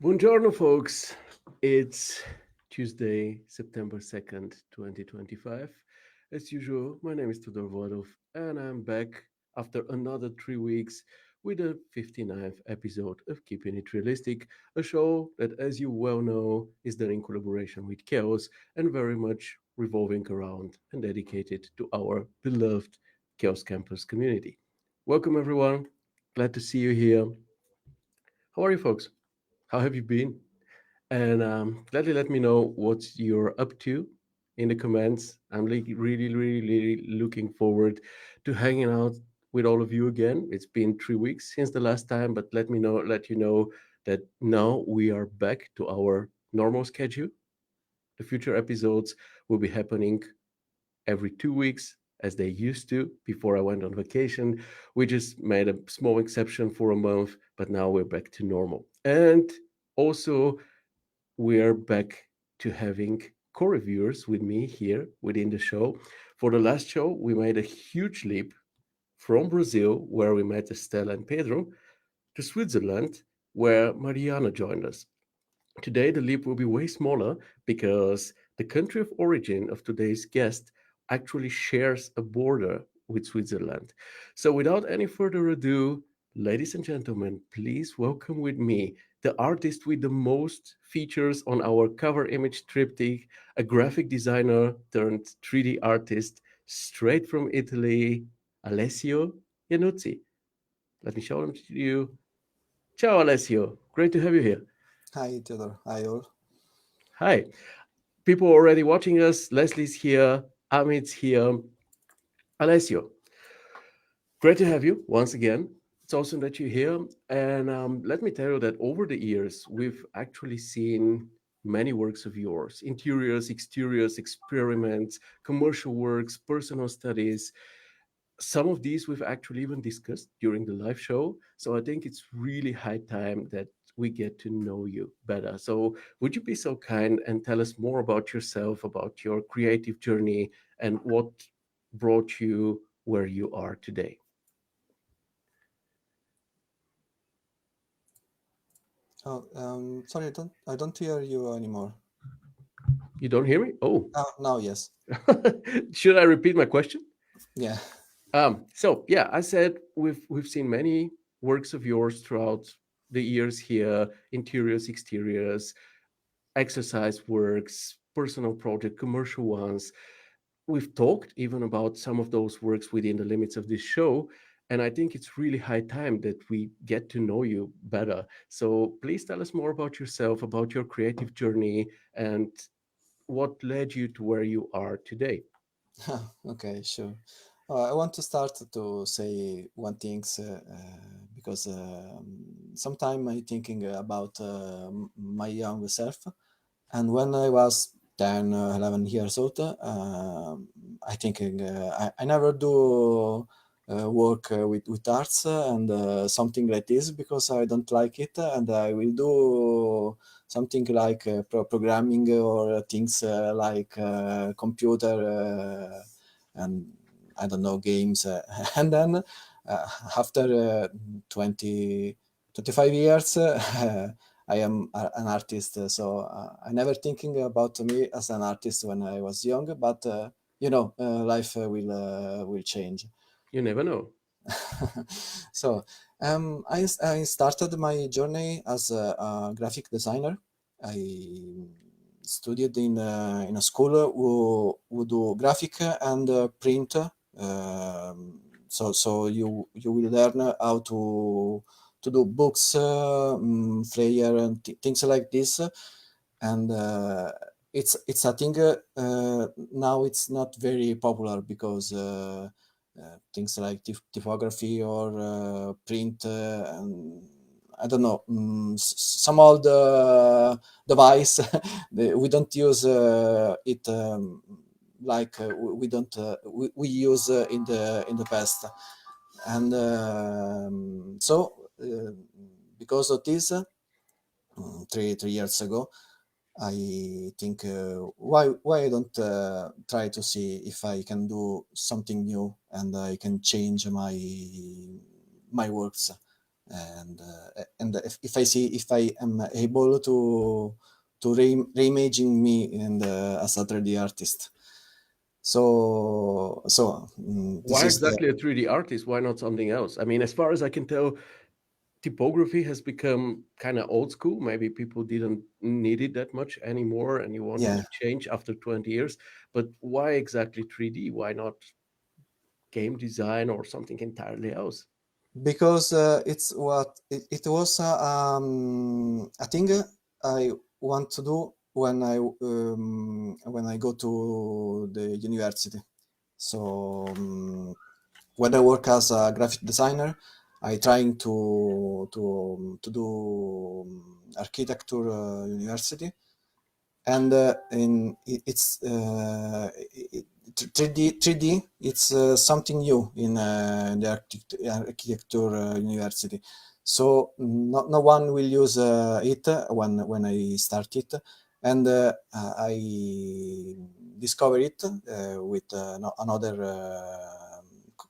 Buongiorno, folks. It's Tuesday, September 2nd, 2025. As usual, my name is Tudor Vodov, and I'm back after another 3 weeks with the 59th episode of Keeping It Realistic, a show that, as you well know, is done in collaboration with Chaos and very much revolving around and dedicated to our beloved Chaos Campus community. Welcome, everyone. Glad to see you here. How are you, folks? How have you been? And gladly let me know what you're up to in the comments. I'm really looking forward to hanging out with all of you again. It's been 3 weeks since the last time, but let you know that now we are back to our normal schedule. The future episodes will be happening every 2 weeks as they used to before I went on vacation. We just made a small exception for a month, but now we're back to normal. And also, we're back to having co-reviewers with me here within the show. For the last show, we made a huge leap from Brazil, where we met Estela and Pedro, to Switzerland, where Mariana joined us. Today, the leap will be way smaller because the country of origin of today's guest actually shares a border with Switzerland. So, without any further ado, ladies and gentlemen, please welcome with me the artist with the most features on our cover image triptych, a graphic designer turned 3D artist straight from Italy, Alessio Iannuzzi. Let me show him to you. Ciao, Alessio. Great to have you here. Hi, Theodore. Hi, all. Hi. People already watching us. Leslie's here. Amit's here. Alessio, great to have you once again. It's awesome that you're here. And let me tell you that over the years, we've actually seen many works of yours: interiors, exteriors, experiments, commercial works, personal studies. Some of these we've actually even discussed during the live show. So I think it's really high time that we get to know you better. So would you be so kind and tell us more about yourself, about your creative journey, and what brought you where you are today? Oh, sorry, I don't hear you anymore. You don't hear me? Oh, Now, yes. should I repeat my question? Yeah. So yeah, I said we've seen many works of yours throughout the years here: interiors, exteriors, exercise works, personal project, commercial ones. We've talked even about some of those works within the limits of this show. And I think it's really high time that we get to know you better. So please tell us more about yourself, about your creative journey, and what led you to where you are today. Okay, sure. I want to start to say one thing because sometime I thinking about my young self, and when I was 10, 11 years old, I thinking I never do work with arts and something like this because I don't like it, and I will do something like programming or things like computer and I don't know games, and then after 20, 25 years. I am an artist, so I never thinking about me as an artist when I was young. But life will change. You never know. So I started my journey as a graphic designer. I studied in a school who do graphic and print. So you will learn how to do books, flyer, and things like this. And it's a thing now it's not very popular because things like typography or print and I don't know, some old device we don't use it like we don't we use in the past, and because of this, 3 years ago, I think why I don't try to see if I can do something new and I can change my works. And if I see if I am able to reimaging me and as a 3D artist. This Why is the exactly a 3D artist? Why not something else? I mean, as far as I can tell, typography has become kind of old school. Maybe people didn't need it that much anymore, and you wanted yeah, to change after 20 years. But why exactly 3D? Why not game design or something entirely else? because it's what it was a thing I want to do when I go to the university. So when I work as a graphic designer, I trying to do architecture university, and it's 3D it's something new in the architecture university, so no one will use it when I start it, and I discover it with another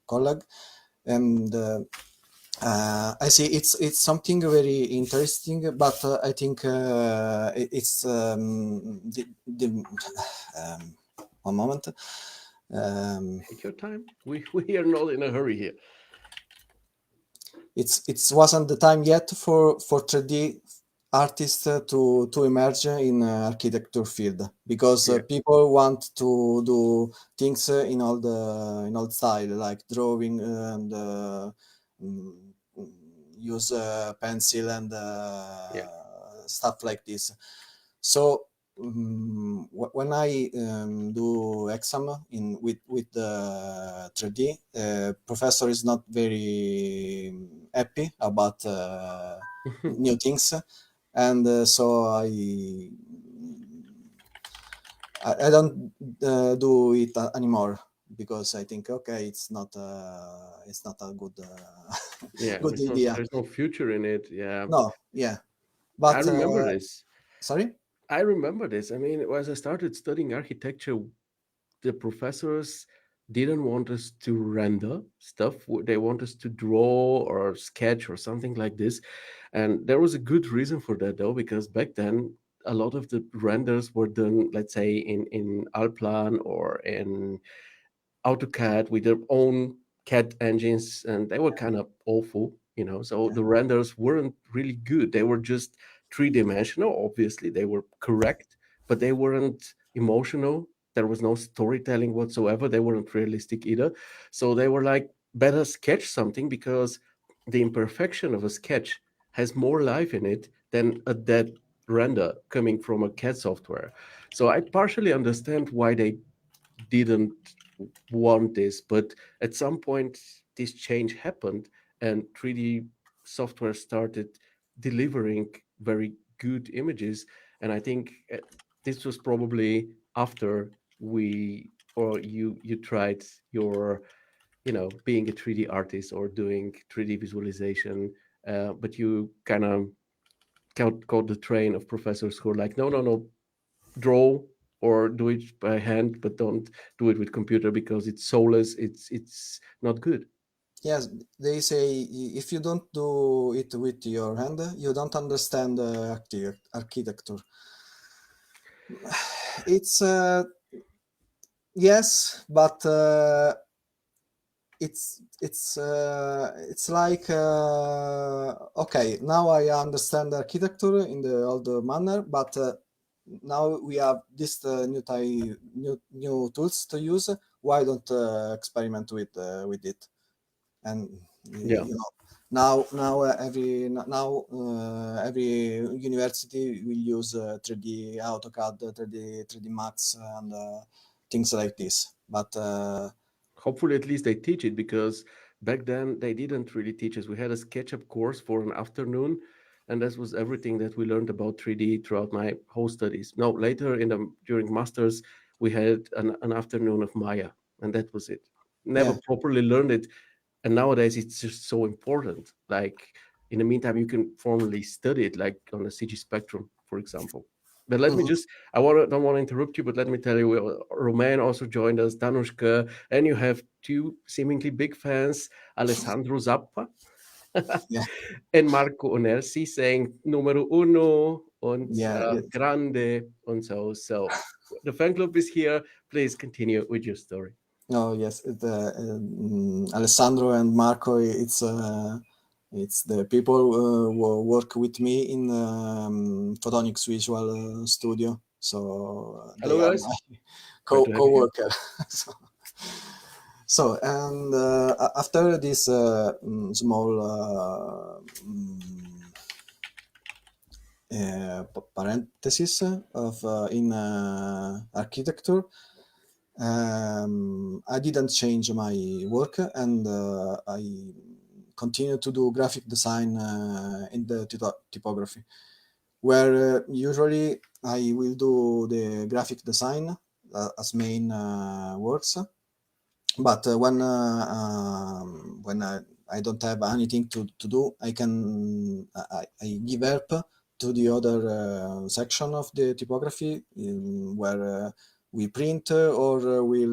colleague, and I see it's something very interesting, but I think it's um, one moment. Um, Take your time. We are not in a hurry here. it wasn't the time yet for 3D artists to emerge in architecture field, because Yeah. people want to do things in all style, like drawing and mm, use pencil and Yeah. stuff like this. So when I do exam in with the 3D, professor is not very happy about new things, and so I don't do it anymore, because I think okay, it's not a good Yeah, good idea. there's no future in it. Yeah. No, yeah, I but remember this. sorry. I remember this. I mean, as I started studying architecture, the professors didn't want us to render stuff. They want us to draw or sketch or something like this. And there was a good reason for that, though, because back then, a lot of the renders were done, let's say, in Alplan or in AutoCAD with their own CAD engines, and they were kind of awful, you know. So Yeah, the renders weren't really good. They were just three-dimensional. Obviously, they were correct, but they weren't emotional. There was no storytelling whatsoever. They weren't realistic either. So they were like, better sketch something, because the imperfection of a sketch has more life in it than a dead render coming from a CAD software. So I partially understand why they didn't want this, but at some point this change happened, and 3D software started delivering very good images. And I think this was probably after we or you tried your, you know, being a 3D artist or doing 3D visualization, but you kind of caught the train of professors who are like, no, no, no, draw or do it by hand, but don't do it with computer because it's soulless. It's not good. yes, they say if you don't do it with your hand, you don't understand architecture. It's yes, but it's like okay, now I understand architecture in the old manner, but now we have this new tools to use. Why don't experiment with it? And Yeah. you know, now every university will use 3D AutoCAD, 3D Max, and things like this. But Hopefully, at least they teach it, because back then they didn't really teach us. We had a SketchUp course for an afternoon, and that was everything that we learned about 3D throughout my whole studies. No, later in the during masters, we had an afternoon of Maya, and that was it. Never yeah, properly learned it, and nowadays it's just so important. Like in the meantime, you can formally study it, like on the CG spectrum, for example. But let me mhm. just, don't want to interrupt you, but let me tell you, Romain also joined us, Danushka, and you have two seemingly big fans, Alessandro Zappa Yeah, And Marco Onersi saying numero uno and yeah, yeah. grande and so. So the fan club is here. Please continue with your story. Oh yes, Alessandro and Marco. It's the people who work with me in Photonics Visual Studio. So they Hello, are guys. my Great to have you here. co-worker. so, so, and after this small parenthesis of in architecture, I didn't change my work, and I continue to do graphic design in the typography, where usually I will do the graphic design as main works. But when I don't have anything to do, I give help to the other section of the typography, where we print or we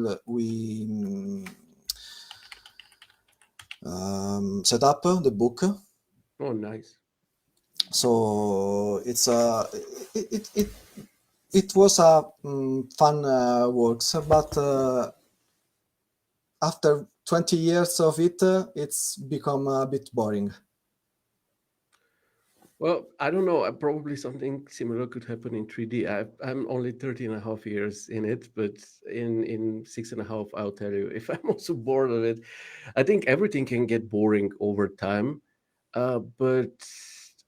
set up the book. Oh, nice. So it was a fun works, but after 20 years of it, it's become a bit boring. Well, I don't know. Probably something similar could happen in 3D. I'm only 13 and a half years in it, but in six and a half, I'll tell you if I'm also bored of it. I think everything can get boring over time. But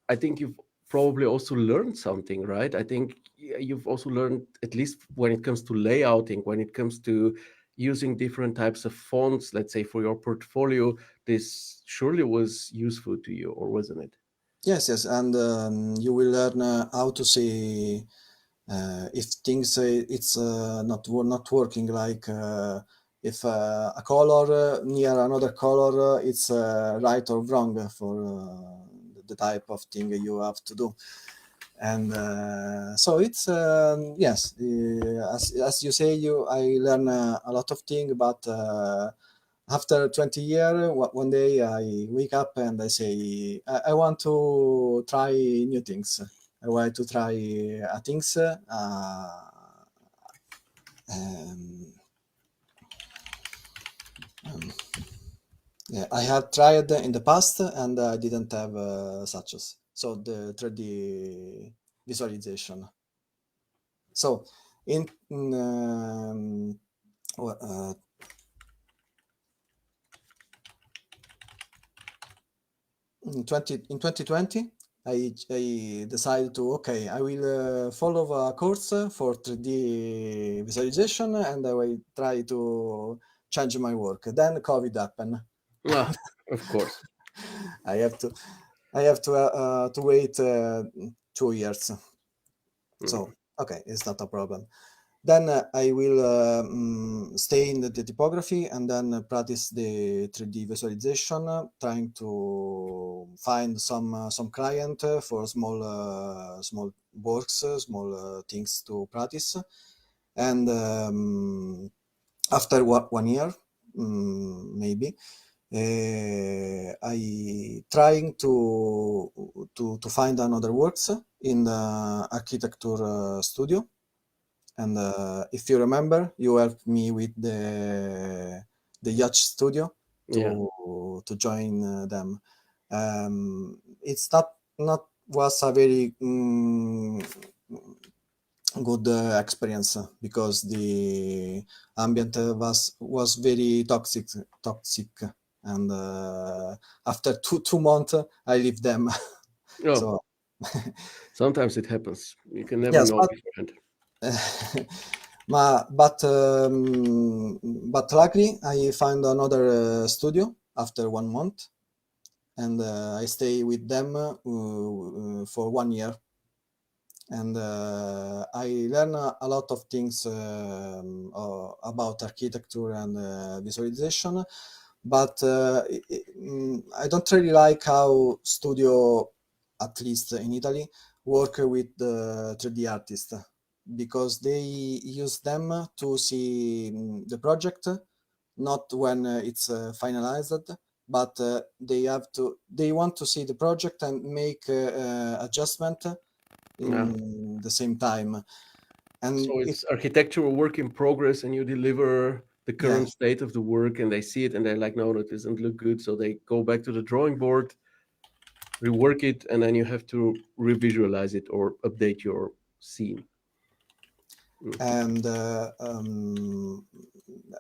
I think you've probably also learned something, right? I think you've also learned, at least when it comes to layouting, when it comes to using different types of fonts, let's say for your portfolio, this surely was useful to you, or wasn't it? Yes, yes, and you will learn how to see if things it's not working. Like if a color near another color, it's right or wrong for the type of thing you have to do. And so it's yes, as you say, you I learn a lot of things, but after 20 years, one day I wake up and I say, I want to try new things. I want to try things. Um, um, yeah, I have tried in the past and I didn't have such. So the 3D visualization. So in well, 2020, I decided to, okay, I will follow a course for 3D visualization and I will try to change my work. Then COVID happened. Ah, of course. I have to to wait 2 years. Mm. So okay, it's not a problem. Then I will stay in the typography and then practice the 3D visualization, trying to find some client for small works, small things to practice. And after 1 year, maybe, I trying to find another works in the architecture studio. And if you remember, you helped me with the yacht studio Yeah. to join them. It's not was a very good experience because the ambient was very toxic, and after two months I leave them. Oh, So sometimes it happens. You can never yes, know beforehand. but luckily I found another studio after 1 month, and I stay with them for 1 year, and I learn a lot of things about architecture and visualization. But I don't really like how studio, at least in Italy, work with the 3D artist, because they use them to see the project, not when it's finalized. but they want to see the project and make adjustment Yeah. in the same time. And So it it's architectural work in progress, and you deliver the yeah current state of the work, and they see it, and they're like, no, that doesn't look good. So they go back to the drawing board, rework it, and then you have to revisualize it or update your scene. Mhm. and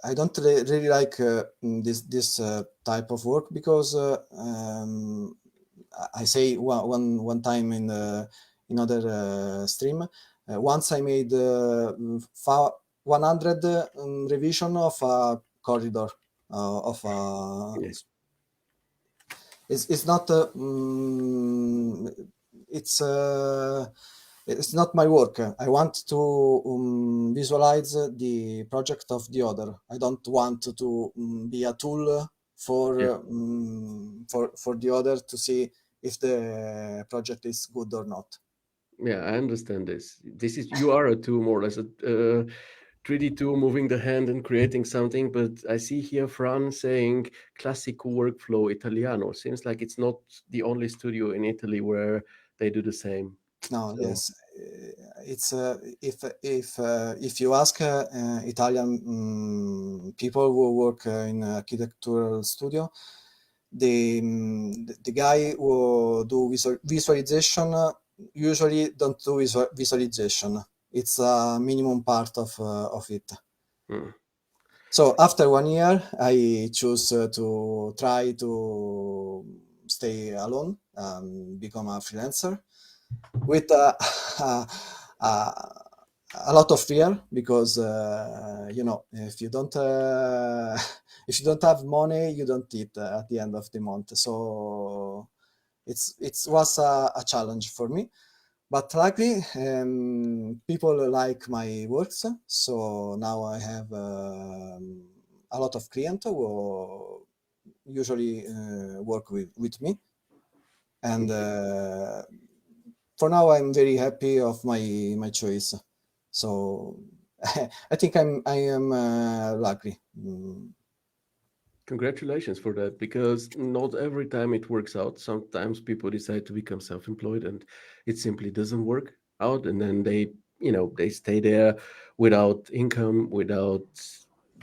I don't really like this type of work because I say one time in other stream. Once I made 100 revision of a corridor of Yes. it's not it's it's not my work. I want to visualize the project of the other. I don't want to be a tool Yeah. for the other to see if the project is good or not. Yeah, I understand this. This is you are a tool, more or less a 3D tool, moving the hand and creating something. But I see here Fran saying classical workflow Italiano. Seems like it's not the only studio in Italy where they do the same. No, So yes, it's if you ask Italian people who work in architectural studio, the guy who do visualization usually don't do visualization. It's a minimum part of it. mm, So after 1 year, I choose to try to stay alone, become a freelancer with a, a lot of fear because if you don't if you don't have money, you don't eat at the end of the month. So it was a challenge for me, but luckily people like my works, so now I have a lot of clients who usually work with me, and for now I'm very happy of my choice. So I think I am lucky. congratulations for that, because not every time it works out. Sometimes people decide to become self-employed and it simply doesn't work out, and then they stay there without income, without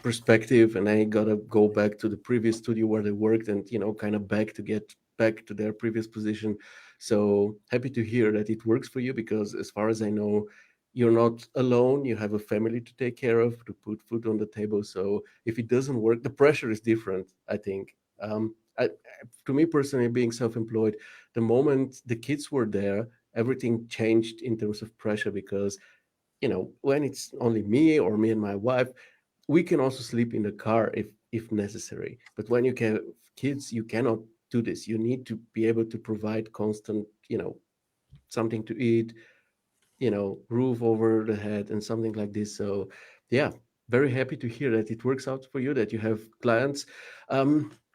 perspective, and they gotta go back to the previous studio where they worked and kind of back to get back to their previous position. So happy to hear that it works for you, because as far as I know, you're not alone. You have a family to take care of, to put food on the table. So if it doesn't work, the pressure is different, I think. To me personally, being self-employed, the moment the kids were there, everything changed in terms of pressure, because when it's only me or me and my wife, we can also sleep in the car if necessary. But when you have kids, you cannot do this. You need to be able to provide constant, something to eat, roof over the head and something like this. So, yeah, very happy to hear that it works out for you, that you have clients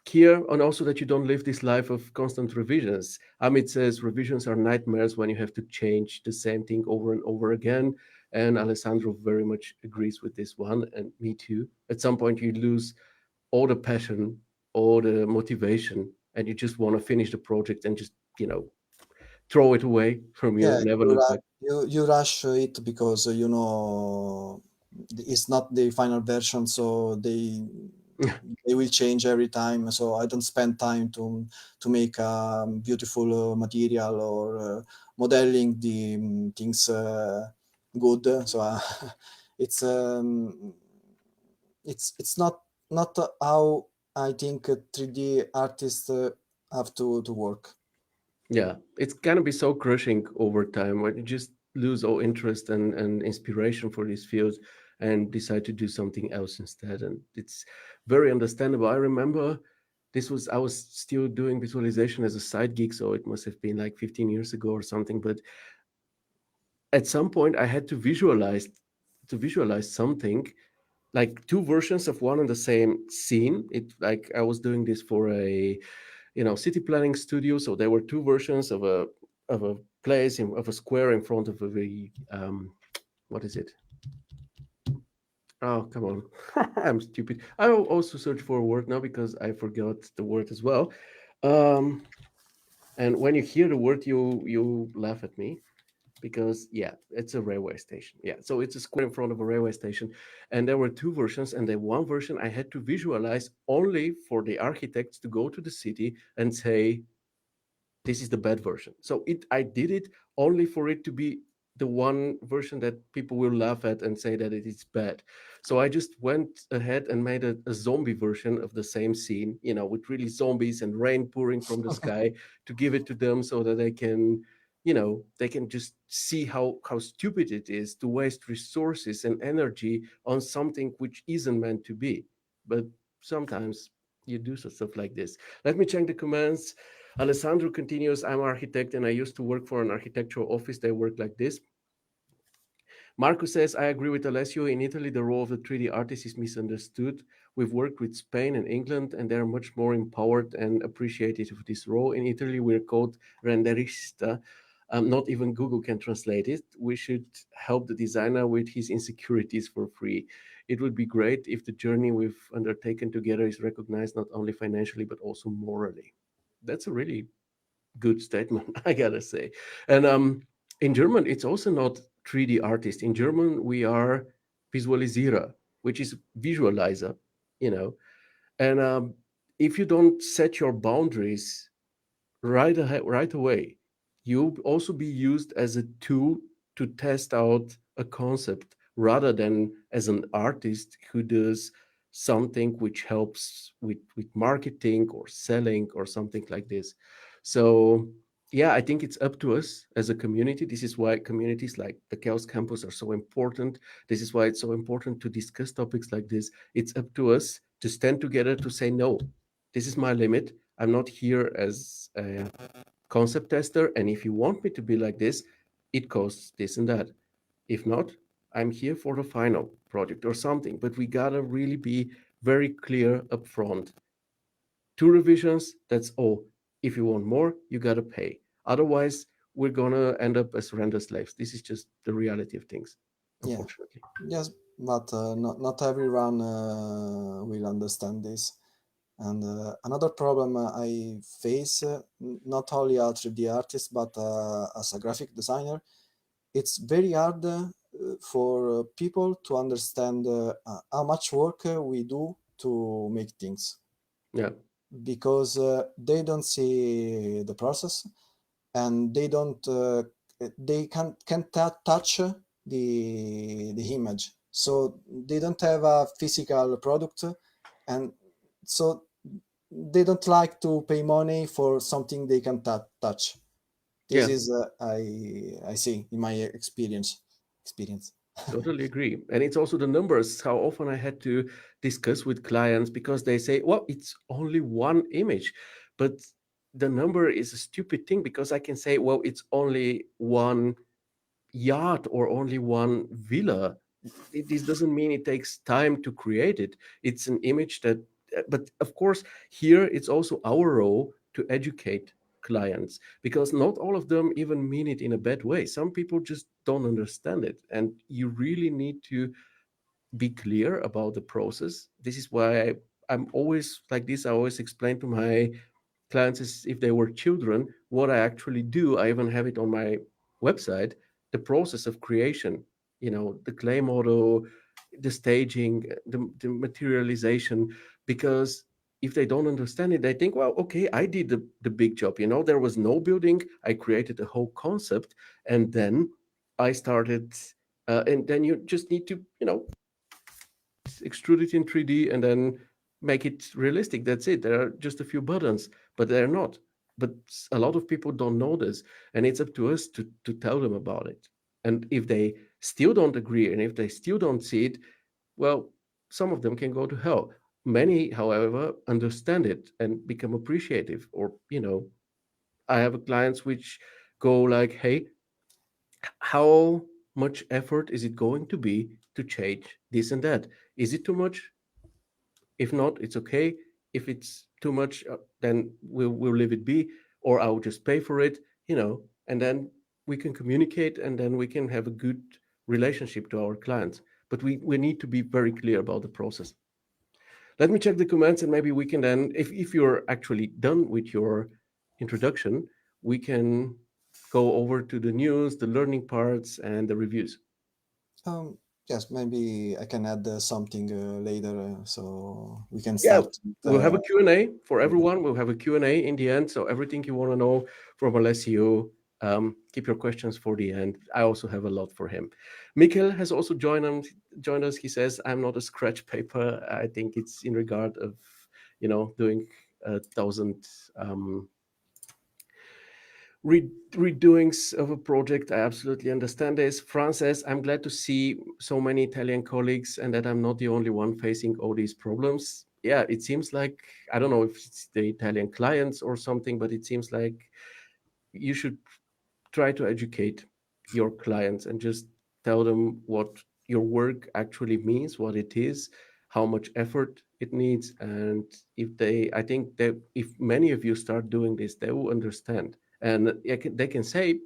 here, and also that you don't live this life of constant revisions. Amit says revisions are nightmares when you have to change the same thing over and over again. And Alessandro very much agrees with this one, and me too. At some point, you lose all the passion, all the motivation, and you just want to finish the project and just, throw it away from you Yeah, and never look back. you rush it because it's not the final version, so they will change every time. So I don't spend time to make a beautiful material or modeling the things good. So it's it's not how I think 3D artists have to work. Yeah, it's gonna be so crushing over time when you just lose all interest and inspiration for these fields and decide to do something else instead. And it's very understandable. I remember I was still doing visualization as a side gig, so it must have been like 15 years ago or something. But at some point, I had to visualize something, like two versions of one and the same scene. It like I was doing this for a city planning studio, so there were two versions of a of a square in front of a what is it, Oh, come on. I'm stupid. I will also search for a word now because I forgot the word as well. Um, and when you hear the word, you laugh at me because yeah, it's a railway station. Yeah, so it's a square in front of a railway station, and there were two versions, and the one version I had to visualize only for the architects to go to the city and say, this is the bad version. So it I did it only for it to be the one version that people will laugh at and say that it is bad. So I just went ahead and made a zombie version of the same scene, with really zombies and rain pouring from the sky to give it to them so that they can just see how stupid it is to waste resources and energy on something which isn't meant to be. But sometimes you do stuff like this. Let me check the comments. Alessandro continues, I'm an architect and I used to work for an architectural office. They work like this. Marco says, I agree with Alessio. In Italy, the role of the 3D artist is misunderstood. We've worked with Spain and England, and they're much more empowered and appreciative of this role. In Italy, we're called renderista. Not even Google can translate it. We should help the designer with his insecurities for free. It would be great if the journey we've undertaken together is recognized not only financially, but also morally. That's a really good statement, I gotta say. And in German, it's also not 3D artist. In German, we are Visualisierer, which is visualizer, you know. And if you don't set your boundaries right away, you'll also be used as a tool to test out a concept rather than as an artist who does something which helps with marketing or selling or something like this. So yeah, I think it's up to us as a community. This is why communities like the Chaos Campus are so important. This is why it's so important to discuss topics like this. It's up to us to stand together to say no, this is my limit. I'm not here as a concept tester. And if you want me to be like this, it costs this and that. If not, I'm here for the final project or something. But we gotta really be very clear upfront. Two revisions, that's all. If you want more, you gotta pay. Otherwise, we're gonna end up as render slaves. This is just the reality of things, Yeah, unfortunately. yes, but not everyone will understand this. And another problem I face, not only as 3D artist, but as a graphic designer, it's very hard for people to understand how much work we do to make things, Yeah, because they don't see the process, and they can't touch the image, so they don't have a physical product, and so they don't like to pay money for something they can touch. This yeah. is I see in my experience. Totally agree. And it's also the numbers, how often I had to discuss with clients because they say, well, it's only one image. But the number is a stupid thing because I can say, well, it's only one yacht or only one villa. This doesn't mean it takes time to create it. It's an image that, but of course, here it's also our role to educate clients because not all of them even mean it in a bad way. Some people just don't understand it. And you really need to be clear about the process. This is why I'm always like this. I always explain to my clients as if they were children what I actually do. I even have it on my website, the process of creation, the clay model, the staging, the materialization, because if they don't understand it, they think, well, okay, I did the big job. There was no building. I created a whole concept. And then I started, and then you just need to, extrude it in 3D and then make it realistic. That's it. There are just a few buttons, but they're not. But a lot of people don't know this, and it's up to us to tell them about it. And if they still don't agree and if they still don't see it, well, some of them can go to hell. Many, however, understand it and become appreciative. Or, I have clients which go like, hey, how much effort is it going to be to change this and that? Is it too much? If not, it's okay. If it's too much, then we'll leave it be, or I'll just pay for it, and then we can communicate, and then we can have a good relationship to our clients. but we need to be very clear about the process. Let me check the comments, and maybe we can then, if you're actually done with your introduction, we can go over to the news, the learning parts, and the reviews. Um, yes, maybe I can add something later, so we can Yeah, start with, we'll have a Q&A for everyone. We'll have a Q&A in the end. So everything you want to know from Alessio, keep your questions for the end. I also have a lot for him. Mikkel has also joined us. He says, I'm not a scratch paper. I think it's in regard of, doing 1,000 redoings of a project. I absolutely understand this. France says, I'm glad to see so many Italian colleagues and that I'm not the only one facing all these problems. Yeah, it seems like, I don't know if it's the Italian clients or something, but it seems like you should try to educate your clients and just tell them what your work actually means, what it is, how much effort it needs. And I think that if many of you start doing this, they will understand. And they can say,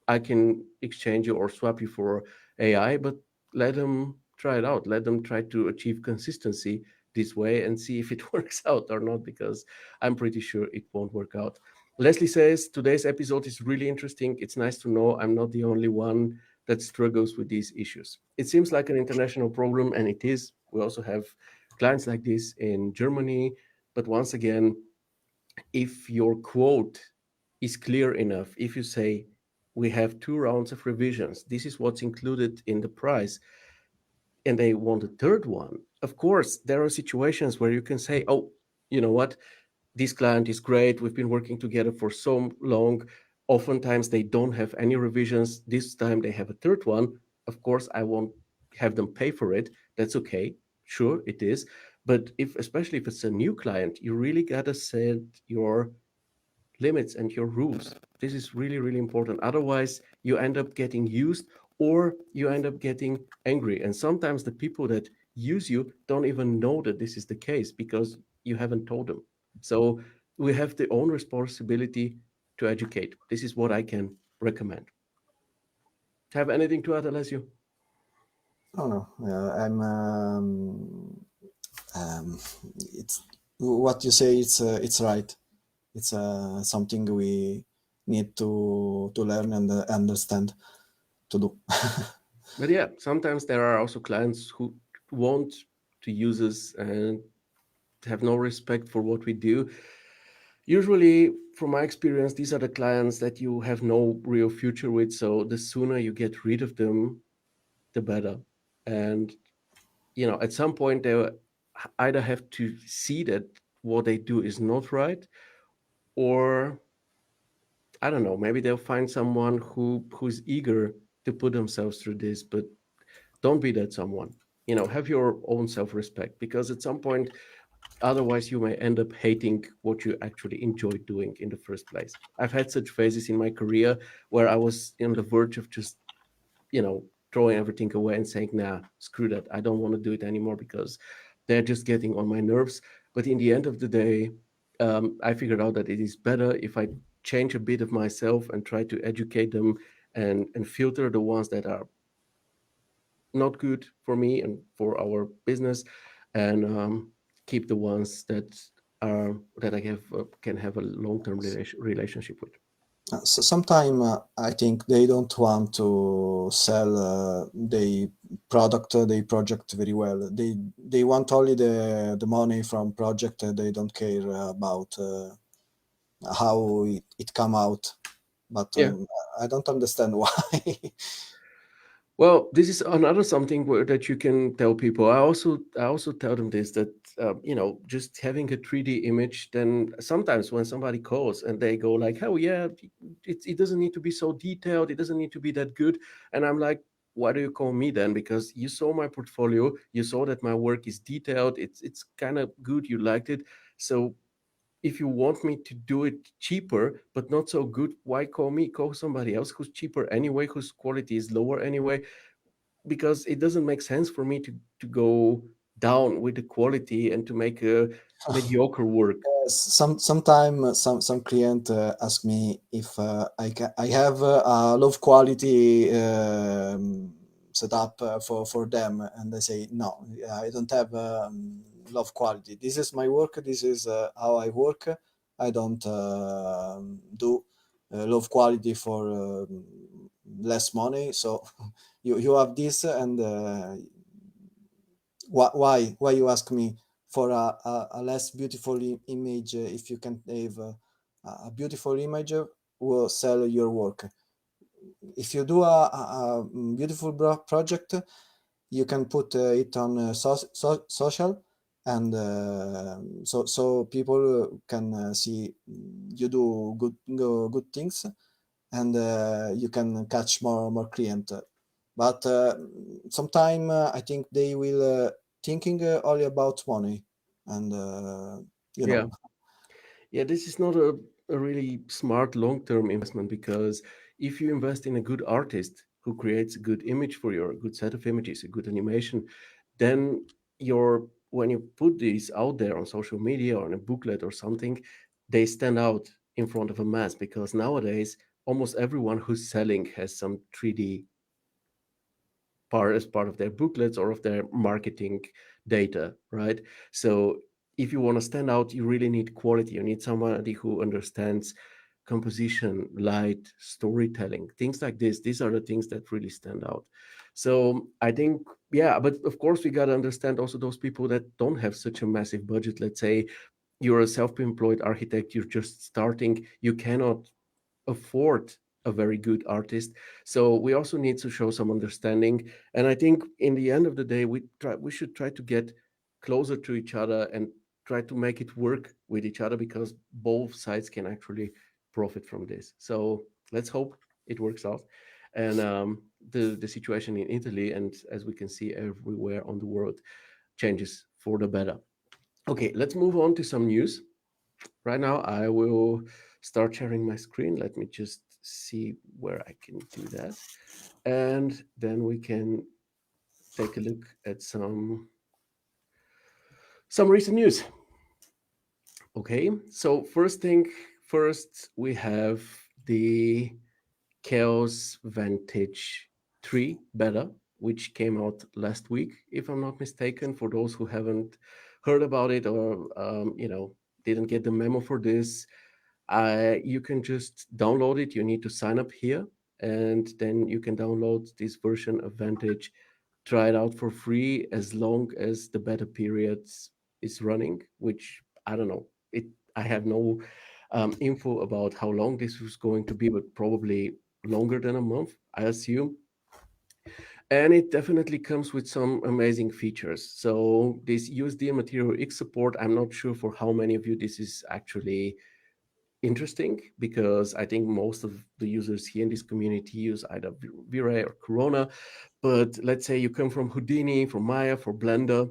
I can exchange you or swap you for AI, but let them try it out. Let them try to achieve consistency this way and see if it works out or not, because I'm pretty sure it won't work out. Leslie says today's episode is really interesting. It's nice to know I'm not the only one that struggles with these issues. It seems like an international problem, and it is. We also have clients like this in Germany. But once again, if your quote is clear enough, if you say, we have 2 rounds of revisions, this is what's included in the price, and they want a third one, of course, there are situations where you can say, oh, you know what, this client is great. We've been working together for so long. Oftentimes they don't have any revisions. This time they have a third one. Of course, I won't have them pay for it. That's okay. Sure, it is. But especially if it's a new client, you really got to set your limits and your rules. This is really, really important. Otherwise, you end up getting used or you end up getting angry. And sometimes the people that use you don't even know that this is the case because you haven't told them. So we have the own responsibility to educate. This is what I can recommend. Have anything to add, Alessio? oh no, I'm um, it's what you say. It's right. It's something we need to learn and understand to do. But yeah, sometimes there are also clients who want to use us and have no respect for what we do. Usually, from my experience, these are the clients that you have no real future with. So the sooner you get rid of them, the better. And at some point, they either have to see that what they do is not right, or I don't know, maybe they'll find someone who's eager to put themselves through this. But don't be that someone. Have your own self-respect, because at some point, otherwise, you may end up hating what you actually enjoy doing in the first place. I've had such phases in my career where I was on the verge of just, throwing everything away and saying, nah, screw that. I don't want to do it anymore because they're just getting on my nerves. But in the end of the day, I figured out that it is better if I change a bit of myself and try to educate them and filter the ones that are not good for me and for our business, and keep the ones that I have can have a long-term relationship with. So sometimes I think they don't want to sell the product, the project very well. They want only the money from project. They don't care about how it come out. But Yeah. I don't understand why. Well, this is another something that you can tell people. I also tell them this, that just having a 3D image. Then sometimes when somebody calls and they go like, "Oh yeah, it doesn't need to be so detailed. It doesn't need to be that good," and I'm like, "Why do you call me then? Because you saw my portfolio, you saw that my work is detailed. It's kind of good. You liked it. So if you want me to do it cheaper but not so good, why call me? Call somebody else who's cheaper anyway, whose quality is lower anyway, because it doesn't make sense for me to go down with the quality and to make a mediocre work." Sometime some client ask me if I have a low quality set up for them, and they say no, I don't have love quality. This is my work. This is how I work. I don't do love quality for less money. So you have this, and why you ask me for a less beautiful image? If you can have a beautiful image, will sell your work. If you do a beautiful project, you can put it on social, and so people can see you do good things, and you can catch more client. But sometime I think they will thinking only about money, and you Yeah. know. Yeah, this is not a really smart long-term investment, because if you invest in a good artist who creates a good image for you, a good set of images, a good animation, then your when you put these out there on social media or in a booklet or something, they stand out in front of a mass, because nowadays almost everyone who's selling has some 3D part as part of their booklets or of their marketing data, right? So if you want to stand out, you really need quality. You need somebody who understands composition, light, storytelling, things like this. These are the things that really stand out. So I think, yeah, but of course we got to understand also those people that don't have such a massive budget. Let's say you're a self-employed architect, you're just starting, you cannot afford a very good artist. So we also need to show some understanding. And I think in the end of the day, we should try to get closer to each other and try to make it work with each other, because both sides can actually profit from this. So let's hope it works out. And the situation in Italy, and as we can see everywhere on the world, changes for the better. Okay, let's move on to some news. Right now, I will start sharing my screen. Let me just see where I can do that. And then we can take a look at some recent news. Okay, so first thing first, we have the Chaos Vantage 3 beta, which came out last week, if I'm not mistaken. For those who haven't heard about it, or didn't get the memo for this, you can just download it. You need to sign up here, and then you can download this version of Vantage, try it out for free as long as the beta period is running, which I don't know. I have no info about how long this was going to be, but probably longer than a month, I assume. And it definitely comes with some amazing features. So this USD Material X support, I'm not sure for how many of you this is actually interesting, because I think most of the users here in this community use either V-Ray or Corona. But let's say you come from Houdini, from Maya, for Blender,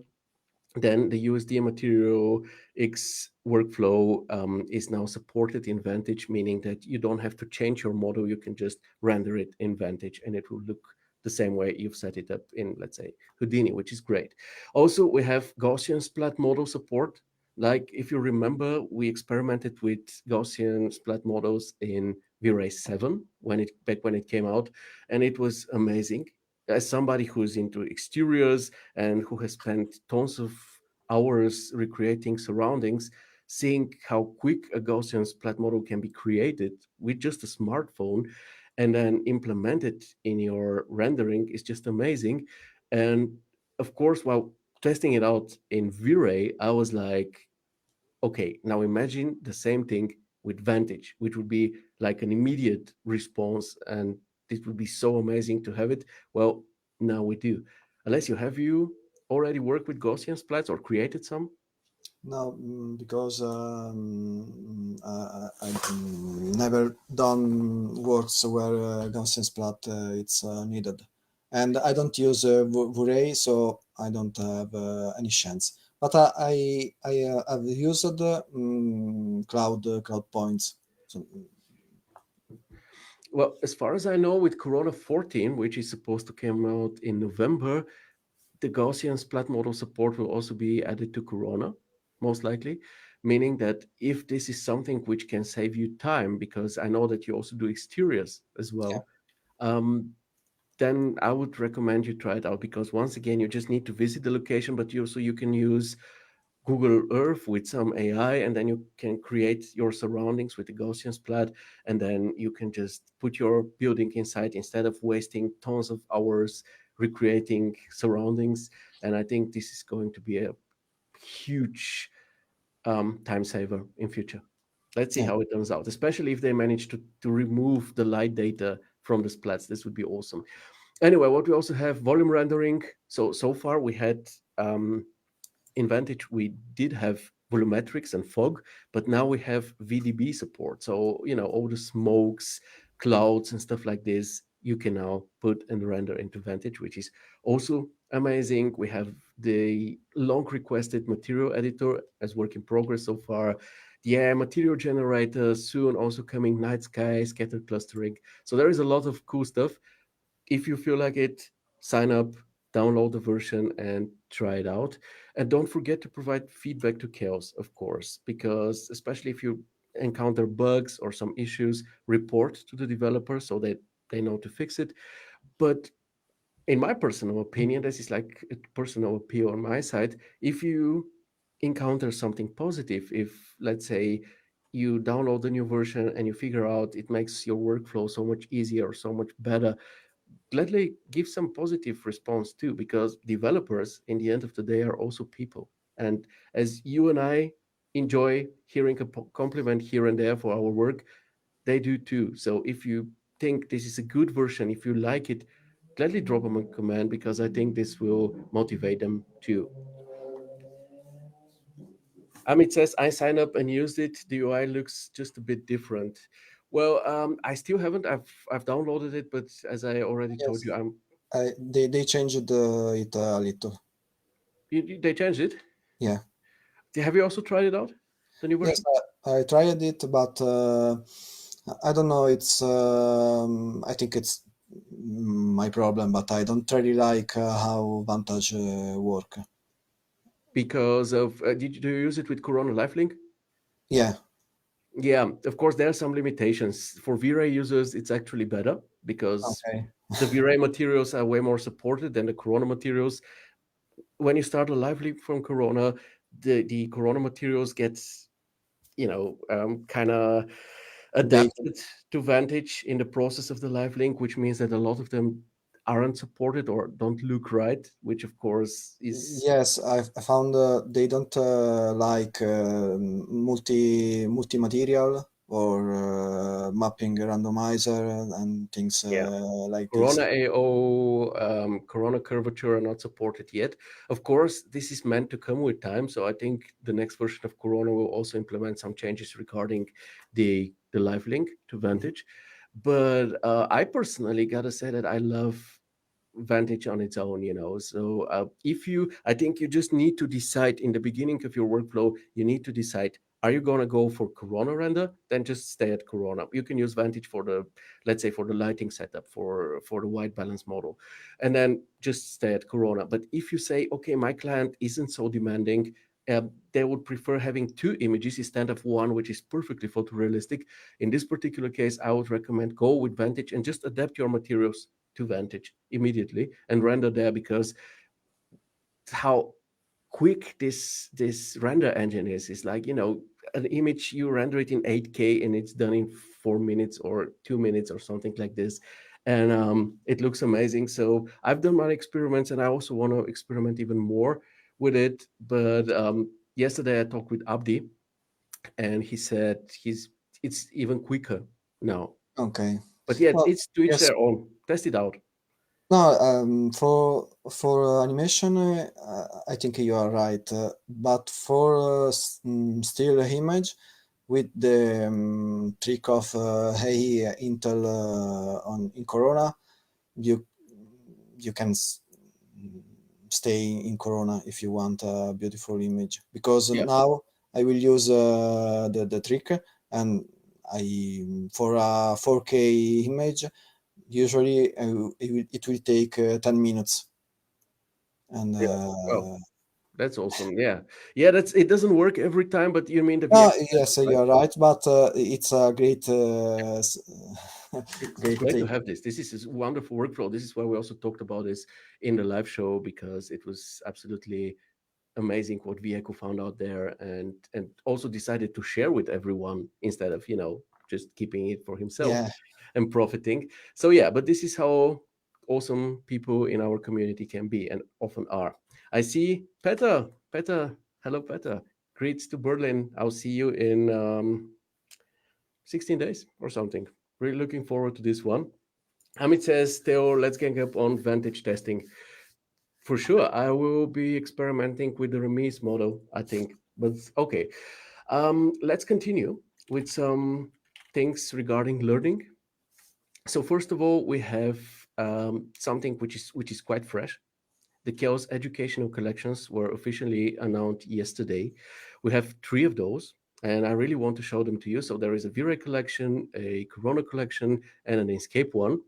then the USD Material X workflow is now supported in Vantage, meaning that you don't have to change your model. You can just render it in Vantage, and it will look the same way you've set it up in, let's say, Houdini, which is great. Also, we have Gaussian splat model support. Like, if you remember, we experimented with Gaussian splat models in V-Ray 7 when it came out, and it was amazing. As somebody who's into exteriors and who has spent tons of hours recreating surroundings, seeing how quick a Gaussian splat model can be created with just a smartphone and then implemented in your rendering is just amazing. And of course, while testing it out in V-Ray, I was like, okay, now imagine the same thing with Vantage, which would be like an immediate response, and it would be so amazing to have it. Well, now we do. Alessio, have you already worked with Gaussian splats or created some? No, because I never done works where Gaussian splat it's needed, and I don't use Vray, so I don't have any chance. But have used cloud points. So, Well, as far as I know, with Corona 14, which is supposed to come out in November, the Gaussian splat model support will also be added to Corona, most likely, meaning that if this is something which can save you time, because I know that you also do exteriors as yeah. well, um, then I would recommend you try it out, because once again, you just need to visit the location, but you can use Google Earth with some AI, and then you can create your surroundings with the Gaussian splat, and then you can just put your building inside instead of wasting tons of hours recreating surroundings. And I think this is going to be a huge time saver in future. Let's see Yeah. how it turns out, especially if they manage to remove the light data from the splats. This would be awesome. Anyway, what we also have volume rendering. So far we had in Vantage, we did have volumetrics and fog, but now we have VDB support. So, all the smokes, clouds, and stuff like this, you can now put and render into Vantage, which is also amazing. We have the long requested material editor as work in progress so far. Yeah, material generator soon also coming, night sky, scatter clustering. So there is a lot of cool stuff. If you feel like it, sign up, download the version, and try it out. And don't forget to provide feedback to Chaos, of course, because especially if you encounter bugs or some issues, report to the developer so that they know to fix it. But in my personal opinion, this is like a personal appeal on my side. If you encounter something positive, if let's say you download the new version and you figure out it makes your workflow so much easier, so much better, gladly give some positive response too, because developers in the end of the day are also people. And as you and I enjoy hearing a compliment here and there for our work, they do too. So if you think this is a good version, if you like it, gladly drop them a comment, because I think this will motivate them too. Amit says, I signed up and used it. The UI looks just a bit different. Well, I still haven't. I've downloaded it, but as I already told Yes. you, I'm. They changed it a little. They changed it. Yeah. Have you also tried it out, the new Yes, version? I tried it, but I don't know. I think it's my problem, but I don't really like how Vantage work. Because of do you use it with Corona Lifelink? Yeah. Yeah, of course there are some limitations. For V-Ray users, it's actually better because Okay. the V-Ray materials are way more supported than the Corona materials. When you start a Lifelink from Corona, the Corona materials get kind of Updated. adapted to Vantage in the process of the Lifelink, which means that a lot of them aren't supported or don't look right, which of course is. Yes, I found they don't like multi material or mapping randomizer and things Yeah. like this. Corona AO, Corona curvature are not supported yet. Of course, this is meant to come with time. So I think the next version of Corona will also implement some changes regarding the live link to Mhm. Vantage. But I personally gotta say that I love Vantage on its own, So I think you just need to decide in the beginning of your workflow, you need to decide, are you going to go for Corona render? Then just stay at Corona. You can use Vantage for let's say, for the lighting setup, for the white balance model, and then just stay at Corona. But if you say, okay, my client isn't so demanding, they would prefer having two images instead of one, which is perfectly photorealistic. In this particular case, I would recommend go with Vantage and just adapt your materials to Vantage immediately and render there, because how quick this render engine is like, an image, you render it in 8K and it's done in 4 minutes or 2 minutes or something like this, and it looks amazing. So I've done my experiments and I also want to experiment even more with it. But yesterday I talked with Abdi, and he said it's even quicker now. Okay. But yeah, Well, it's to each yes. their own. Test it out. No, for animation, I think you are right. But for still image, with the trick of Hey Intel on in Corona, you you can stay in Corona if you want a beautiful image. Because Yeah. now I will use the trick, and I for a 4K image. Usually, it will take 10 minutes, and Yeah. Well, That's awesome. Yeah, yeah. That's it. Doesn't work every time, but you mean the Ah, VX test, yes, right? you're right, but it's a great, It's great great to thing. have this. This is a wonderful workflow. This is why we also talked about this in the live show because it was absolutely amazing what Vieco found out there, and also decided to share with everyone instead of just keeping it for himself Yeah. and profiting. So yeah, but this is how awesome people in our community can be and often are. I see Peter. Peter, hello Peter. Greets to Berlin. I'll see you in 16 days or something. Really looking forward to this one. Amit says, Theo, let's gang up on vantage testing. For sure, I will be experimenting with the Remise model, I think. But okay, let's continue with some things regarding learning. So first of all, we have something which is quite fresh. The Chaos Educational Collections were officially announced yesterday. We have three of those, and I really want to show them to you. So there is a V-Ray collection, a Corona collection, and an Escape one.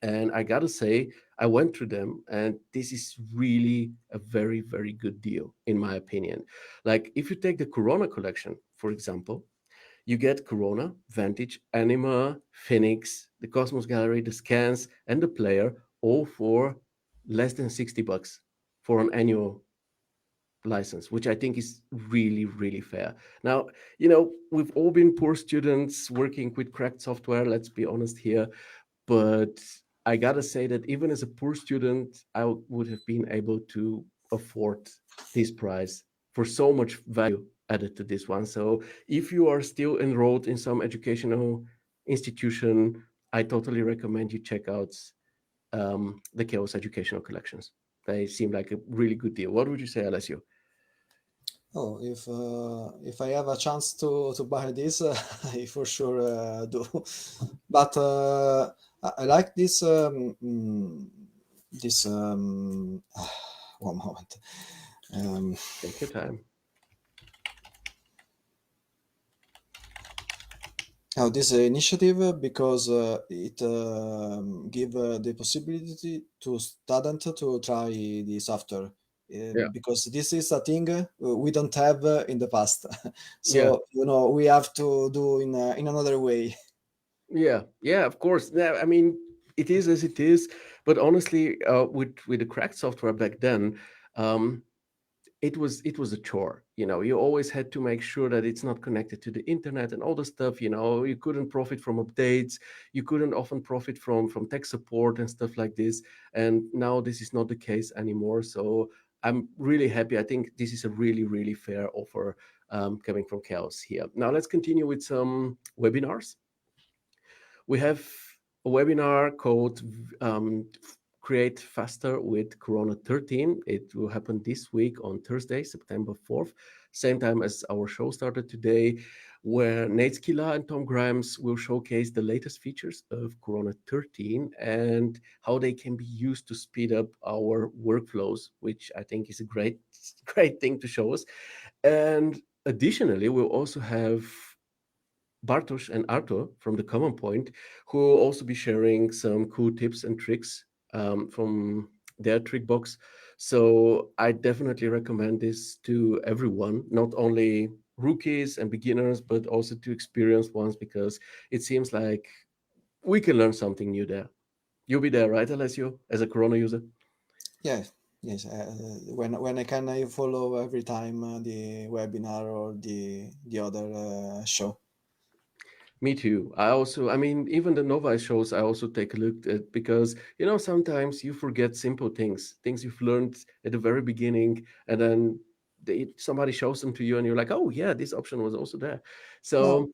And I gotta say, I went through them, and this is really a very, very good deal, in my opinion. Like, if you take the Corona collection, for example, you get Corona, Vantage, Anima, Phoenix, the Cosmos Gallery, the scans, and the player, all for less than $60 for an annual license, which I think is really, really fair. Now, we've all been poor students working with cracked software, let's be honest here, but I gotta say that even as a poor student, I would have been able to afford this price for so much value added to this one. So if you are still enrolled in some educational institution, I totally recommend you check out the Chaos Educational Collections. They seem like a really good deal. What would you say, Alessio? Oh, if I have a chance to buy this, I for sure do. But I like this one moment. Um, Take your time. this initiative because it give the possibility to student to try the software Yeah. because this is a thing we don't have in the past. Yeah. So we have to do in another way. Yeah, yeah, of course. Yeah, I mean, it is as it is. But honestly, with the cracked software back then, um, it was a chore. You always had to make sure that it's not connected to the internet and all the stuff. You couldn't profit from updates. You couldn't often profit from tech support and stuff like this. And now this is not the case anymore. So I'm really happy. I think this is a really, really fair offer coming from Chaos here. Now let's continue with some webinars. We have a webinar called Create Faster with Corona 13. It will happen this week on Thursday, September 4th, same time as our show started today, where Nate Skilla and Tom Grimes will showcase the latest features of Corona 13 and how they can be used to speed up our workflows, which I think is a great, great thing to show us. And additionally, we'll also have Bartosz and Artur from the Common Point, who will also be sharing some cool tips and tricks from their trick box. So I definitely recommend this to everyone, not only rookies and beginners, but also to experienced ones, because it seems like we can learn something new there. You'll be there, right, Alessio, as a Corona user? Yeah, yes. When I can, I follow every time the webinar or the other show. Me too. I mean, even the novice shows, I also take a look at, because, sometimes you forget simple things you've learned at the very beginning, and then somebody shows them to you, and you're like, oh, yeah, this option was also there. No, So,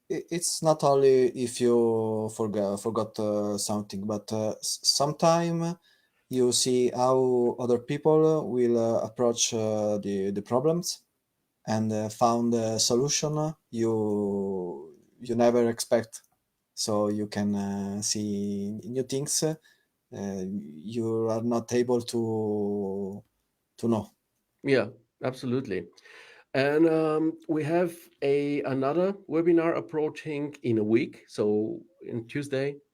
it's not only if you forgot something, but sometime you see how other people will approach the problems and found a solution you never expect. So you can see new things you are not able to know. yeah, absolutely. And we have another webinar approaching in a week. So,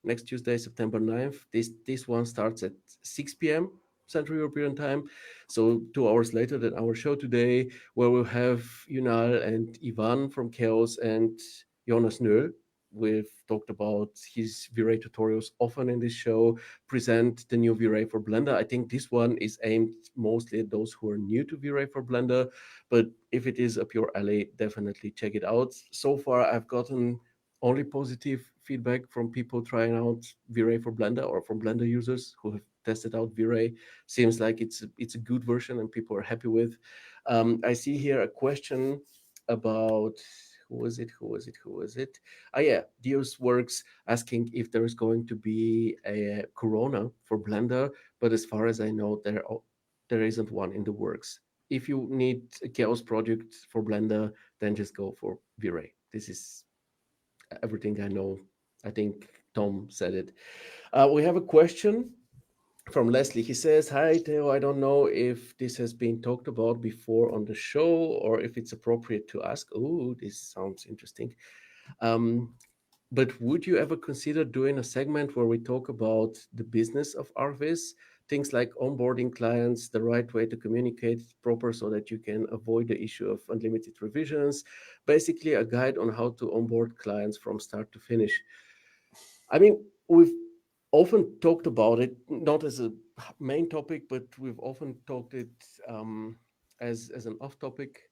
next Tuesday, September 9th. This one starts at 6 p.m. Central European time. So 2 hours later than our show today, where we'll have Yunal and Ivan from Chaos and Jonas Nö. We've talked about his V-Ray tutorials often in this show, present the new V-Ray for Blender. I think this one is aimed mostly at those who are new to V-Ray for Blender, but if it is up your alley, definitely check it out. So far, I've gotten only positive feedback from people trying out V-Ray for Blender or from Blender users who have tested out V-Ray. Seems like it's a good version and people are happy with. I see here a question about who was it? Who was it? Who was it? Ah, yeah, Dios Works asking if there is going to be a Corona for Blender, but as far as I know, there isn't one in the works. If you need a Chaos project for Blender, then just go for V-Ray. This is everything I know. I think Tom said it. We have a question from Leslie. He says, "Hi, Theo. I don't know if this has been talked about before on the show or if it's appropriate to ask." Oh, this sounds interesting. Um, but would you ever consider doing a segment where we talk about the business of Arvis? Things like onboarding clients, the right way to communicate proper so that you can avoid the issue of unlimited revisions. Basically, a guide on how to onboard clients from start to finish. I mean, we've often talked about it, not as a main topic, but we've often talked it as an off topic.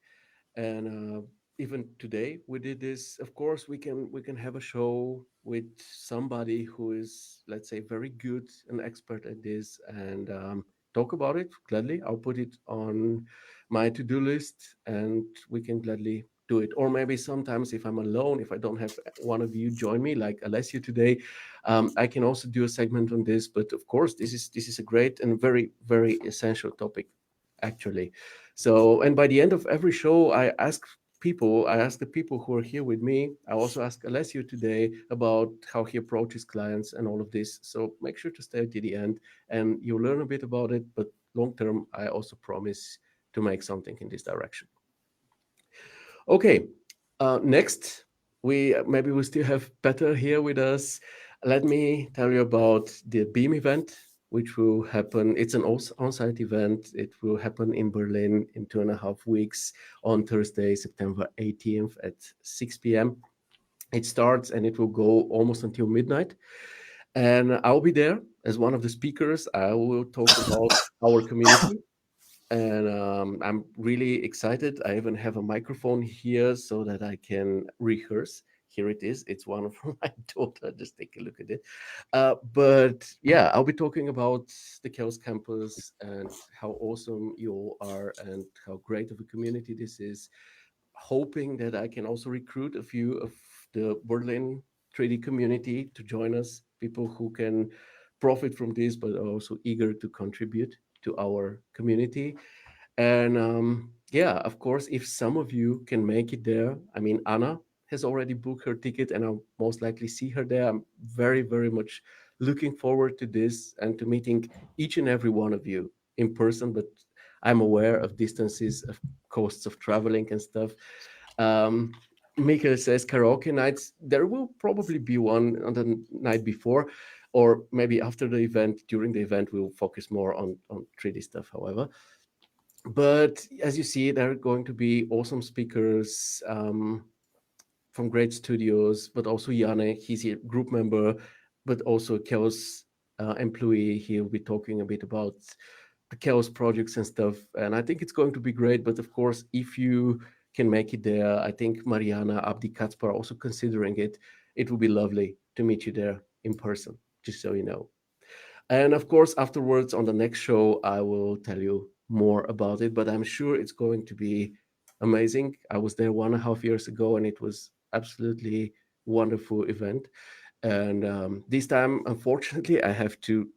And even today, we did this. Of course, we can have a show with somebody who is, let's say, very good and expert at this, and talk about it gladly. I'll put it on my to-do list, and we can gladly do it. Or maybe sometimes, if I'm alone, if I don't have one of you join me, like Alessio today, I can also do a segment on this. But of course, this is a great and very very essential topic, actually. So, and by the end of every show, I ask the people who are here with me. I also ask Alessio today about how he approaches clients and all of this. So make sure to stay to the end and you'll learn a bit about it. But long term, I also promise to make something in this direction. Okay, next, we still have Peter here with us. Let me tell you about the Beam event, which will happen. It's an on-site event. It will happen in Berlin in 2.5 weeks on Thursday, September 18th at 6 p.m. It starts and it will go almost until midnight. And I'll be there as one of the speakers. I will talk about our community, and I'm really excited. I even have a microphone here so that I can rehearse. Here it is. It's one of my daughter. Just take a look at it. But yeah, I'll be talking about the Chaos Campus and how awesome you all are and how great of a community this is. Hoping that I can also recruit a few of the Berlin 3D community to join us, people who can profit from this, but are also eager to contribute to our community. And yeah, of course, if some of you can make it there, I mean, Anna has already booked her ticket and I'll most likely see her there. I'm very, very much looking forward to this and to meeting each and every one of you in person. But I'm aware of distances, of costs of traveling and stuff. Um, Mikael says karaoke nights. There will probably be one on the night before, or maybe after the event. During the event, we'll focus more on 3D stuff, however. But as you see, there are going to be awesome speakers from great studios, but also Janne, he's a group member, but also a Chaos employee. He'll be talking a bit about the Chaos projects and stuff. And I think it's going to be great. But of course, if you can make it there, I think Mariana, Abdi, Kaspar are also considering it. It would be lovely to meet you there in person, just so you know. And of course, afterwards on the next show, I will tell you more about it, but I'm sure it's going to be amazing. I was there 1.5 years ago and it was absolutely wonderful event. And this time, unfortunately, I have to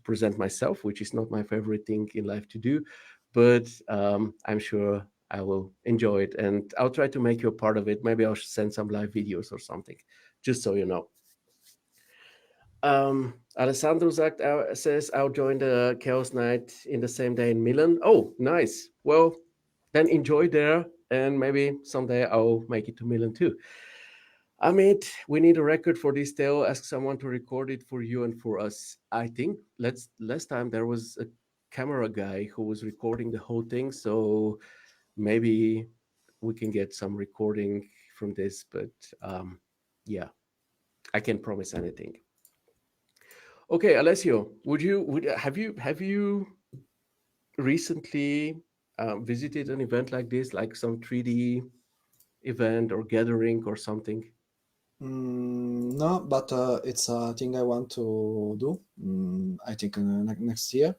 present myself, which is not my favorite thing in life to do, but I'm sure I will enjoy it and I'll try to make you a part of it. Maybe I'll send some live videos or something, just so you know. Alessandro says, I'll join the Chaos Night in the same day in Milan. Oh, nice. Well, then enjoy there, and maybe someday I'll make it to Milan too. Amit, we need a record for this tale. Ask someone to record it for you and for us. I think last time there was a camera guy who was recording the whole thing. So maybe we can get some recording from this, but yeah, I can't promise anything. Okay, Alessio, would have you recently visited an event like this, like some 3D event or gathering or something? No, but it's a thing I want to do. I think next year,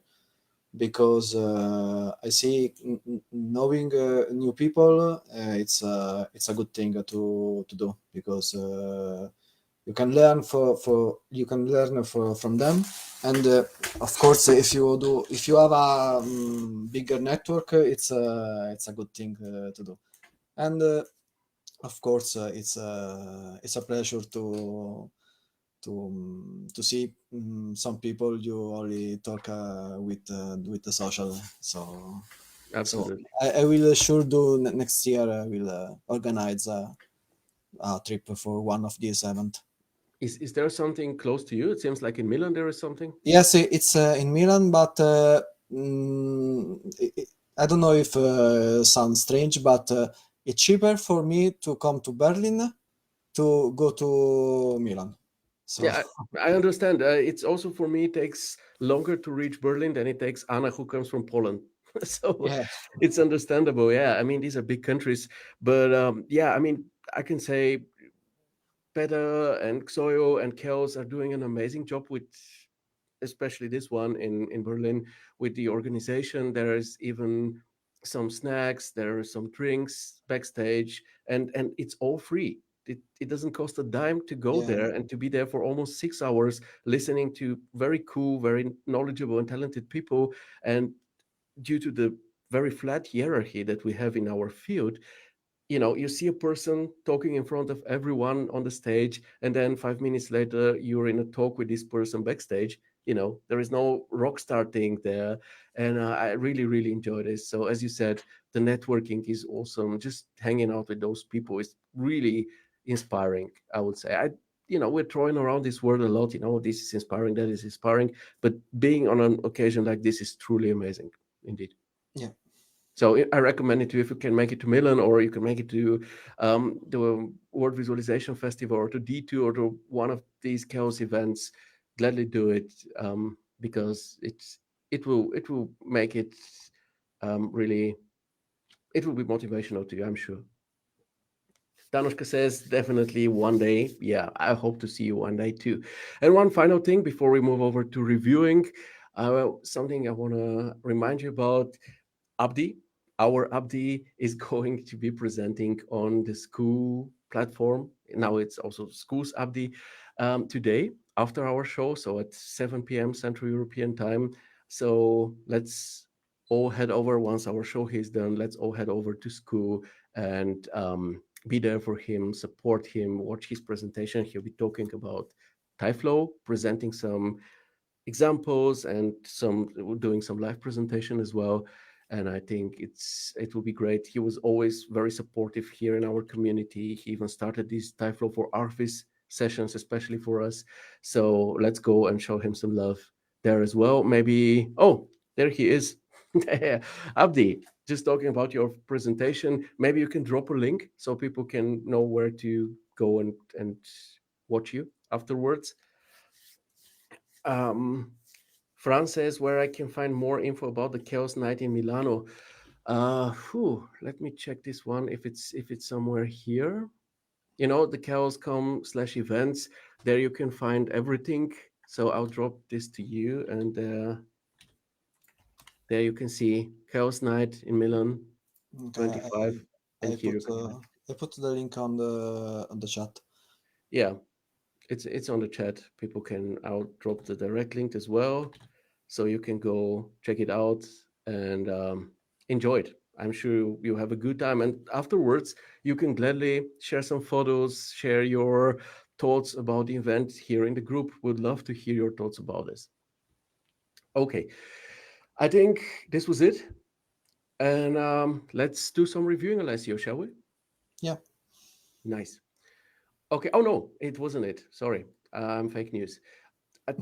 because I see knowing new people. It's a good thing to do, because you can learn from them, and of course, if you have a bigger network, it's a good thing to do. And of course, it's a pleasure to see some people you only talk with the social. So Absolutely. I will sure do next year. I will organize a trip for one of these events. Is there something close to you? It seems like in Milan there is something. Yes, it's in Milan, but mm, i i- I don't know if sounds strange, but it's cheaper for me to come to Berlin to go to Milan. So Yeah, I understand. It's also for me, it takes longer to reach Berlin than it takes Anna, who comes from Poland. So yeah, it's understandable. Yeah, I mean, these are big countries. But yeah, I mean, I can say Peter and Xoyo and Kels are doing an amazing job with, especially this one in Berlin, with the organization. There is even some snacks, there are some drinks backstage, and it's all free. It doesn't cost a dime to go yeah, there and to be there for almost 6 hours listening to very cool, very knowledgeable and talented people. And due to the very flat hierarchy that we have in our field, you see a person talking in front of everyone on the stage, and then 5 minutes later you're in a talk with this person backstage. There is no rock star thing there. And I really really enjoy this. So as you said, the networking is awesome. Just hanging out with those people is really inspiring, I would say. We're throwing around this word a lot. This is inspiring, that is inspiring, but being on an occasion like this is truly amazing indeed. yeah, So I recommend it to you if you can make it to Milan, or you can make it to the World Visualization Festival, or to D2, or to one of these chaos events. Gladly do it, because it will make it really, it will be motivational to you, I'm sure. Danushka says definitely one day. Yeah, I hope to see you one day too. And one final thing before we move over to reviewing, something I want to remind you about. Abdi, our Abdi is going to be presenting on the school platform. Now it's also Schools Abdi, today after our show. So at 7 p.m. Central European time. So let's all head over once our show is done. Let's all head over to school and be there for him, support him, watch his presentation. He'll be talking about Tyflow, presenting some examples and some doing some live presentation as well. And I think it will be great. He was always very supportive here in our community. He even started these Tyflow for Arfis sessions, especially for us. So let's go and show him some love there as well. Maybe, oh, there he is. Abdi, just talking about your presentation, maybe you can drop a link so people can know where to go and watch you afterwards. um Fran says where I can find more info about the Chaos Night in Milano. Let me check this one if it's somewhere here. The chaos.com/events. There you can find everything. So I'll drop this to you, and there you can see Chaos Night in Milan okay. 25, and I here put you can find. I put the link on the chat. Yeah, it's on the chat. People can. I'll drop the direct link as well, so you can go check it out and enjoy it. I'm sure you'll have a good time, and afterwards you can gladly share some photos, share your thoughts about the event here in the group. Would love to hear your thoughts about this. Okay, I think this was it, and let's do some reviewing, Alessio, shall we? Yeah. Nice. Okay. Oh no, it wasn't it. Sorry, fake news.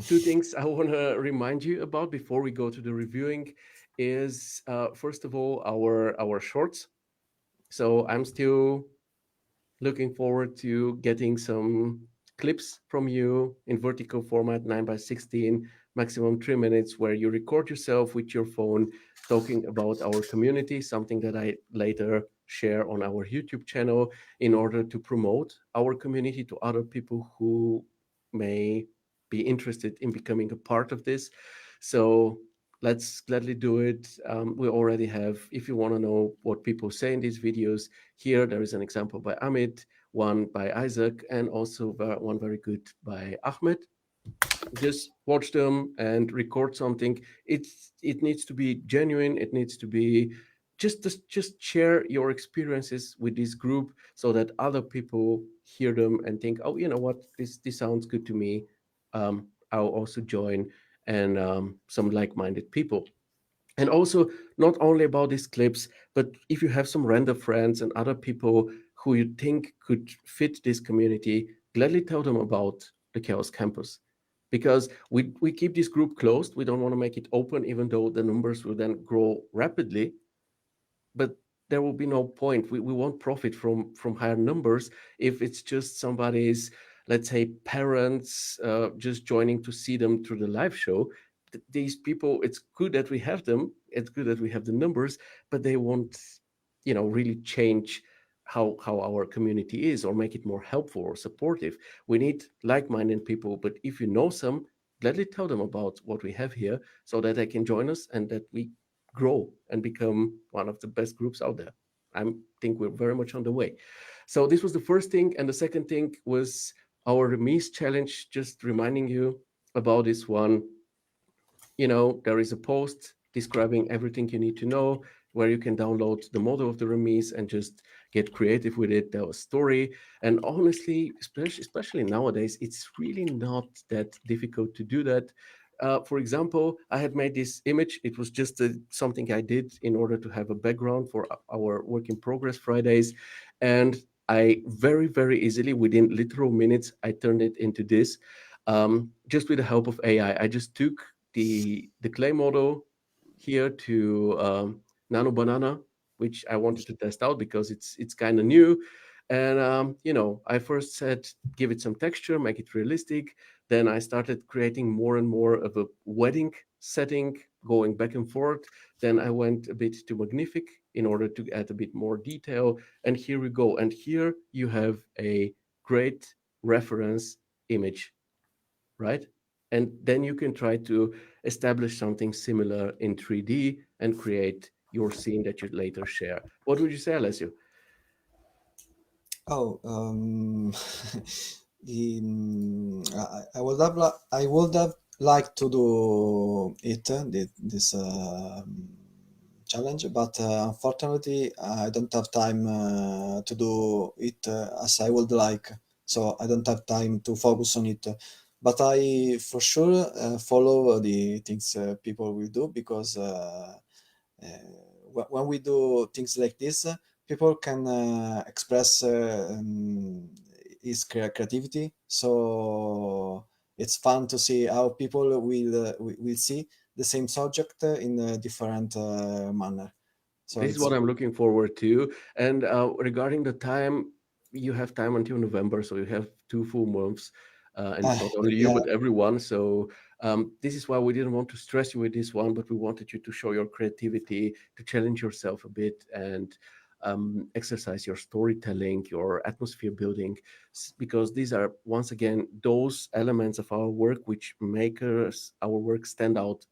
Two things I want to remind you about before we go to the reviewing is first of all our shorts. So I'm still looking forward to getting some clips from you in vertical format, 9 by 16, maximum 3 minutes, where you record yourself with your phone talking about our community, something that I later share on our YouTube channel in order to promote our community to other people who may be interested in becoming a part of this. So let's gladly do it. We already have, if you want to know what people say in these videos, here there is an example by Amit, one by Isaac, and also one very good by Ahmed. Just watch them and record something. It needs to be genuine. It needs to be just share your experiences with this group so that other people hear them and think, oh, you know what, this sounds good to me. I'll also join, and some like-minded people. And also, not only about these clips, but if you have some random friends and other people who you think could fit this community, gladly tell them about the Chaos Campus. Because we keep this group closed. We don't want to make it open, even though the numbers will then grow rapidly, but there will be no point. We won't profit from higher numbers if it's just somebody's, let's say, parents just joining to see them through the live show. These people, it's good that we have them, it's good that we have the numbers, but they won't, really change how our community is or make it more helpful or supportive. We need like-minded people, but if you know some, gladly tell them about what we have here so that they can join us and that we grow and become one of the best groups out there. I think we're very much on the way. So this was the first thing, and the second thing was our remise challenge. Just reminding you about this one. There is a post describing everything you need to know where you can download the model of the remise and just get creative with it. Tell a story. And honestly, especially nowadays, it's really not that difficult to do that. For example, I had made this image. It was just something I did in order to have a background for our work in progress Fridays. And I very, very easily, within literal minutes, I turned it into this, just with the help of AI. I just took the clay model here to Nano Banana, which I wanted to test out because it's kind of new. And I first said give it some texture, make it realistic. Then I started creating more and more of a wedding setting, going back and forth. Then I went a bit to Magnific in order to add a bit more detail. And here we go. And here you have a great reference image, right? And then you can try to establish something similar in 3D and create your scene that you later share. What would you say, Alessio? Oh, I would have I would have liked to do it this challenge, but unfortunately I don't have time to do it as I would like. So I don't have time to focus on it. But I for sure follow the things people will do because when we do things like this, people can express his creativity. So it's fun to see how people will see the same subject in a different manner. So This is it's what I'm looking forward to. And regarding the time, you have time until November, so you have 2 full months, and not only you yeah. but everyone. So this is why we didn't want to stress you with this one, but we wanted you to show your creativity, to challenge yourself a bit, and exercise your storytelling, your atmosphere building, because these are once again those elements of our work which make our work stand out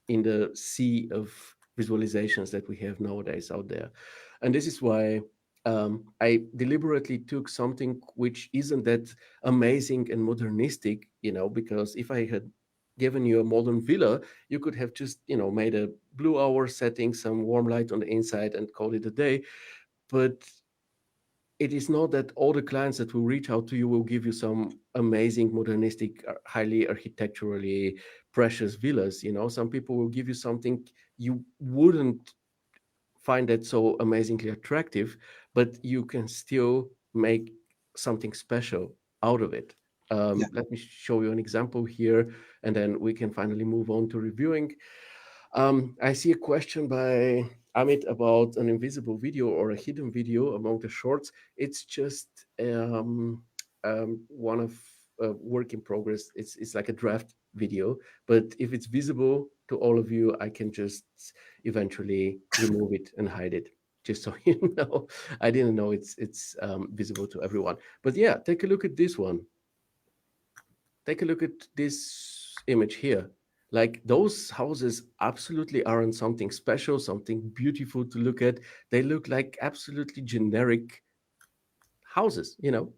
in the sea of visualizations that we have nowadays out there. And this is why I deliberately took something which isn't that amazing and modernistic, because if I had given you a modern villa, you could have just, made a blue hour setting, some warm light on the inside, and called it a day. But it is not that all the clients that will reach out to you will give you some amazing modernistic highly architecturally precious villas. Some people will give you something you wouldn't find that so amazingly attractive, but you can still make something special out of it. Yeah. Let me show you an example here, and then we can finally move on to reviewing. I see a question by Amit about an invisible video or a hidden video among the shorts. It's just one of work in progress. It's like a draft video, but if it's visible to all of you, I can just eventually remove it and hide it. Just so you know, I didn't know it's visible to everyone. But yeah, take a look at this one. Take a look at this image here. Like those houses absolutely aren't something special, something beautiful to look at. They look like absolutely generic houses, you know.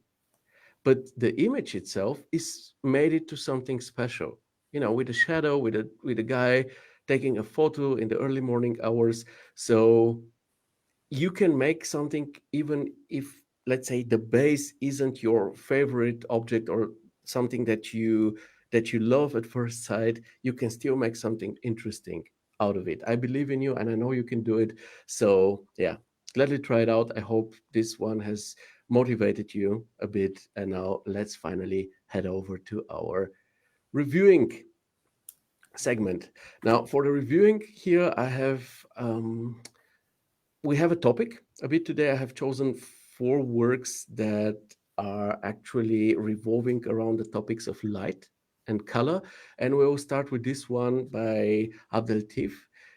But the image itself is made it to something special, you know, with a shadow, with a guy taking a photo in the early morning hours. So you can make something even if, let's say, the base isn't your favorite object or something that you love at first sight. You can still make something interesting out of it. I believe in you and I know you can do it. So yeah, gladly try it out. I hope this one has motivated you a bit. And now let's finally head over to our reviewing segment. Now for the reviewing here, we have a topic a bit today. I have chosen four works that are actually revolving around the topics of light and color. And we'll start with this one by Abdeltif.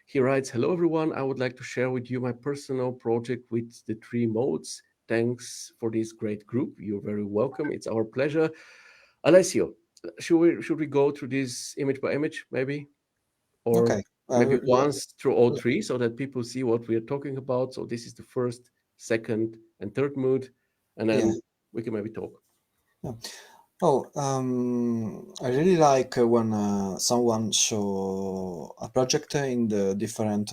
He writes, "Hello, everyone. I would like to share with you my personal project with the three modes. Thanks for this great group. You're very welcome. It's our pleasure." Alessio, should we go through this image by image, maybe? Or Okay. maybe Le- once through all three so that people see what we are talking about. So this is the first, second, and third mood, and yeah. then we can maybe talk. Yeah. Oh, I really like when someone show a project in the different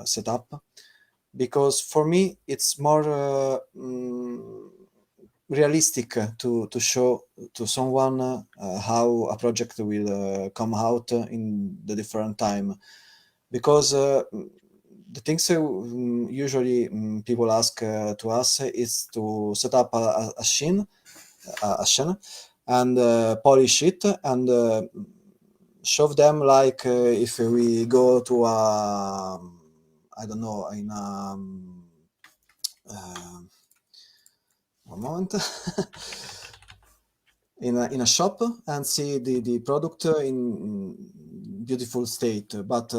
setup, because for me it's more realistic to show to someone how a project will come out in the different time, because the things usually people ask to us is to set up a scene, a scene, and polish it and show them like if we go to a, I don't know, in a uh, one moment, in a shop and see the product in beautiful state. But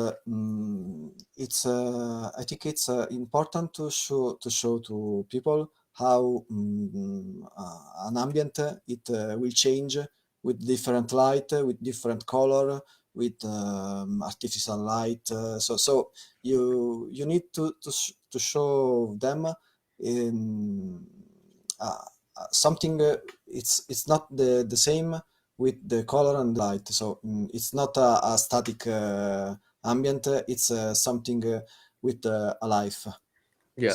it's I think it's important to show to people how an ambient it will change with different light, with different color, with artificial light. So you need to show them in something. It's not the same with the color and light. So it's not a static ambient. It's something with a life. Yeah,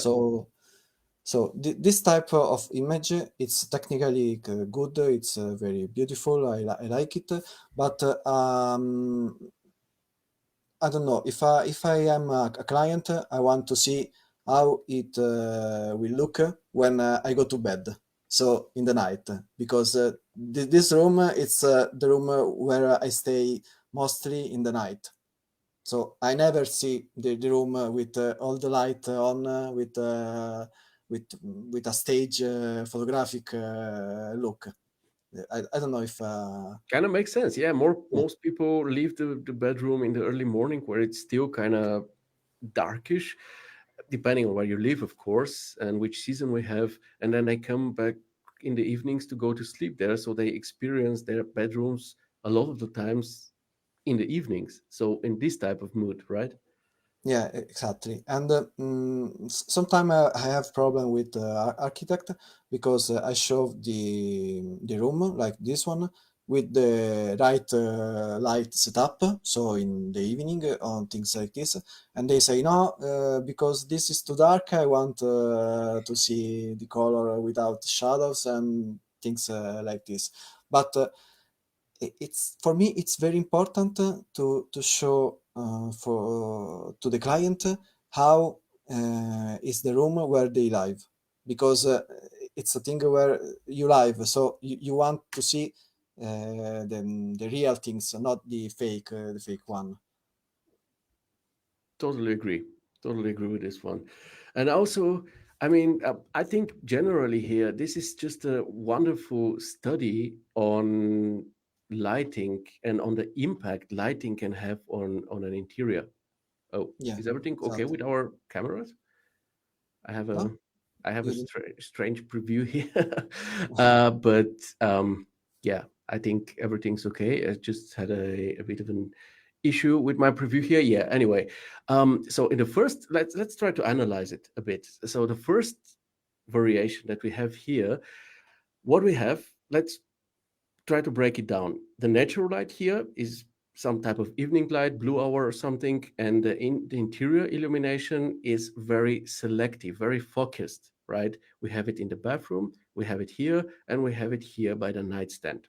So this type of image, it's technically good. It's very beautiful. I like it, but I don't know if I am a client. I want to see how it will look when I go to bed. So in the night, because this room it's the room where I stay mostly in the night. So I never see the room with all the light on, with a stage photographic look. I don't know if kind of makes sense. Yeah, more yeah. most people leave the bedroom in the early morning where it's still kind of darkish, depending on where you live, of course, and which season we have, and then they come back in the evenings to go to sleep there, so they experience their bedrooms a lot of the times in the evenings. So in this type of mood, right? Yeah, exactly. And sometimes I have problem with architect, because I show the room like this one with the right light setup. So in the evening on things like this, and they say no, because this is too dark. I want to see the color without shadows and things like this. But it's for me it's very important to show for to the client how is the room where they live, because it's a thing where you live, so you want to see the real things, not the fake one. Totally agree. Totally agree with this one. And also, I mean, I think generally here, this is just a wonderful study on lighting and on the impact lighting can have on an interior. Oh, Yeah, is everything okay exactly. with our cameras? I have No, a I have a good. strange preview here, but yeah, I think everything's okay. I just had a bit of an issue with my preview here. Yeah. Anyway, so in the first, let's try to analyze it a bit. So the first variation that we have here, what we have, let's try to break it down. The natural light here is some type of evening light, blue hour or something, and the interior illumination is very selective, very focused, right? We have it in the bathroom, we have it here, and we have it here by the nightstand.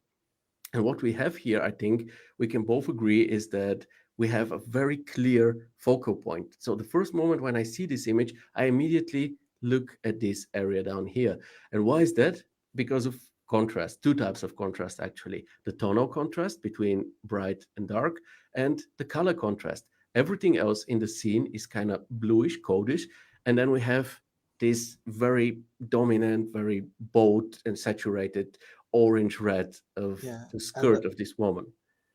And what we have here, I think we can both agree, is that we have a very clear focal point. So the first moment when I see this image, I immediately look at this area down here. And why is that? Because of contrast, two types of contrast actually. The tonal contrast between bright and dark, and the color contrast. Everything else in the scene is kind of bluish, coldish. And then we have this very dominant, very bold and saturated orange red of Yeah, the and skirt of this woman.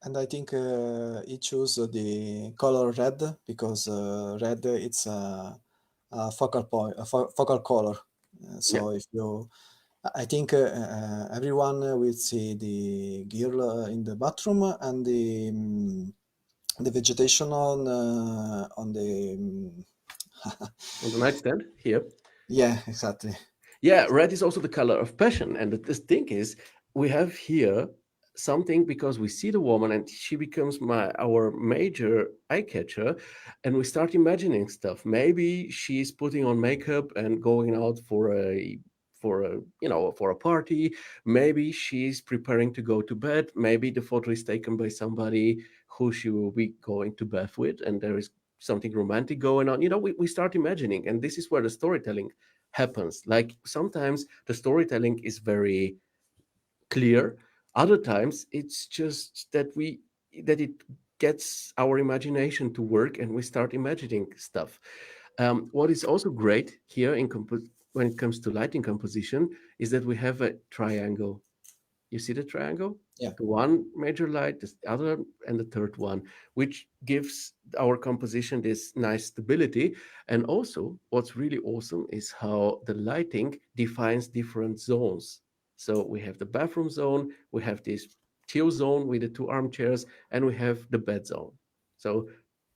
I think he chose the color red because red it's a focal point, a focal color. Yeah, So if you, I think everyone will see the girl in the bathroom and the vegetation on the on the nightstand here. yeah, exactly. Yeah, red is also the color of passion. And the thing is, we have here something because we see the woman and she becomes our major eye catcher, and we start imagining stuff. Maybe she's putting on makeup and going out for a party. Maybe she's preparing to go to bed. Maybe the photo is taken by somebody who she will be going to bed with, and there is something romantic going on. We start imagining, and this is where the storytelling happens. Like sometimes the storytelling is very clear, other times it's just that it gets our imagination to work and we start imagining stuff. What is also great here when it comes to lighting composition is that we have a triangle. You see the triangle? Yeah, The one major light, the other, and the third one, which gives our composition this nice stability. And also, what's really awesome is how the lighting defines different zones. So we have the bathroom zone, we have this chill zone with the two armchairs, and we have the bed zone. So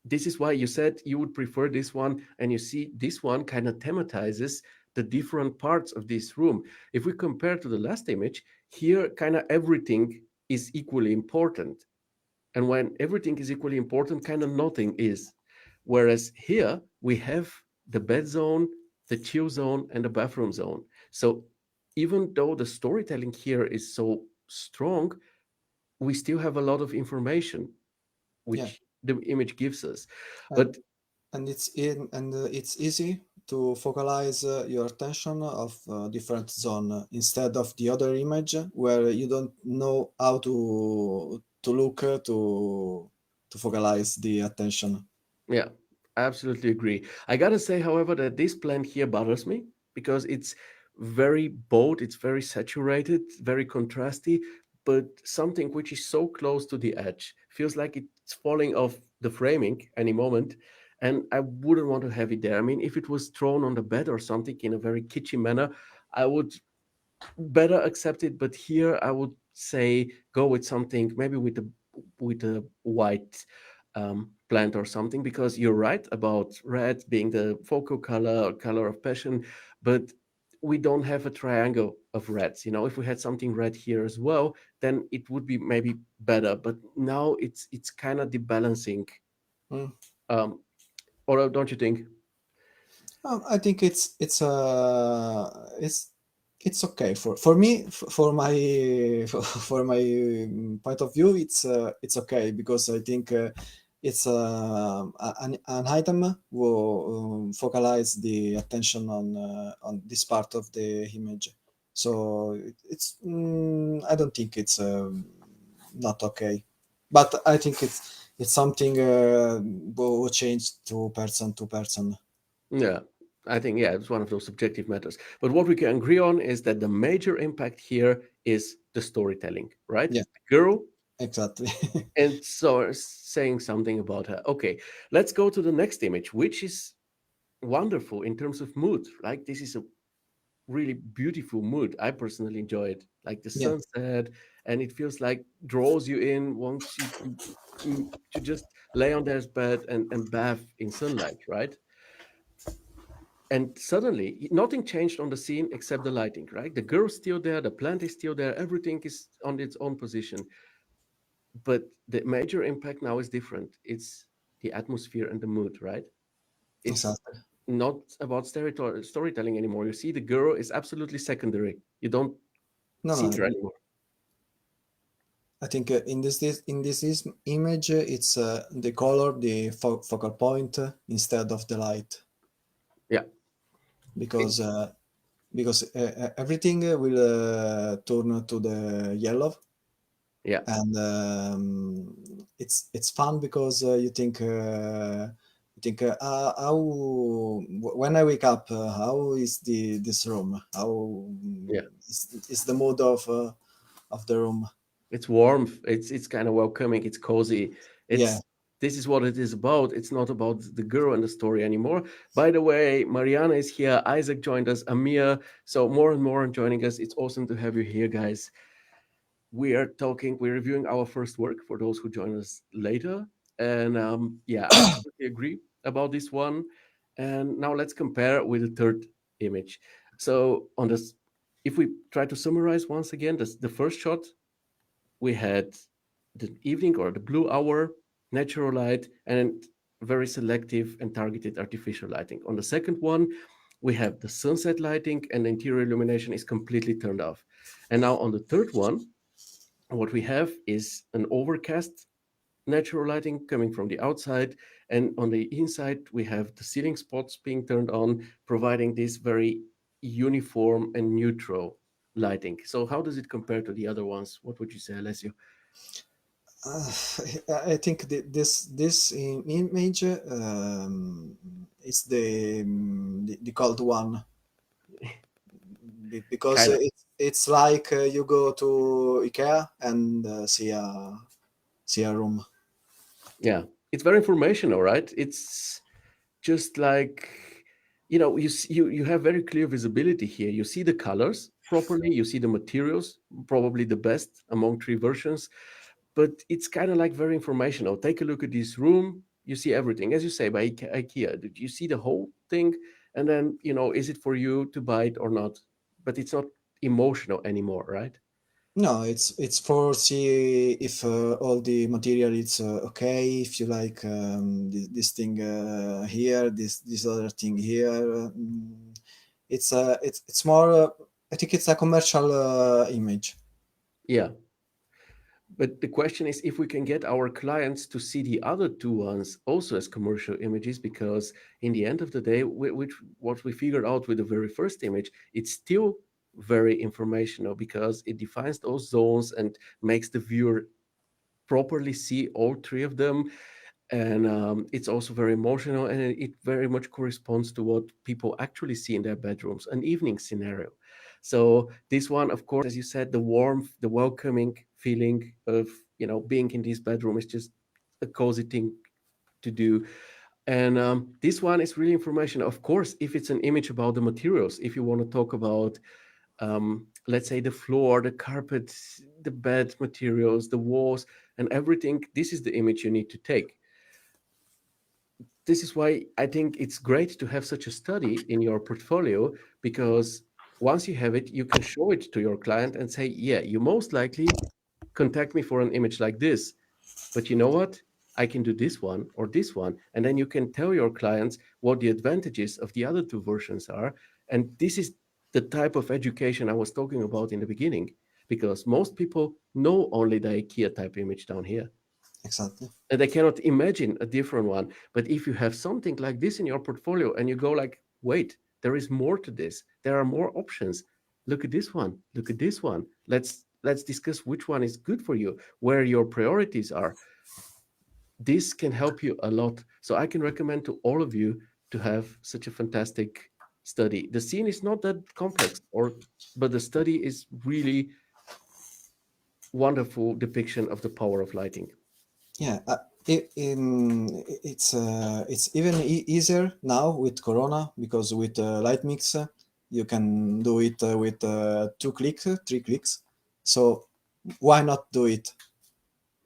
this is why you said you would prefer this one, and you see this one kind of thematizes the different parts of this room. If we compare to the last image, here kind of everything is equally important, and when everything is equally important, kind of nothing is. Whereas here we have the bed zone, the chill zone, and the bathroom zone. So even though the storytelling here is so strong, we still have a lot of information yeah, which the image gives us. and But it's easy to focalize your attention of different zone instead of the other image where you don't know how to look to focalize the attention. yeah, I absolutely agree. I gotta say, however, that this plant here bothers me because it's very bold, it's very saturated, very contrasty, but something which is so close to the edge feels like it's falling off the framing any moment. And I wouldn't want to have it there. I mean, if it was thrown on the bed or something in a very kitschy manner, I would better accept it. But here I would say go with something maybe with a white plant or something, because you're right about red being the focal color or color of passion, but we don't have a triangle of reds. If we had something red here as well, then it would be maybe better. But now it's kind of debalancing. Mm. um or don't you think? I think it's okay for me for my for my point of view. It's okay because I think it's an item will focalize the attention on this part of the image. So it's I don't think it's not okay. But I think it's something will change to person. Yeah, I think, yeah, it's one of those subjective matters. But what we can agree on is that the major impact here is the storytelling, right? Yeah, The girl, exactly. and so saying something about her. Okay, let's go to the next image, which is wonderful in terms of mood. Like, this is a really beautiful mood. I personally enjoy it. Like the Yeah, sunset, and it feels like draws you in, wants you to just lay on their bed and bath in sunlight, right? And suddenly, nothing changed on the scene except the lighting, right? The girl's still there, the plant is still there, everything is on its own position. But the major impact now is different. It's the atmosphere and the mood, right? It's exactly. not about storytelling anymore. You see, the girl is absolutely secondary. You don't No, see no. her anymore. I think in this image, it's the color, the focal point instead of the light, Yeah, because it's uh, because everything will turn to the yellow, yeah, and it's fun because how when I wake up, how is this room, how yeah. is the mood of the room. It's warmth. It's kind of welcoming. It's cozy. Yeah. It's This is what it is about. It's not about the girl and the story anymore. By the way, Mariana is here. Isaac joined us. Amir. So more and more joining us. It's awesome to have you here, guys. We're reviewing our first work for those who join us later. And yeah, I absolutely agree about this one. And now let's compare with the third image. So on this, if we try to summarize once again, this, the first shot, we had the evening or the blue hour, natural light, and very selective and targeted artificial lighting. On the second one, we have the sunset lighting, and the interior illumination is completely turned off. And now on the third one, what we have is an overcast natural lighting coming from the outside, and on the inside we have the ceiling spots being turned on, providing this very uniform and neutral lighting. So how does it compare to the other ones? What would you say, Alessio? uh, I think this image is the cold one, because Kind of. it's like you go to IKEA and see a room. Yeah, it's very informational, right? It's just like, you have very clear visibility here. You see the colors properly, you see the materials, probably the best among three versions, but it's kind of like very informational. Take a look at this room, you see everything, as you say, by IKEA. Did you see the whole thing? And then, is it for you to buy it or not? But it's not emotional anymore, right? No, it's for see if all the material is okay. If you like this thing here, this other thing here. It's more. I think it's a commercial image. Yeah. But the question is if we can get our clients to see the other two ones also as commercial images, because in the end of the day, which what we figured out with the very first image, it's still very informational because it defines those zones and makes the viewer properly see all three of them. And it's also very emotional, and it very much corresponds to what people actually see in their bedrooms, an evening scenario. So this one, of course, as you said, the warmth, the welcoming feeling of being in this bedroom is just a cozy thing to do. And this one is really informational. Of course, if it's an image about the materials, if you want to talk about, let's say, the floor, the carpet, the bed materials, the walls, and everything, this is the image you need to take. This is why I think it's great to have such a study in your portfolio, because once you have it, you can show it to your client and say, yeah, you most likely contact me for an image like this. But you know what? I can do this one or this one. And then you can tell your clients what the advantages of the other two versions are. And this is the type of education I was talking about in the beginning, because most people know only the IKEA type image down here, Exactly. and they cannot imagine a different one. But if you have something like this in your portfolio and you go like, wait, there is more to this, there are more options, look at this one, look at this one, let's discuss which one is good for you, where your priorities are. This can help you a lot. So I can recommend to all of you to have such a fantastic study. The scene is not that complex, or but the study is really wonderful depiction of the power of lighting. Yeah, it's even easier now with Corona because with Light Mix you can do it with 2 clicks, 3 clicks. So why not do it?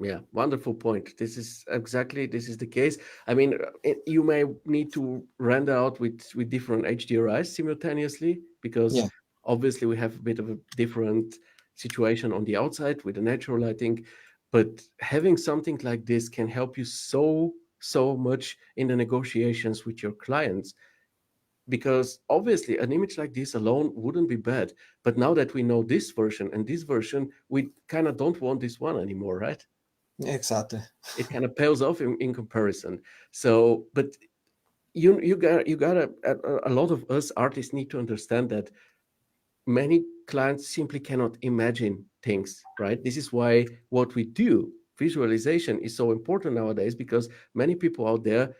Yeah, wonderful point. This is the case. I mean, you may need to render out with different HDRIs simultaneously, because Yeah, obviously we have a bit of a different situation on the outside with the natural lighting, but having something like this can help you so much in the negotiations with your clients, because obviously an image like this alone wouldn't be bad, but now that we know this version and this version, we kind of don't want this one anymore, right? exactly. It kind of pales off in comparison. So, but you got a lot of us artists need to understand that many clients simply cannot imagine things, right? This is why what we do, visualization, is so important nowadays, because many people out there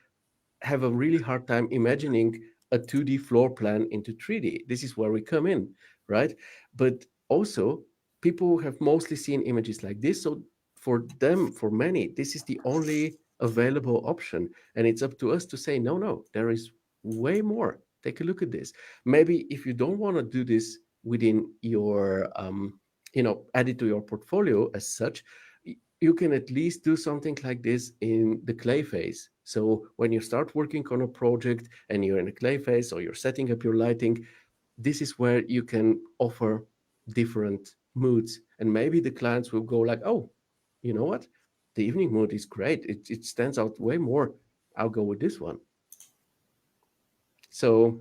have a really hard time imagining a 2D floor plan into 3D. This is where we come in, right? But also, people have mostly seen images like this. So for them, for many, this is the only available option. And it's up to us to say, no, no, there is way more. Take a look at this. Maybe if you don't want to do this within your, add it to your portfolio as such, you can at least do something like this in the clay phase. So when you start working on a project and you're in a clay phase or you're setting up your lighting, this is where you can offer different moods. And maybe the clients will go like, oh, you know what? The evening mood is great. It stands out way more. I'll go with this one. So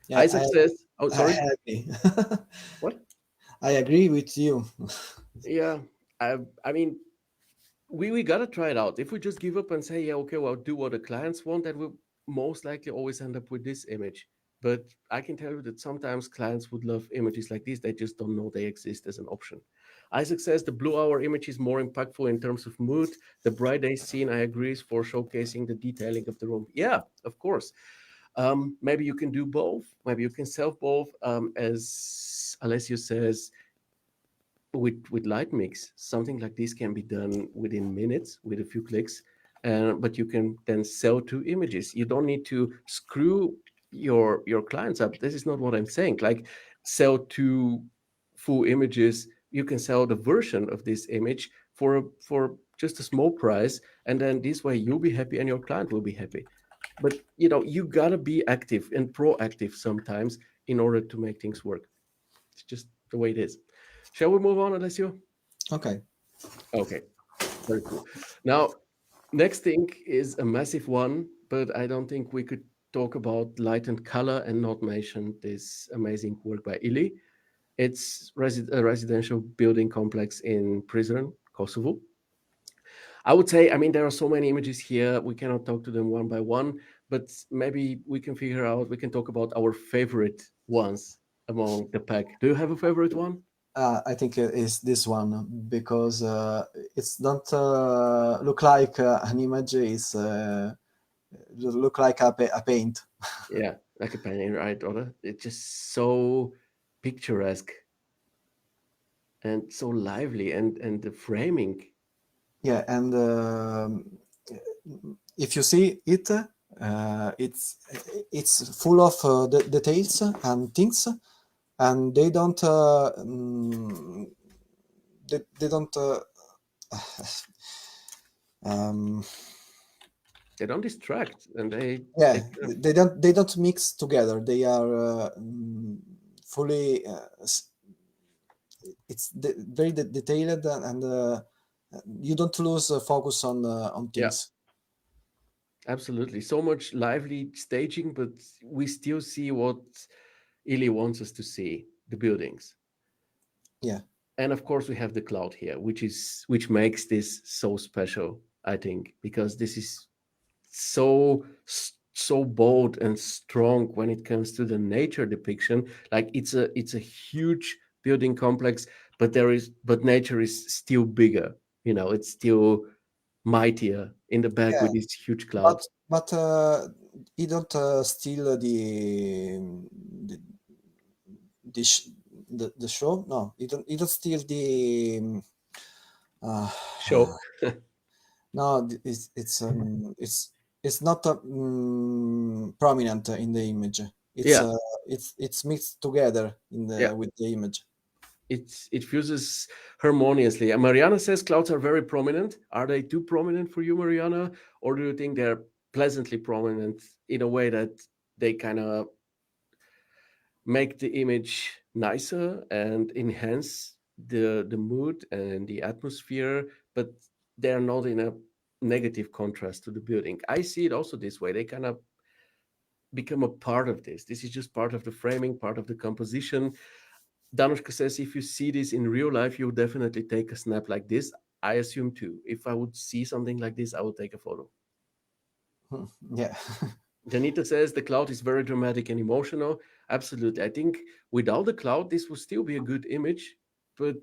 Yeah, Isaac says, oh, sorry, I agree. what? I agree with you. Yeah, I mean, we gotta try it out. If we just give up and say, yeah, okay, well, do what the clients want, then we'll most likely always end up with this image. But I can tell you that sometimes clients would love images like this. They just don't know they exist as an option. Isaac says the blue hour image is more impactful in terms of mood. The bright day scene, I agree, is for showcasing the detailing of the room. Yeah, of course. Maybe you can do both. Maybe you can sell both. As Alessio says, with light mix, something like this can be done within minutes with a few clicks. But you can then sell two images. You don't need to screw your clients up. This is not what I'm saying. Like, sell two full images. You can sell the version of this image for just a small price, and then this way you'll be happy and your client will be happy. But you gotta be active and proactive sometimes in order to make things work. It's just the way it is. Shall we move on, Alessio? Okay. Okay, very cool. Now, next thing is a massive one, but I don't think we could talk about light and color and not mention this amazing work by Ylli. It's a residential building complex in Prizren, Kosovo. I would say, I mean, there are so many images here. We cannot talk to them one by one, but maybe we can talk about our favorite ones among the pack. Do you have a favorite one? I think it's this one because it's don't look like an image. It's look like a paint. Yeah, like a painting, right? Or it's just so picturesque and so lively, and the framing. Yeah, and if you see it, it's full of details and things, and they don't um, They don't distract, and they yeah, kind of, they don't mix together. They are fully. It's very detailed, and you don't lose focus on yeah, things. absolutely. So much lively staging, but we still see what Ili wants us to see, the buildings. Yeah, And of course we have the cloud here, which makes this so special, I think, because this is so bold and strong when it comes to the nature depiction. Like, it's a huge building complex, but nature is still bigger. It's still mightier in the back Yeah, with these huge but clouds. you don't steal the the, sh- the show. No, you don't steal the uh, Show. no, it's not prominent in the image. It's Yeah, uh, it's mixed together in yeah. the with the image. It fuses harmoniously. And Mariana says clouds are very prominent. Are they too prominent for you, Mariana, or do you think they're pleasantly prominent in a way that they kind of make the image nicer and enhance the mood and the atmosphere, but they're not in a negative contrast to the building? I see it also this way. They kind of become a part of this. This is just part of the framing, part of the composition. Danushka says, if you see this in real life, you would definitely take a snap like this. I assume too. If I would see something like this, I would take a photo. Yeah. Janitha says the cloud is very dramatic and emotional. Absolutely. I think without the cloud, this will still be a good image, but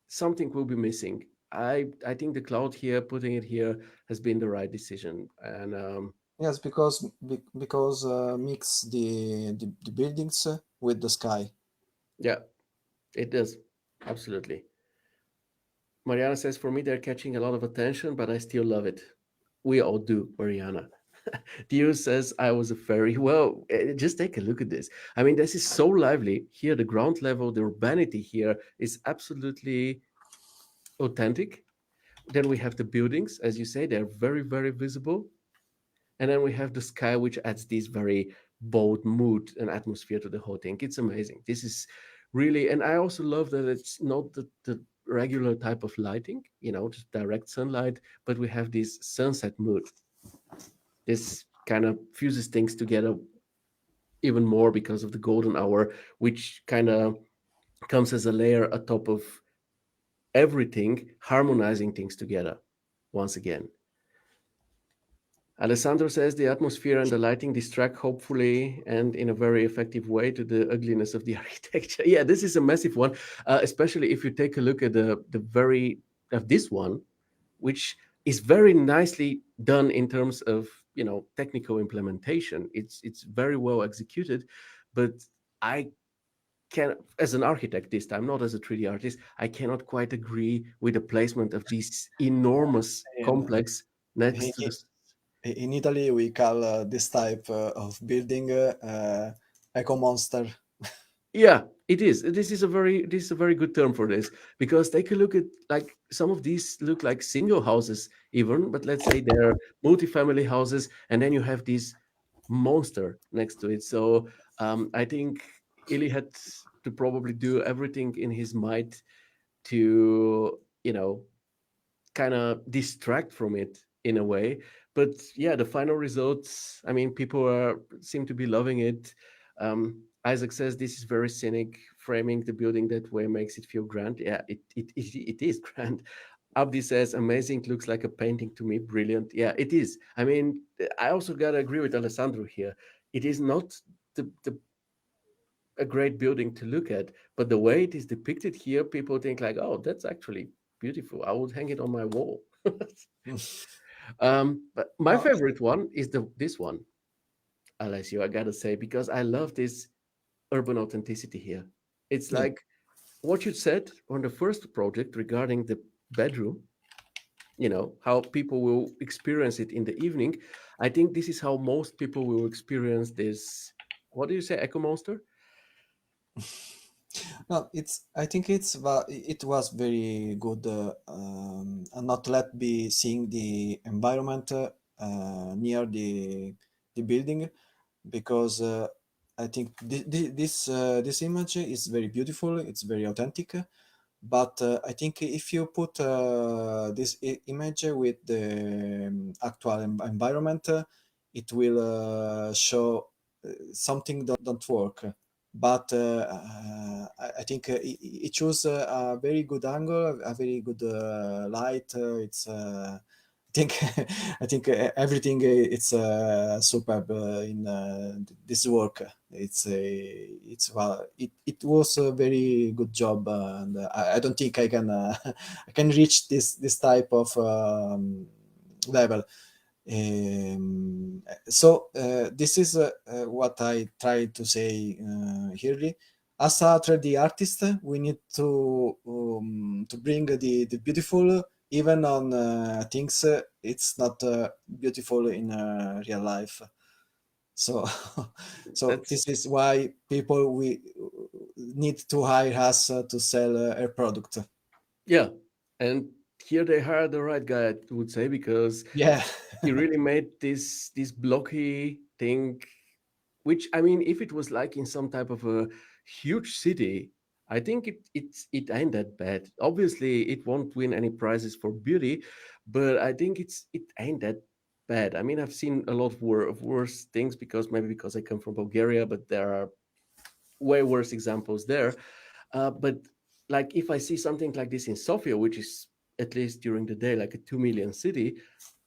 something will be missing. I think the cloud here, putting it here, has been the right decision. And Yes, because mix the buildings with the sky. yeah, it does. Absolutely. Mariana says, for me, they're catching a lot of attention, but I still love it. We all do, Mariana. Dio says, I was a fairy. Well, just take a look at this. I mean, this is so lively. Here, the ground level, the urbanity here is absolutely authentic. Then we have the buildings, as you say, they're very, very visible. And then we have the sky, which adds this very bold mood and atmosphere to the whole thing. It's amazing. This is really, and I also love that it's not the regular type of lighting, just direct sunlight, but we have this sunset mood. This kind of fuses things together even more because of the golden hour, which kind of comes as a layer atop of everything, harmonizing things together once again. Alessandro says the atmosphere and the lighting distract hopefully and in a very effective way to the ugliness of the architecture. Yeah, this is a massive one, especially if you take a look at the very of this one, which is very nicely done in terms of technical implementation. It's very well executed, but I can, as an architect this time, not as a 3D artist, I cannot quite agree with the placement of this enormous In, complex next to this. in Italy, we call this type of building eco monster. Yeah, it is. This is a very good term for this, because take a look at, like, some of these look like single houses even, but let's say they're multifamily houses, and then you have this monster next to it. So I think Ylli had to probably do everything in his might to kind of distract from it in a way. But yeah, the final results, I mean, people seem to be loving it. Isaac says this is very scenic. Framing the building that way makes it feel grand. Yeah, it is grand. Abdi says amazing, looks like a painting to me. Brilliant. Yeah, it is. I mean, I also gotta agree with Alessandro here. It is not the a great building to look at, but the way it is depicted here, people think like, oh, that's actually beautiful. I would hang it on my wall. But my No, favorite one is this one, Alessio, I gotta say, because I love this urban authenticity here. It's yeah. like what you said on the first project regarding the bedroom, how people will experience it in the evening. I think this is how most people will experience this. What do you say, Echo Monster? No, I think it was very good, and not let be seeing the environment near the building, because I think this image is very beautiful. It's very authentic, but I think if you put this image with the actual environment, it will show something don't work. But I think it chose a very good angle, a very good light. It's think I think everything it's superb in this work. It was a very good job, and I don't think I can I can reach this type of level. This is what I try to say here. As a 3D artist, we need to bring the beautiful even on things it's not beautiful in real life. So, so That's this is why people we need to hire us to sell a product. yeah, and here they hired the right guy, I would say, because Yeah, he really made this blocky thing. Which, I mean, if it was like in some type of a huge city, I think it ain't that bad. Obviously, it won't win any prizes for beauty, but I think it ain't that bad. I mean, I've seen a lot of worse things, because maybe because I come from Bulgaria, but there are way worse examples there. But like if I see something like this in Sofia, which is at least during the day like a 2 million city,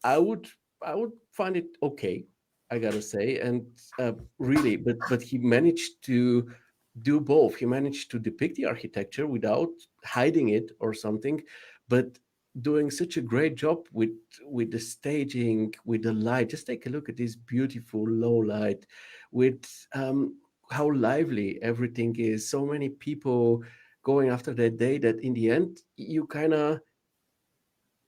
I would I would find it okay, I gotta say. And really, but he managed to do both. He managed to depict the architecture without hiding it or something, but doing such a great job with the staging, with the light. Just take a look at this beautiful low light, with how lively everything is. So many people going after that day that in the end you kind of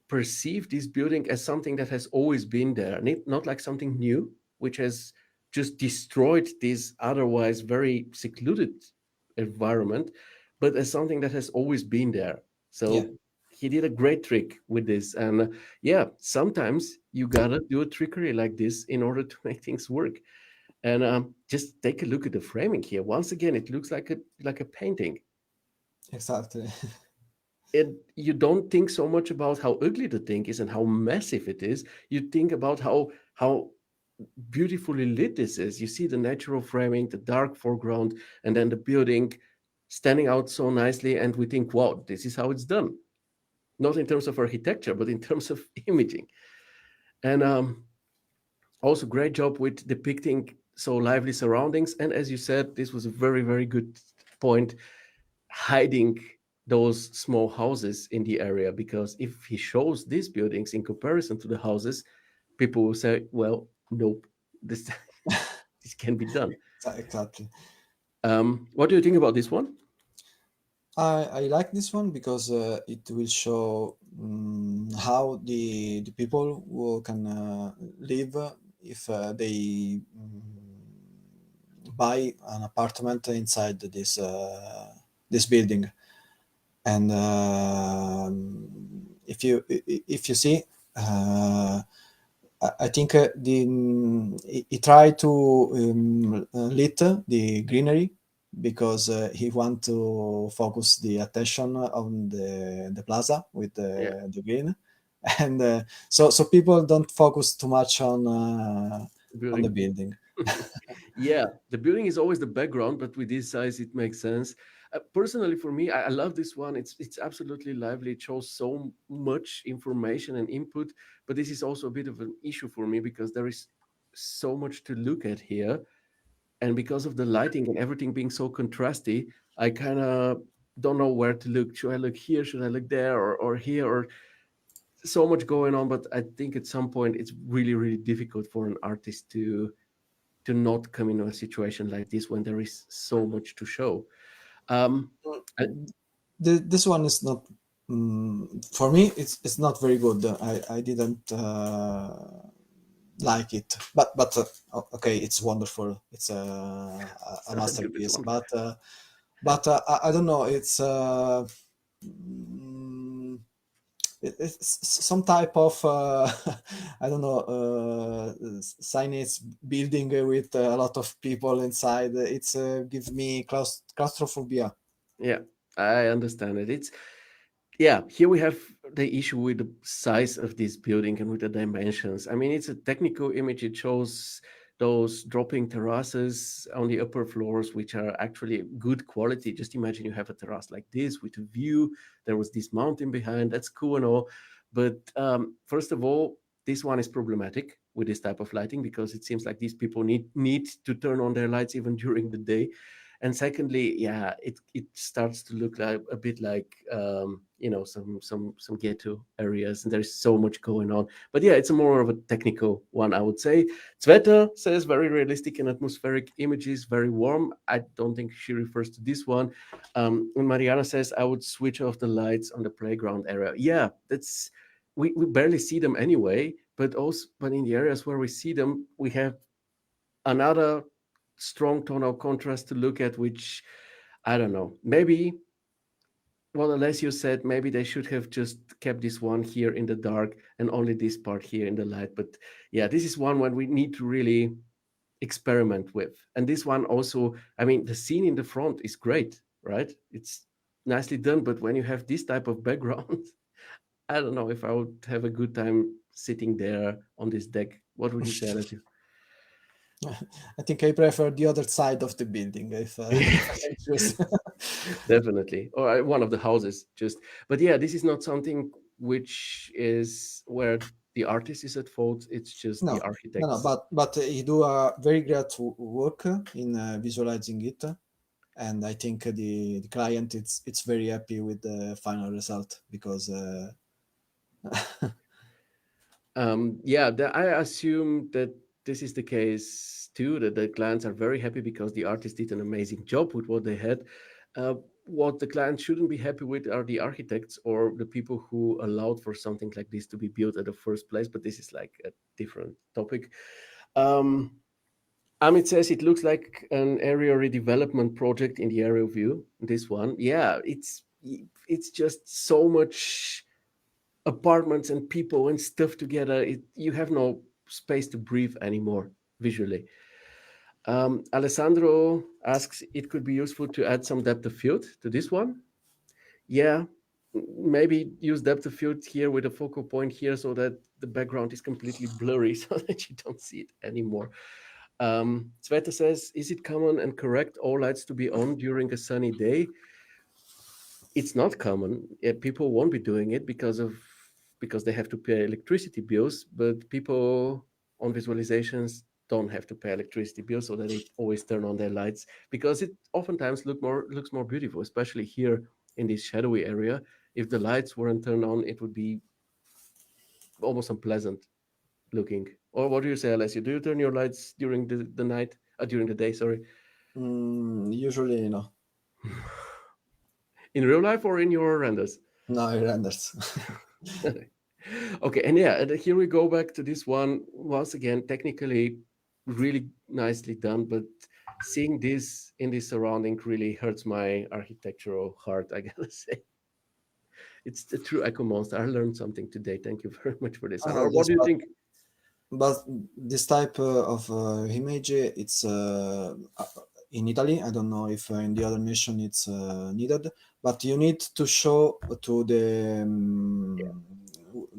perceive this building as something that has always been there, not like something new, which has just destroyed this otherwise very secluded environment, but as something that has always been there. yeah, So he did a great trick with this. And yeah, sometimes you gotta do a trickery like this in order to make things work. And just take a look at the framing here. Once again, it looks like a painting. exactly. It, you don't think so much about how ugly the thing is and how massive it is. You think about how beautifully lit this is. You see the natural framing, the dark foreground, and then the building standing out so nicely, and we think, wow, this is how it's done. Not in terms of architecture, but in terms of imaging. And also great job with depicting so lively surroundings. And as you said, this was a very, very good point, hiding those small houses in the area, because if he shows these buildings in comparison to the houses, people will say, well, nope, this this can be done. Exactly. What do you think about this one? I like this one because it will show how the people who can live if they buy an apartment inside this building. And if you see, I think he tried to lit the greenery because he want to focus the attention on the plaza with Yeah, the green, and so people don't focus too much the on the building. building. Yeah, the building is always the background, but with this size, it makes sense. Personally, for me, I love this one. It's absolutely lively. It shows so much information and input, but this is also a bit of an issue for me because there is so much to look at here, and because of the lighting and everything being so contrasty, I kind of don't know where to look. Should I look here? Should I look there, or here? Or so much going on. But I think at some point it's really, really difficult for an artist to not come into a situation like this when there is so much to show. Um, I, This one is not for me. It's not very good. I didn't like it, okay, it's wonderful. It's a a little bit masterpiece, one. but I don't know. It's mm, it's some type of I don't know signage building with a lot of people inside. It's gives me claustrophobia. Yeah, I understand it. It's yeah. Here we have the issue with the size of this building and with the dimensions. I mean, it's a technical image. It shows those dropping terraces on the upper floors, which are actually good quality. Just imagine you have a terrace like this with a view. There was this mountain behind. That's cool and all, but first of all, this one is problematic with this type of lighting because it seems like these people need to turn on their lights even during the day. And secondly, yeah, it starts to look like a bit like some ghetto areas, and there's so much going on. But yeah, it's a more of a technical one, I would say. Sveta says very realistic and atmospheric images, very warm. I don't think she refers to this one. And Mariana says I would switch off the lights on the playground area. Yeah, that's we barely see them anyway, but in the areas where we see them, we have another strong tonal contrast to look at, which I don't know. Maybe what Alessio said, maybe they should have just kept this one here in the dark and only this part here in the light. But yeah, this is one when we need to really experiment with. And this one also, I mean, the scene in the front is great, right? It's nicely done, but when you have this type of background, I don't know if I would have a good time sitting there on this deck. What would you say, Alessio? I think I prefer the other side of the building if if I can choose. Definitely, or one of the houses. Just, but yeah, this is not something which is where the artist is at fault. It's just the No, no, architects. but he do a very great work in visualizing it, and I think the client it's very happy with the final result because Yeah, I assume that this is the case too. That the clients are very happy because the artist did an amazing job with what they had. What the client shouldn't be happy with are the architects or the people who allowed for something like this to be built at the first place. But this is like a different topic. Um, Amit says it looks like an area redevelopment project in the aerial view. This one, yeah, it's just so much apartments and people and stuff together. You have no space to breathe anymore visually. Alessandro asks, it could be useful to add some depth of field to this one. Yeah, maybe use depth of field here with a focal point here so that the background is completely blurry so that you don't see it anymore. Sveta says, is it common and correct all lights to be on during a sunny day? It's not common. People won't be doing it because they have to pay electricity bills, but people on visualizations don't have to pay electricity bills, so that they always turn on their lights because it oftentimes looks more beautiful, especially here in this shadowy area. If the lights weren't turned on, it would be almost unpleasant looking. Or what do you say, Alessio? Do you turn your lights during the night, during the day? Sorry, usually no, in real life or in your renders? no it renders. Okay, and yeah, and here we go back to this one once again. Technically, really nicely done, but seeing this in this surrounding really hurts my architectural heart. I gotta say, it's the true echo monster. I learned something today. Thank you very much for this. Or what Yes, do you think? but this type of image it's in Italy. I don't know if in the other nation it's needed, but you need to show to the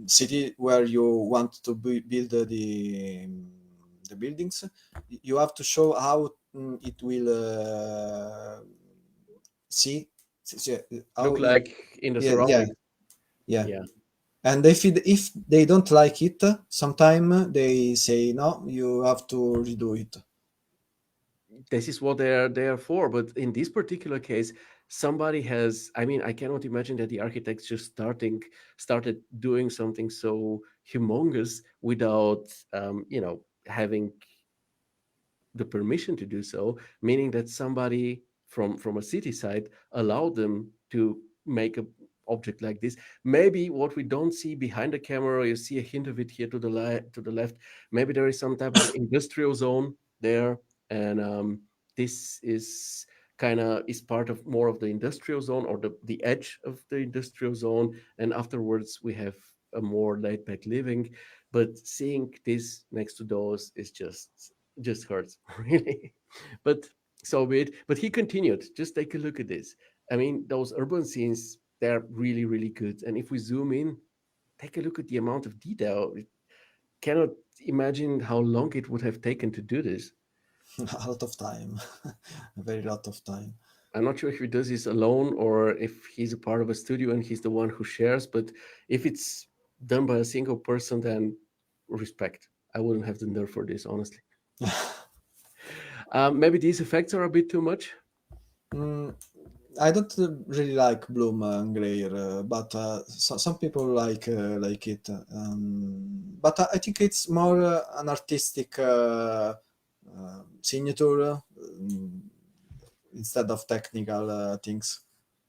city where you want to build the buildings. You have to show how it will see, how Look like in the yeah, yeah, surroundings? yeah. Yeah, And if they don't like it, sometime they say no, you have to redo it. this is what they're for. But in this particular case, somebody has. I mean, I cannot imagine that the architects just started doing something so humongous without having the permission to do so, meaning that somebody from a city side allowed them to make a object like this. Maybe what we don't see behind the camera, you see a hint of it here to the left. Maybe there is some type of industrial zone there, and this is kind of is part of more of the industrial zone or the edge of the industrial zone, and afterwards we have a more laid back living. But seeing this next to those is just hurts really. But so be it. But he continued, just take a look at this. I mean, those urban scenes, they're really really good, and if we zoom in, take a look at the amount of detail. You cannot imagine how long it would have taken to do this. A lot of time, a very lot of time. I'm not sure if he does this alone or if he's a part of a studio and he's the one who shares, but if it's done by a single person, then respect. I wouldn't have the nerve for this, honestly. Maybe these effects are a bit too much. Mm, I don't really like bloom and glare, but some people like it. But I think it's more an artistic signature instead of technical things.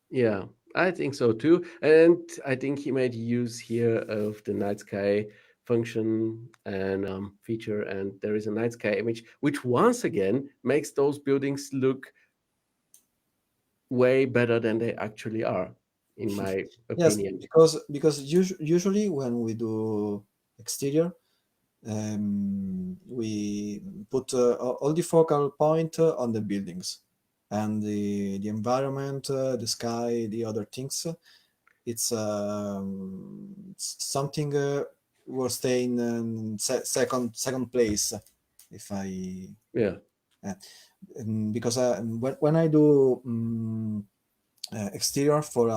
Yeah, I think so too. And I think he made use here of the night sky function and feature. And there is a night sky image, which once again makes those buildings look way better than they actually are, in my Yes, opinion. because usually when we do exterior, we put all the focal point on the buildings and the environment, the sky, the other things. It's something will stay in second place if I Yeah, uh, because when I do exterior for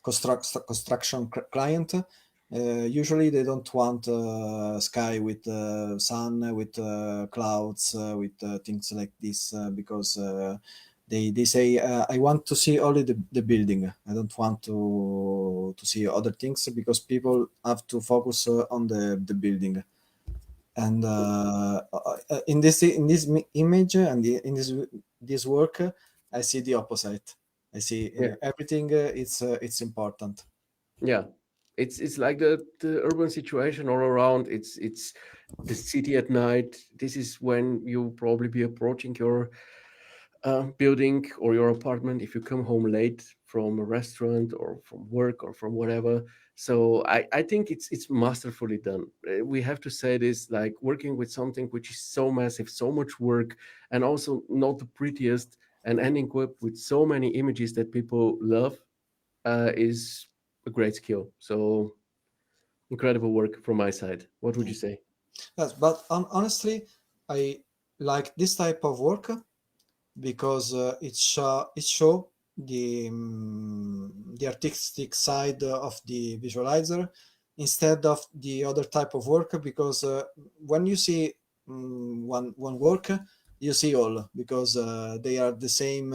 construction client. Usually they don't want sky with sun, with clouds, with things like this because they say I want to see only the building. I don't want to see other things because people have to focus on the building. And in this image and in this work, I see the opposite. I see yeah, everything. It's important. yeah. It's like the urban situation all around. It's the city at night. This is when you probably be approaching your building or your apartment if you come home late from a restaurant or from work or from whatever. So I think it's masterfully done. We have to say this, like working with something which is so massive, so much work, and also not the prettiest, and ending up with so many images that people love is a great skill. So incredible work from my side. What would you say? Yes, but honestly, I like this type of work because it show the artistic side of the visualizer instead of the other type of work because when you see one work you see all because they are the same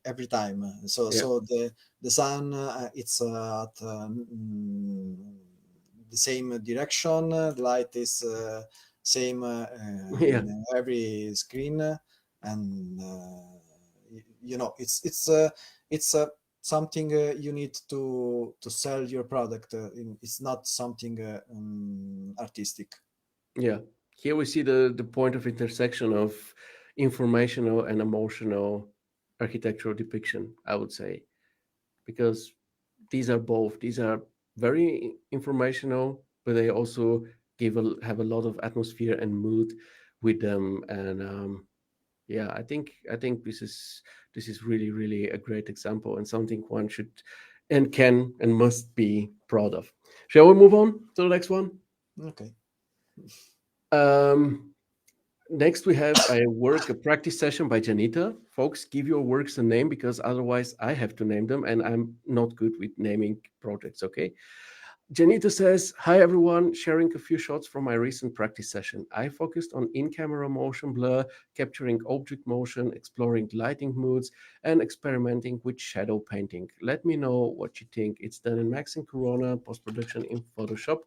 every time so Yeah, so the sun it's at the same direction, the light is same yeah, in every screen, and it's something you need to sell your product. It's not something artistic. yeah. Here we see the point of intersection of informational and emotional architectural depiction, I would say, because these are both. These are very informational, but they also have a lot of atmosphere and mood with them. And yeah, I think this is really really a great example and something one should and can and must be proud of. Shall we move on to the next one? Okay. Um, Next, we have a practice session by Janitha. Folks, give your works a name because otherwise I have to name them, and I'm not good with naming projects. Okay. Janita says, "Hi everyone, sharing a few shots from my recent practice session. I focused on in-camera motion blur, capturing object motion, exploring lighting moods, and experimenting with shadow painting. Let me know what you think. It's done in Max and Corona, post-production in Photoshop.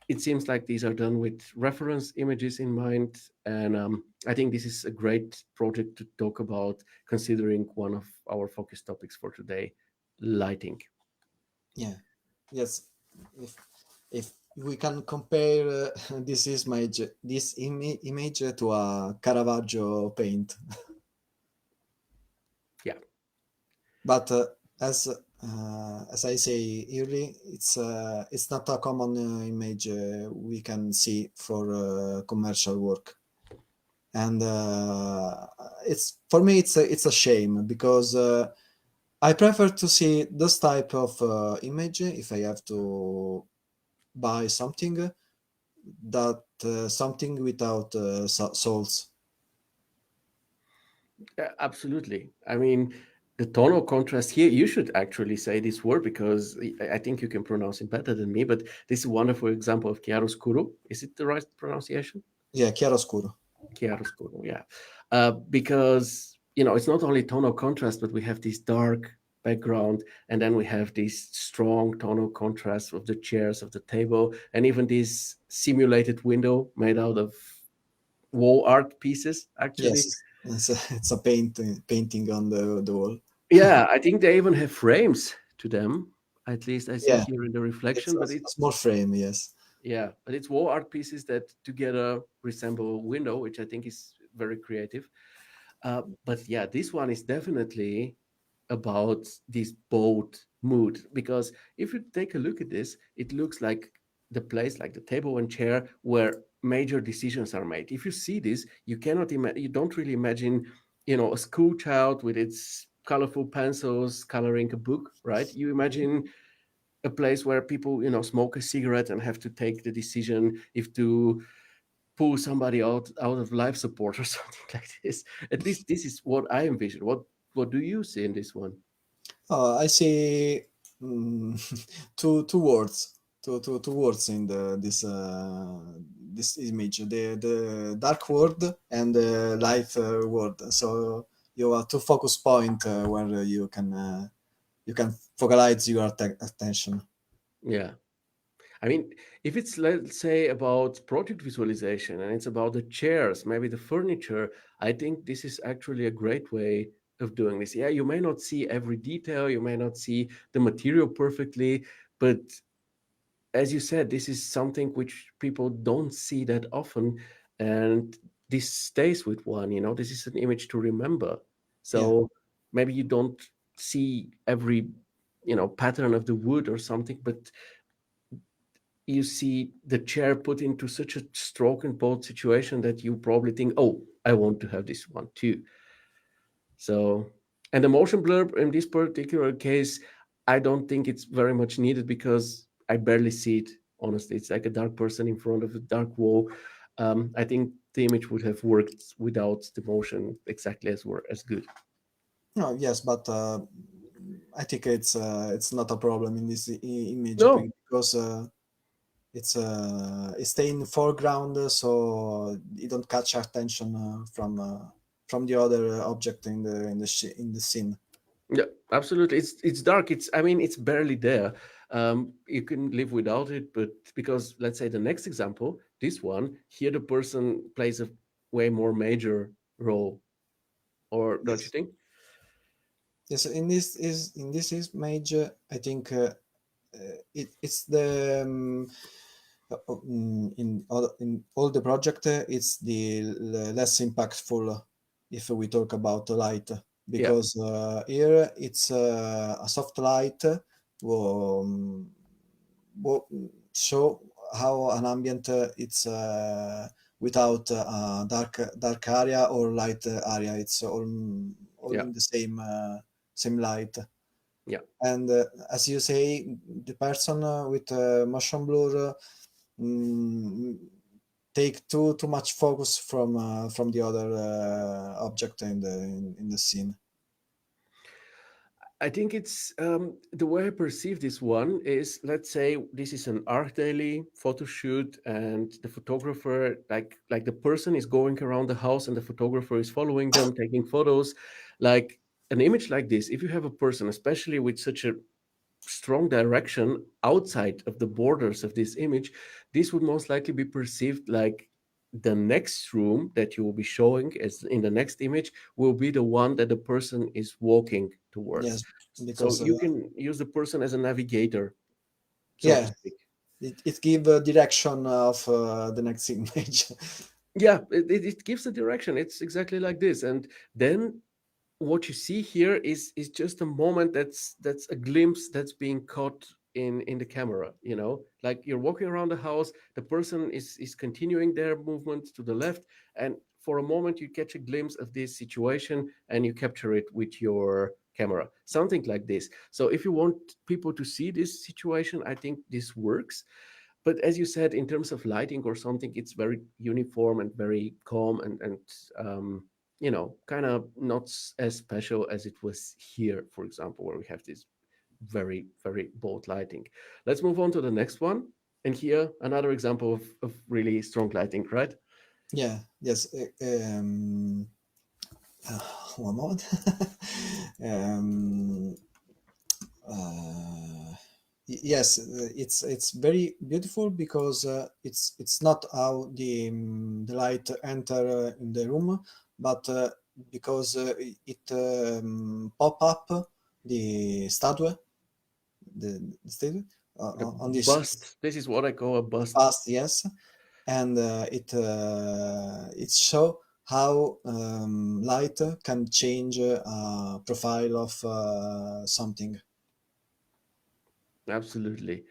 It seems like these are done with reference images in mind, and I think this is a great project to talk about, considering one of our focus topics for today, lighting." Yeah. Yes. If if we can compare this image to a Caravaggio paint, Yeah, but as I say, Ylli, it's not a common image we can see for commercial work, and it's for me it's a shame because I prefer to see this type of image if I have to buy something that something without souls. absolutely. I mean, the tonal contrast here, you should actually say this word because I think you can pronounce it better than me, but this is a wonderful example of chiaroscuro. Is it the right pronunciation? Yeah, chiaroscuro. Chiaroscuro, yeah. Because, it's not only tonal contrast, but we have this dark background, and then we have this strong tonal contrast of the chairs, of the table, and even this simulated window made out of wall art pieces, actually. Yes, it's a painting on the wall. Yeah, I think they even have frames to them. At least I see Yeah, here in the it's reflection, but a small frame. Yes. yeah, but it's wall art pieces that together resemble a window, which I think is very creative. But yeah, this one is definitely about this bold mood because if you take a look at this, it looks like the place, like the table and chair, where major decisions are made. If you see this, you don't really imagine, a school child with its colorful pencils coloring a book, right? You imagine a place where people, smoke a cigarette and have to take the decision if to pull somebody out of life support or something like this. At least this is what I envision. What do you see in this one? I see mm, two words, two words in this image: the dark world and the light world. So you have two focus point where you can focalize your attention. Yeah. I mean, if it's, let's say, about project visualization and it's about the chairs, maybe the furniture, I think this is actually a great way of doing this. Yeah, you may not see every detail, you may not see the material perfectly, but as you said, this is something which people don't see that often, and this stays with one. This is an image to remember. Yeah, So maybe you don't see every pattern of the wood or something, but you see the chair put into such a stroke and bolt situation that you probably think, oh, I want to have this one too. So, and the motion blur in this particular case, I don't think it's very much needed because I barely see it. Honestly, it's like a dark person in front of a dark wall. I think the image would have worked without the motion exactly as good. no, yes, but I think it's not a problem in this image No, because it's stay in foreground, so you don't catch attention from the other object in the scene. yeah, absolutely. It's dark. I mean, it's barely there. You can live without it, but because let's say the next example, this one here, the person plays a way more major role, or don't you Yes, think? yes. In this image, I think it's the in all the project, it's the less impactful if we talk about light, Yeah, because here it's a soft light um, will show how an ambient it's without a dark area or light area. It's all yeah, in the same light. yeah. And as you say, the person with motion blur mm, take too much focus from the other object in the scene. I think it's the way I perceive this one is, let's say this is an art daily photo shoot, and the photographer, like the person is going around the house, and the photographer is following them, taking photos. Like an image like this, if you have a person, especially with such a strong direction outside of the borders of this image, this would most likely be perceived like the next room that you will be showing as in the next image will be the one that the person is walking towards. Yes, So because you can use the person as a navigator, so to yeah, speak. it give a direction of the next image. Yeah, it gives a direction. It's exactly like this. And then what you see here is just a moment that's a glimpse that's being caught in the camera, like you're walking around the house, the person is continuing their movement to the left, and for a moment you catch a glimpse of this situation and you capture it with your camera, something like this. So if you want people to see this situation, I think this works. But as you said, in terms of lighting or something, it's very uniform and very calm, and kind of not as special as it was here, for example, where we have this very, very bold lighting. Let's move on to the next one. And here, another example of really strong lighting, right? Yeah, yes. One moment. um, uh, yes, it's very beautiful because it's not how the light enter in the room, but because it pop up the statue, the statue The on this bust. This is what I call a bust. past, yes, and it show how light can change profile of something. Absolutely.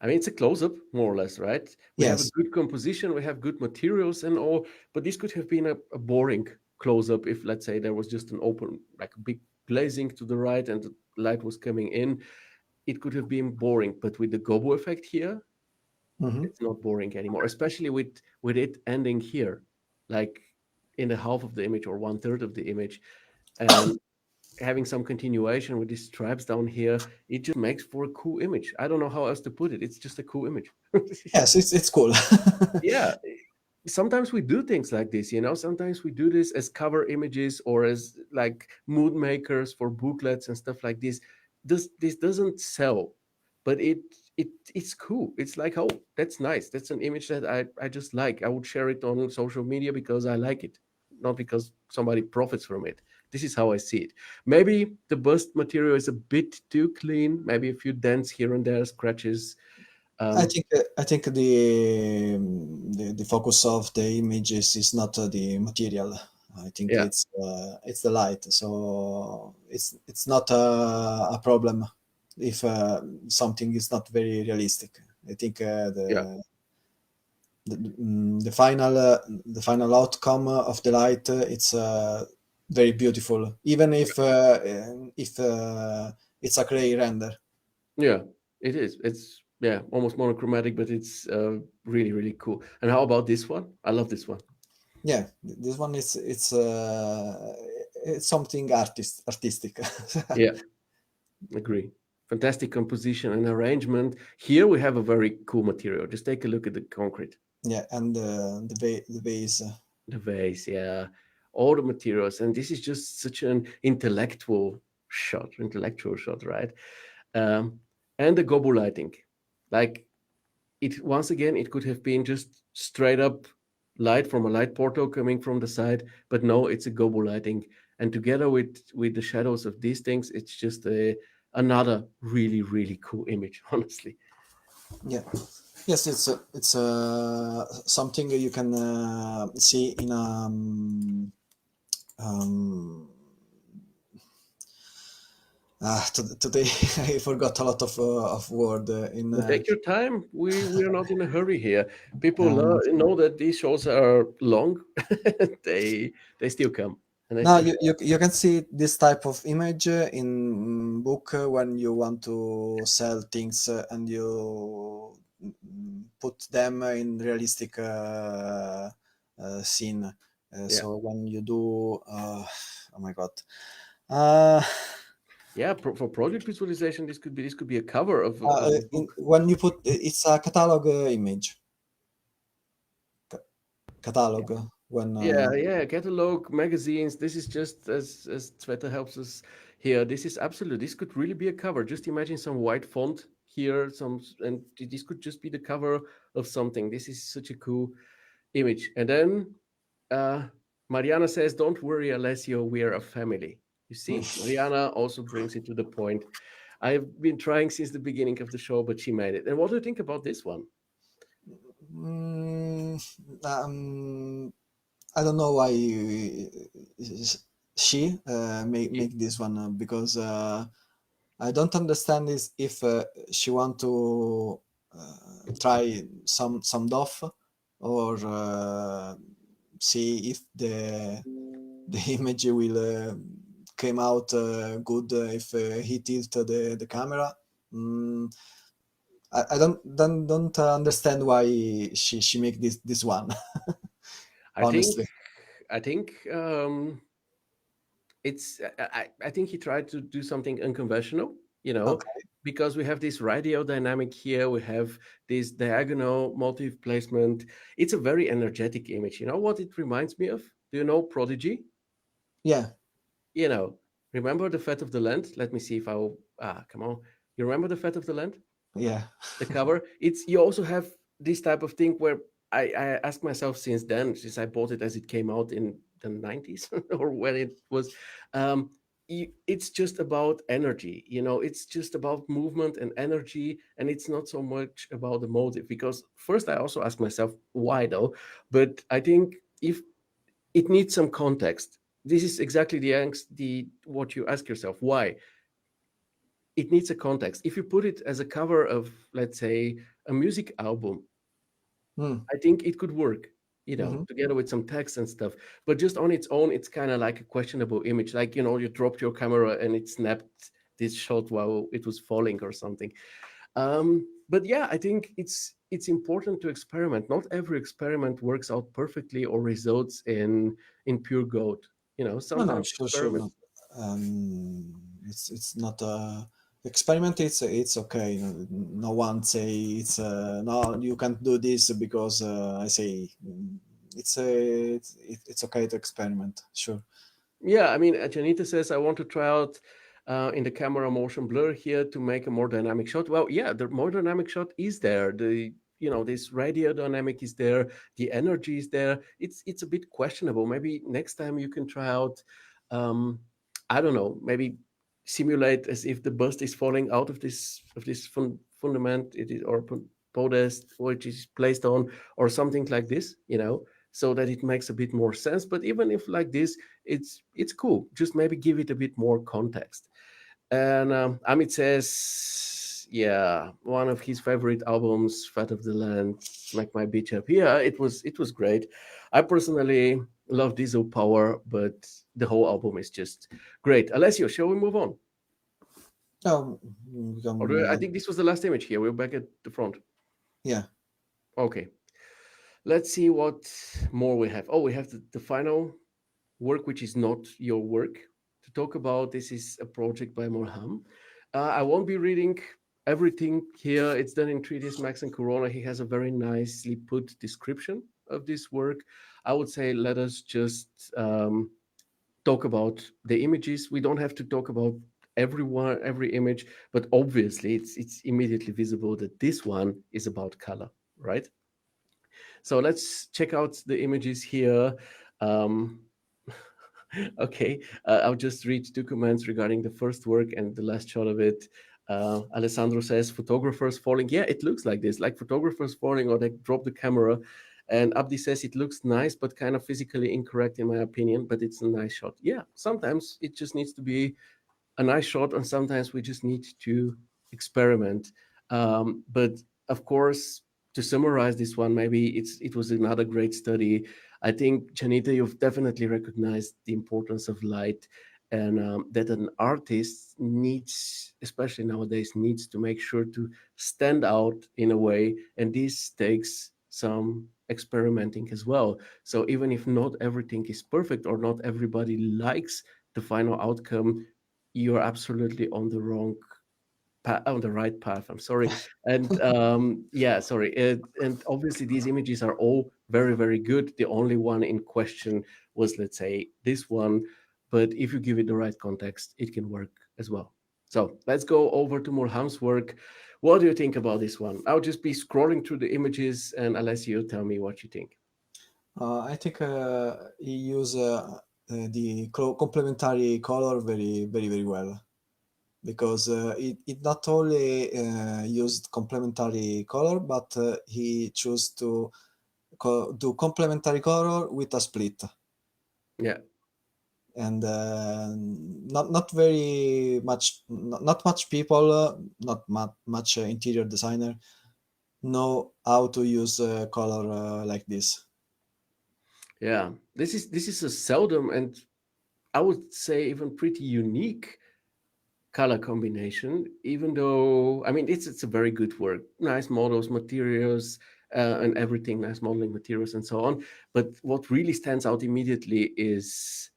I mean, it's a close up, more or less, right? We have a Yes. good composition, we have good materials and all, but this could have been a boring close up if, let's say, there was just an open, like a big glazing to the right and the light was coming in. It could have been boring, but with the gobo effect here, Hmm. it's not boring anymore, especially with it ending here, like in the half of the image or one third of the image, and having some continuation with these stripes down here. It just makes for a cool image. I don't know how else to put it. It's just a cool image. Yes, it's cool. Yeah, sometimes we do things like this, sometimes we do this as cover images or as like mood makers for booklets and stuff like this doesn't sell, but it's cool. It's like, oh, that's nice, that's an image that I just like. I would share it on social media because I like it, not because somebody profits from it. This is how I see it. Maybe the bust material is a bit too clean, maybe a few dents here and there, scratches. um I think the focus of the images is not the material. I think yeah, it's the light. So it's not a problem if something is not very realistic. I think yeah, the final outcome of the light it's very beautiful, even if it's a gray render. yeah, it is. It's, yeah, almost monochromatic, but it's really, really cool. And how about this one? I love this one. Yeah, this one is it's something artistic. Yeah, agree. Fantastic composition and arrangement. Here we have a very cool material. Just take a look at the concrete, Yeah, and the vase. the vase, yeah, all the materials. And this is just such an intellectual shot, right? Um, and the gobo lighting. Like, it once again, it could have been just straight up light from a light portal coming from the side, but no, it's a gobo lighting, and together with the shadows of these things, it's just another really, really cool image. Honestly, Yeah, yes, it's something you can see in um, today I forgot a lot of word in and take your time. We are not in a hurry here. People um, know that these shows are long. They still come and they now still show up. you can see this type of image in book when you want to sell things and you put them in realistic scene. Yeah, So when you do, oh my god, uh, yeah. For project visualization, this could be a cover of a book. when you put it's a catalog image, catalog when Yeah, yeah, catalog, magazines. This is just as Twitter helps us here. This is absolute. This could really be a cover. Just imagine some white font here, and this could just be the cover of something. This is such a cool image. And then uh, Mariana says, "Don't worry, Alessio, we are a family." You see, Mariana also brings it to the point. I've been trying since the beginning of the show, but she made it. And what do you think about this one? mm, I don't know why she make this one because I don't understand is if she want to try some doff or see if the image will came out good if he tilt the camera. Mm, I don't understand why she make this one I think honestly. I think. I think he tried to do something unconventional, you know, Okay. because we have this radio dynamic here, we have this diagonal motif placement. It's a very energetic image. You know what it reminds me of? Do you know Prodigy? Yeah. You know, remember the Fate of the Land? Let me see if I'll come on. You remember the Fate of the Land? Yeah. The cover. It's you also have this type of thing where I ask myself since then, since I bought it as it came out in the 90s or when it was, um, it's just about energy, you know, it's just about movement and energy, and it's not so much about the motive. Because first I also ask myself why though, but I think if it needs some context. This is exactly the angst, the what you ask yourself why it needs a context. If you put it as a cover of, let's say, a music album, Mm. I think it could work, you know, Hmm. together with some text and stuff. But just on its own, it's kind of like a questionable image. Like, you know, you dropped your camera and it snapped this shot while it was falling or something. But yeah, I think it's important to experiment. Not every experiment works out perfectly or results in pure gold. You know, No, no, sometimes sure, sure. experiment. No. It's not experiment. It's okay. No, no one say it's no. You can't do this because I say it's okay to experiment. Sure. Yeah, I mean, Janita says, I want to try out in the camera motion blur here to make a more dynamic shot. Well, yeah, the more dynamic shot is there. The you know this radio dynamic is there. The energy is there. It's a bit questionable. Maybe next time you can try out. Um, I don't know. Maybe simulate as if the bust is falling out of this fundament it is or podest which is placed on or something like this. You know, so that it makes a bit more sense. But even if like this it's cool. Just maybe give it a bit more context. And Amit says, yeah, one of his favorite albums, "Fat of the Land," "Smack My Bitch Up." Yeah, it was great. I personally love Diesel Power, but the whole album is just great. Alessio, shall we move on? No, I think this was the last image here. We're back at the front. yeah. Okay, let's see what more we have. Oh, we have the final work which is not your work to talk about. This is a project by Morham. I won't be reading everything here. It's done in 3ds Max and Corona. He has a very nicely put description of this work. I would say let us just talk about the images. We don't have to talk about every image, but obviously it's immediately visible that this one is about color, right? So let's check out the images here. Um, okay, I'll just read two comments regarding the first work and the last shot of it. Alessandro says, photographers falling. Yeah, it looks like this, like photographers falling or they drop the camera. And Abdi says, it looks nice, but kind of physically incorrect in my opinion, but it's a nice shot. Yeah, sometimes it just needs to be a nice shot, and sometimes we just need to experiment. But of course, to summarize this one, maybe it was another great study. I think Janita, you've definitely recognized the importance of light, and that an artist needs, especially nowadays, needs to make sure to stand out in a way, and this takes some experimenting as well. So even if not everything is perfect or not everybody likes the final outcome, you're absolutely on the wrong path, on the right path. I'm sorry. And yeah, sorry. And obviously, these images are all very, very good. The only one in question was, let's say, this one. But if you give it the right context, it can work as well. So let's go over to Morham's work. What do you think about this one? I'll just be scrolling through the images, and Alessio, tell me what you think. I think he used the complementary color very well, because it not only used complementary color, but he chose to do complementary color with a split. Yeah. And not very much, not much people, not much interior designer know how to use color like this. Yeah. This is a seldom and I would say even pretty unique color combination, even though I mean it's a very good work. Nice models, materials, and everything, nice modeling materials and so on. But what really stands out immediately is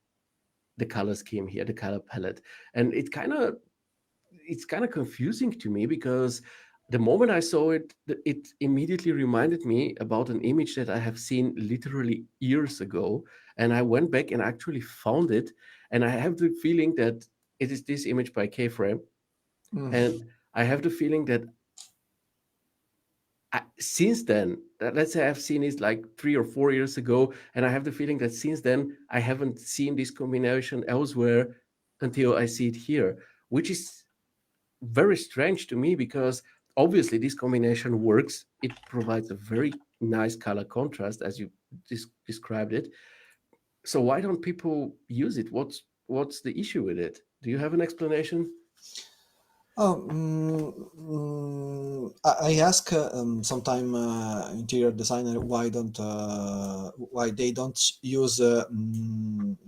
the color scheme here, the color palette. And it's kind of confusing to me because the moment I saw it, it immediately reminded me about an image that I have seen literally years ago. And I went back and actually found it. And I have the feeling that it is this image by K-Frame. Mm. And I have the feeling that since then, let's say I've seen it like 3 or 4 years ago, and I have the feeling that since then I haven't seen this combination elsewhere until I see it here, which is very strange to me because obviously this combination works. It provides a very nice color contrast as you described it. So why don't people use it? What's the issue with it? Do you have an explanation? Oh, I ask sometime interior designer why they don't use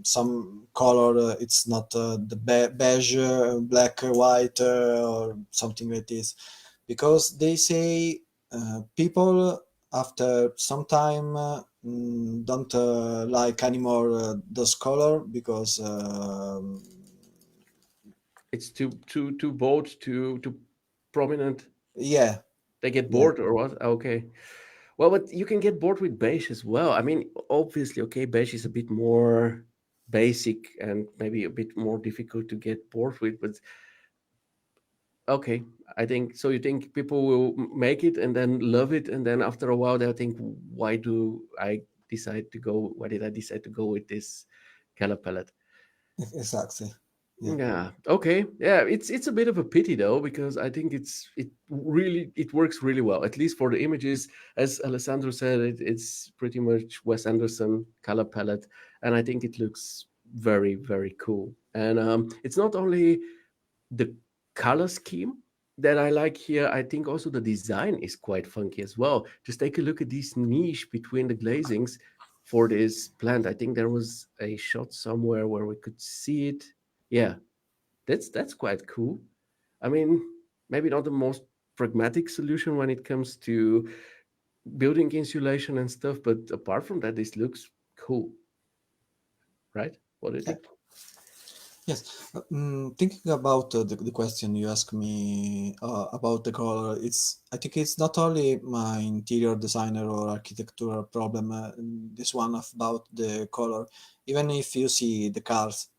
some color. It's not the beige, black, white, or something like this, because they say people after some time don't like anymore those color because It's too bold, too prominent. yeah, They get yeah, bored or what? Okay. Well, but you can get bored with beige as well. I mean, obviously, okay, beige is a bit more basic and maybe a bit more difficult to get bored with, but okay, I think so. You think people will make it and then love it, and then after a while they'll think, why did I decide to go with this color palette? exactly. Yeah. Yeah. Okay. Yeah. It's a bit of a pity though because I think it works really well. At least for the images, as Alessandro said, it's pretty much Wes Anderson color palette, and I think it looks very cool. And it's not only the color scheme that I like here. I think also the design is quite funky as well. Just take a look at this niche between the glazings for this plant. I think there was a shot somewhere where we could see it. Yeah, that's quite cool. I mean, maybe not the most pragmatic solution when it comes to building insulation and stuff, but apart from that, this looks cool, right? What do you Yeah. think? Yes. Thinking about the question you asked me about the color, I think it's not only my interior designer or architectural problem. This one about the color. Even if you see the cars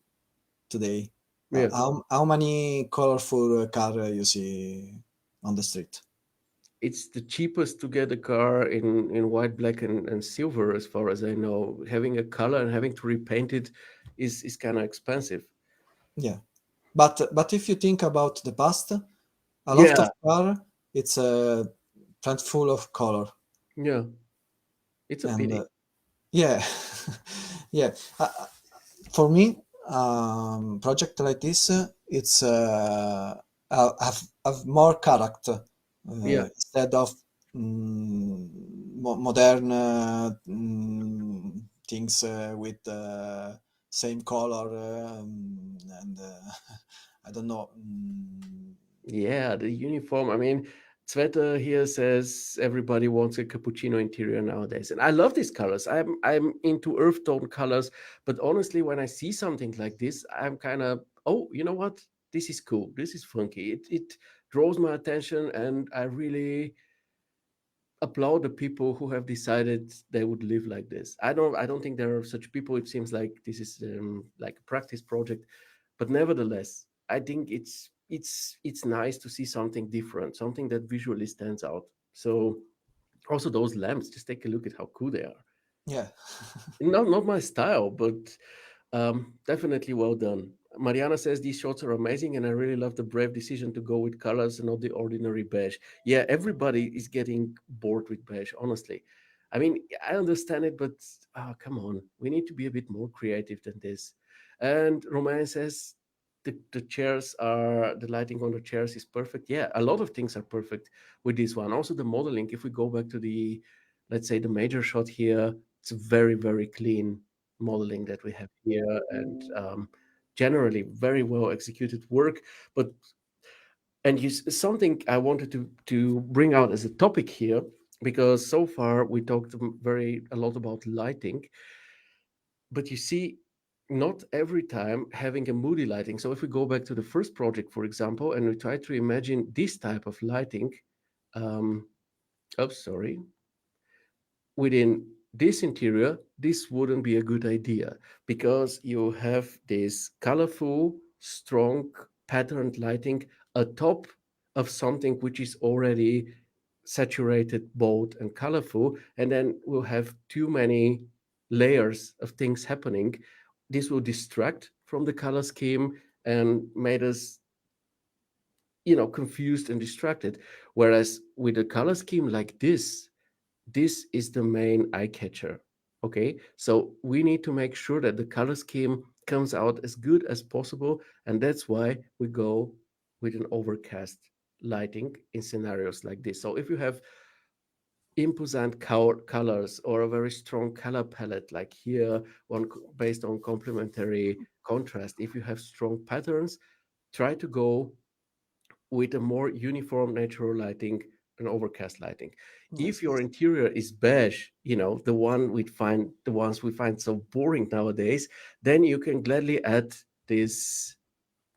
today, Yeah, how many colorful car you see on the street? it's the cheapest to get a car in white, black, and silver, as far as I know. Having a color and having to repaint it is kind of expensive. Yeah. But if you think about the past, a lot of Yeah, car it's plant full of color yeah, it's a and pity. yeah, yeah. For me, project like this, it's have more character Yeah, instead of modern things with same color and I don't know. yeah, the uniform. I mean, Sveta here says everybody wants a cappuccino interior nowadays, and I love these colors. I'm into earth tone colors, but honestly, when I see something like this, I'm kind of, oh, you know what? This is cool. This is funky. It draws my attention, and I really applaud the people who have decided they would live like this. I don't think there are such people. It seems like this is like a practice project, but nevertheless, I think it's nice to see something different, something that visually stands out. So also those lamps, just take a look at how cool they are. Yeah, Not my style, but definitely well done. Mariana says these shots are amazing, and I really love the brave decision to go with colors and not the ordinary beige. Yeah, everybody is getting bored with beige, honestly. I mean, I understand it, but come on, we need to be a bit more creative than this. And Romain says the lighting on the chairs is perfect. Yeah, a lot of things are perfect with this one. Also, the modeling, if we go back to let's say, the major shot here, it's very clean modeling that we have here, and generally very well executed work. But something I wanted to bring out as a topic here, because so far we talked very a lot about lighting, but you see. not every time having a moody lighting. So if we go back to the first project, for example, and we try to imagine this type of lighting, um, oh, sorry, within this interior, this wouldn't be a good idea because you have this colorful, strong, patterned lighting atop of something which is already saturated, bold, and colorful. And then we'll have too many layers of things happening. This will distract from the color scheme and made us, confused and distracted. Whereas with a color scheme like this is the main eye catcher. Okay, so we need to make sure that the color scheme comes out as good as possible, and that's why we go with an overcast lighting in scenarios like this. So if you have imposant colors or a very strong color palette, like here, based on complementary contrast, if you have strong patterns, try to go with a more uniform natural lighting and overcast lighting. If Yes, your yes. interior is beige, the ones we find so boring nowadays, then you can gladly add this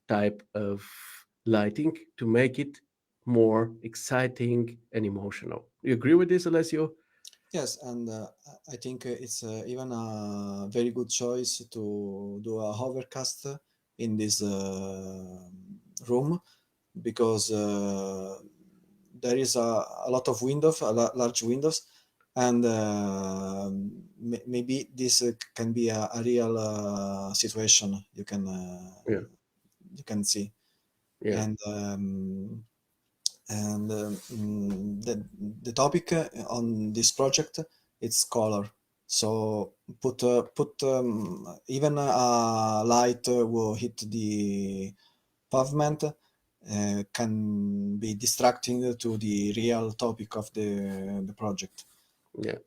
type of lighting to make it more exciting and emotional. You agree with this, Alessio? Yes, and I think it's even a very good choice to do a hovercast in this room because there is a lot of windows, large windows, and maybe this can be a real situation Yeah, you can see, yeah, and the topic on this project it's color. So put even a light will hit the pavement can be distracting to the real topic of the project. yeah.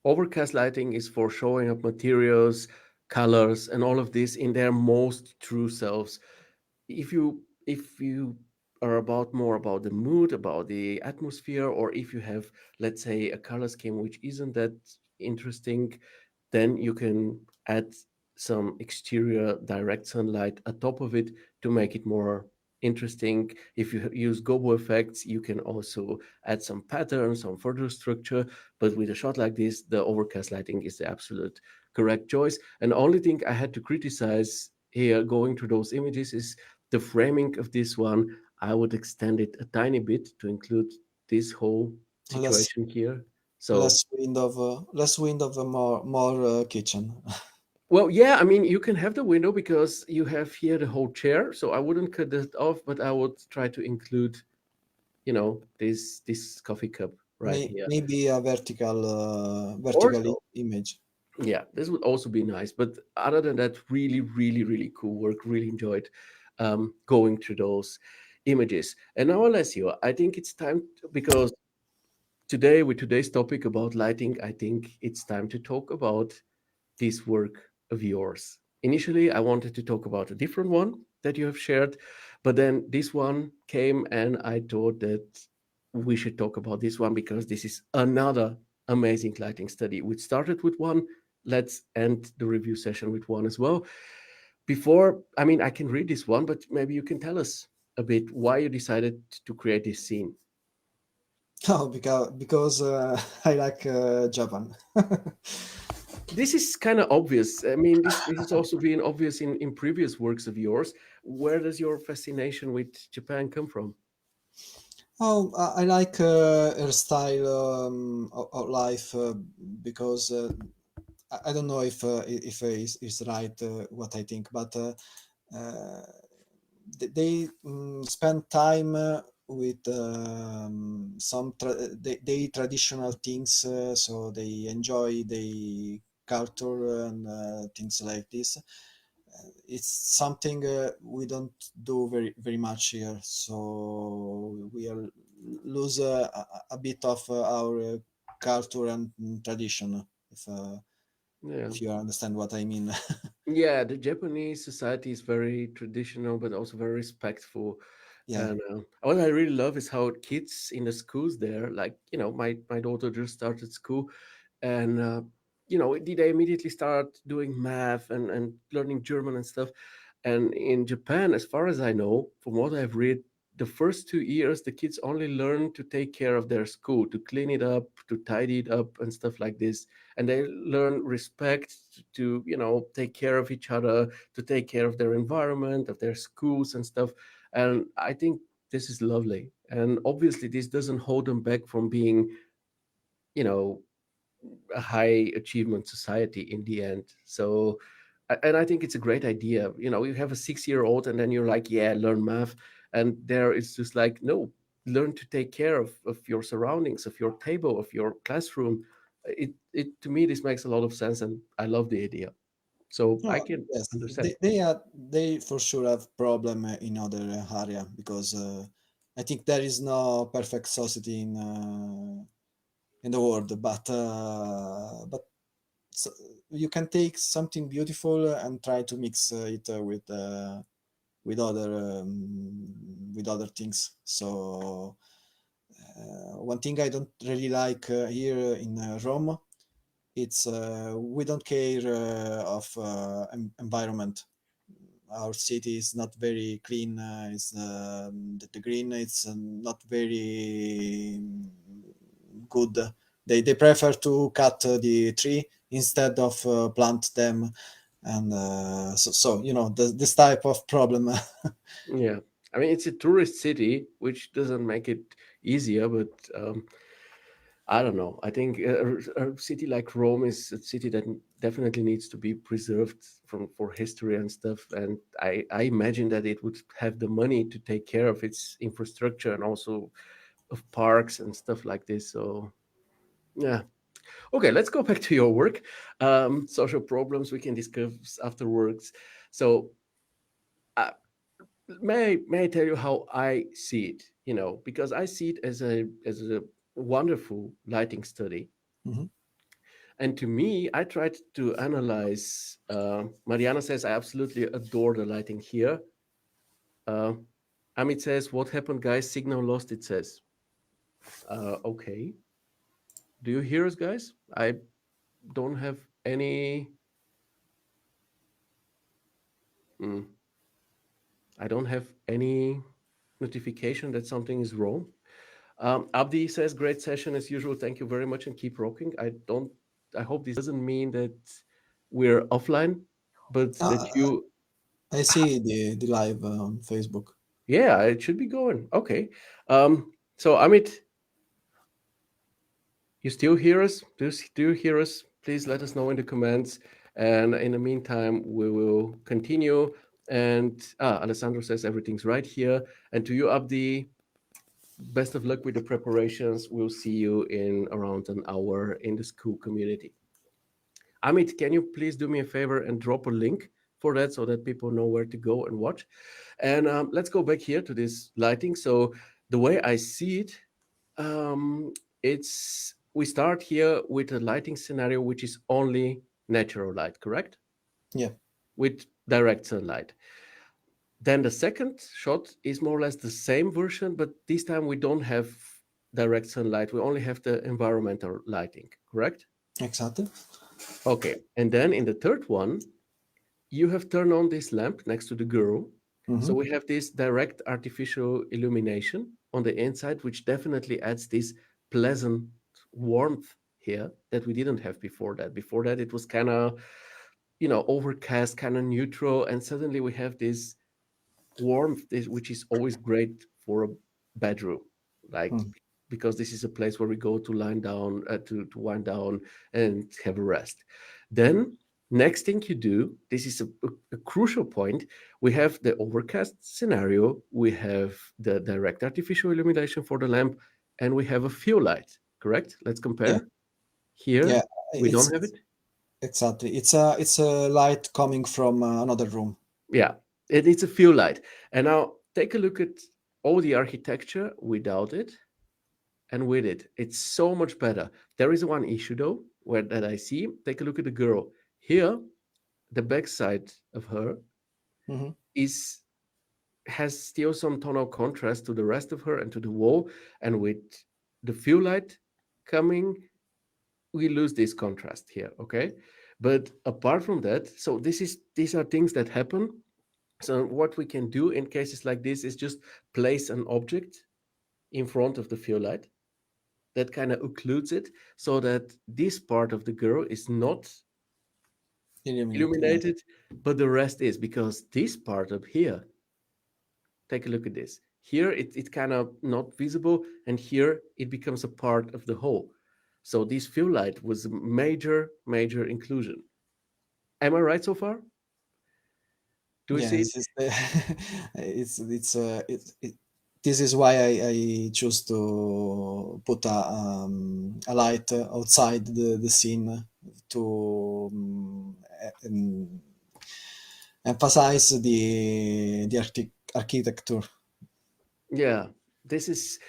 Overcast lighting is for showing up materials, colors, and all of this in their most true selves. If you are about more about the mood, about the atmosphere, or if you have, let's say, a color scheme which isn't that interesting, then you can add some exterior direct sunlight atop of it to make it more interesting. If you use gobo effects, you can also add some patterns, some further structure. But with a shot like this, the overcast lighting is the absolute correct choice. And the only thing I had to criticize here going through those images is the framing of this one. I would extend it a tiny bit to include this whole Less situation here. So, less wind of a more kitchen. well, yeah, I mean, you can have the window because you have here the whole chair. So I wouldn't cut that off, but I would try to include, this coffee cup right here. Maybe a vertical Also, image. yeah, this would also be nice. But other than that, really, really, really cool work. Really enjoyed going through those images. And now, Alessio, I think it's time because today, with today's topic about lighting, I think it's time to talk about this work of yours. Initially, I wanted to talk about a different one that you have shared, but then this one came and I thought that we should talk about this one because this is another amazing lighting study. We started with one. Let's end the review session with one as well. Before, I mean, I can read this one, but maybe you can tell us a bit why you decided to create this scene. Oh, because I like Japan. This is kind of obvious. I mean, this is also being obvious in previous works of yours. Where does your fascination with Japan come from? Oh, I like her style of life because I don't know if is right what I think, but uh, they spend time with they traditional things, so they enjoy the culture and things like this. It's something we don't do very much here, so we are lose a bit of our culture and tradition. Yeah. If you understand what I mean. Yeah, the Japanese society is very traditional, but also very respectful. Yeah. And what I really love is how kids in the schools there, like, my daughter just started school, and did they immediately start doing math and learning German and stuff. And in Japan, as far as I know, from what I've read, the first 2 years, the kids only learn to take care of their school, to clean it up, to tidy it up, and stuff like this. And they learn respect to, take care of each other, to take care of their environment, of their schools and stuff. And I think this is lovely. And obviously, this doesn't hold them back from being, you know, a high achievement society in the end. So, and I think it's a great idea. You have a 6 year old, and then you're like, yeah, learn math. And there it's just like, no, learn to take care of your surroundings, of your table, of your classroom. It to me, this makes a lot of sense, and I love the idea. So No, I can yes, understand. they for sure have problem in other area because I think there is no perfect society in the world, but so you can take something beautiful and try to mix it with other things. So one thing I don't really like here in Rome, it's we don't care of environment. Our city is not very clean. It's the green. It's not very good. They prefer to cut the tree instead of plant them, and so this type of problem. Yeah, I mean, it's a tourist city, which doesn't make it easier, but I don't know. I think a city like Rome is a city that definitely needs to be preserved from for history and stuff. And I imagine that it would have the money to take care of its infrastructure and also of parks and stuff like this. So yeah. Okay, let's go back to your work. Social problems we can discuss afterwards. So uh, may I tell you how I see it? Because I see it as a wonderful lighting study. Mhm. And to me, I tried to analyze. Mariana says, I absolutely adore the lighting here. Uh, Amit says, what happened, guys? Signal lost, it says. Okay. Do you hear us, guys? I don't have any. mm, I don't have any notification that something is wrong. Abdi says, great session as usual. Thank you very much and keep rocking. I hope this doesn't mean that we're offline, but that Uh, you, I see the live on Facebook. yeah, it should be going. Okay. So Amit, you still hear us? Do you hear us? Please let us know in the comments. And in the meantime, we will continue. And Alessandro says everything's right here. And to you, Abdi, best of luck with the preparations. We'll see you in around an hour in the school community. Amit, can you please do me a favor and drop a link for that so that people know where to go and watch? And let's go back here to this lighting. So the way I see it, it's we start here with a lighting scenario which is only natural light, correct? Yeah, With direct sunlight. Then the second shot is more or less the same version, but this time we don't have direct sunlight. We only have the environmental lighting, correct? exactly. Okay. And then in the third one, you have turned on this lamp next to the girl. So Hmm. we have this direct artificial illumination on the inside, which definitely adds this pleasant warmth here that we didn't have before that. Before that, it was kind of, overcast, kind of neutral. And suddenly we have this warmth, which is always great for a bedroom, like Mm. because this is a place where we go to lie down, to wind down and have a rest. Then next thing you do, this is a crucial point. We have the overcast scenario, we have the direct artificial illumination for the lamp, and we have a fuel light. Correct? Let's Yeah, compare. Here yeah. we It's don't have it. exactly. It's a light coming from another room. Yeah, it's a fuel light. And now take a look at all the architecture without it and with it. It's so much better. There is one issue though, where that I see. Take a look at the girl. Here, the backside of her Hmm. is has still some tonal contrast to the rest of her and to the wall. And with the fuel light coming, we lose this contrast here, okay? But apart from that, so these are things that happen. So what we can do in cases like this is just place an object in front of the fill light that kind of occludes it, so that this part of the girl is not Illuminate, yes. illuminated, but the rest is, because this part up here, take a look at this. Here it's kind of not visible, and here it becomes a part of the whole. So this fill light was a major inclusion. Am I right so far? Do we see it? Yes, this is why I choose to put a light outside the scene to emphasize the architecture. Yeah, this is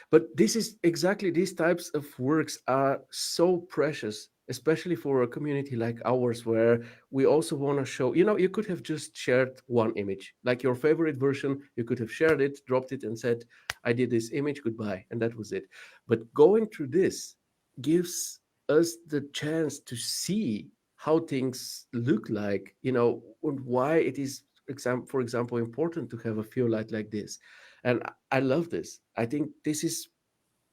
exactly, these types of works are so precious, especially for a community like ours, where we also want to show, you could have just shared one image, like your favorite version, you could have shared it, dropped it, and said, I did this image, goodbye, and that was it. But going through this gives us the chance to see how things look like, and why it is, for example, important to have a fill light like this. And I love this. I think this is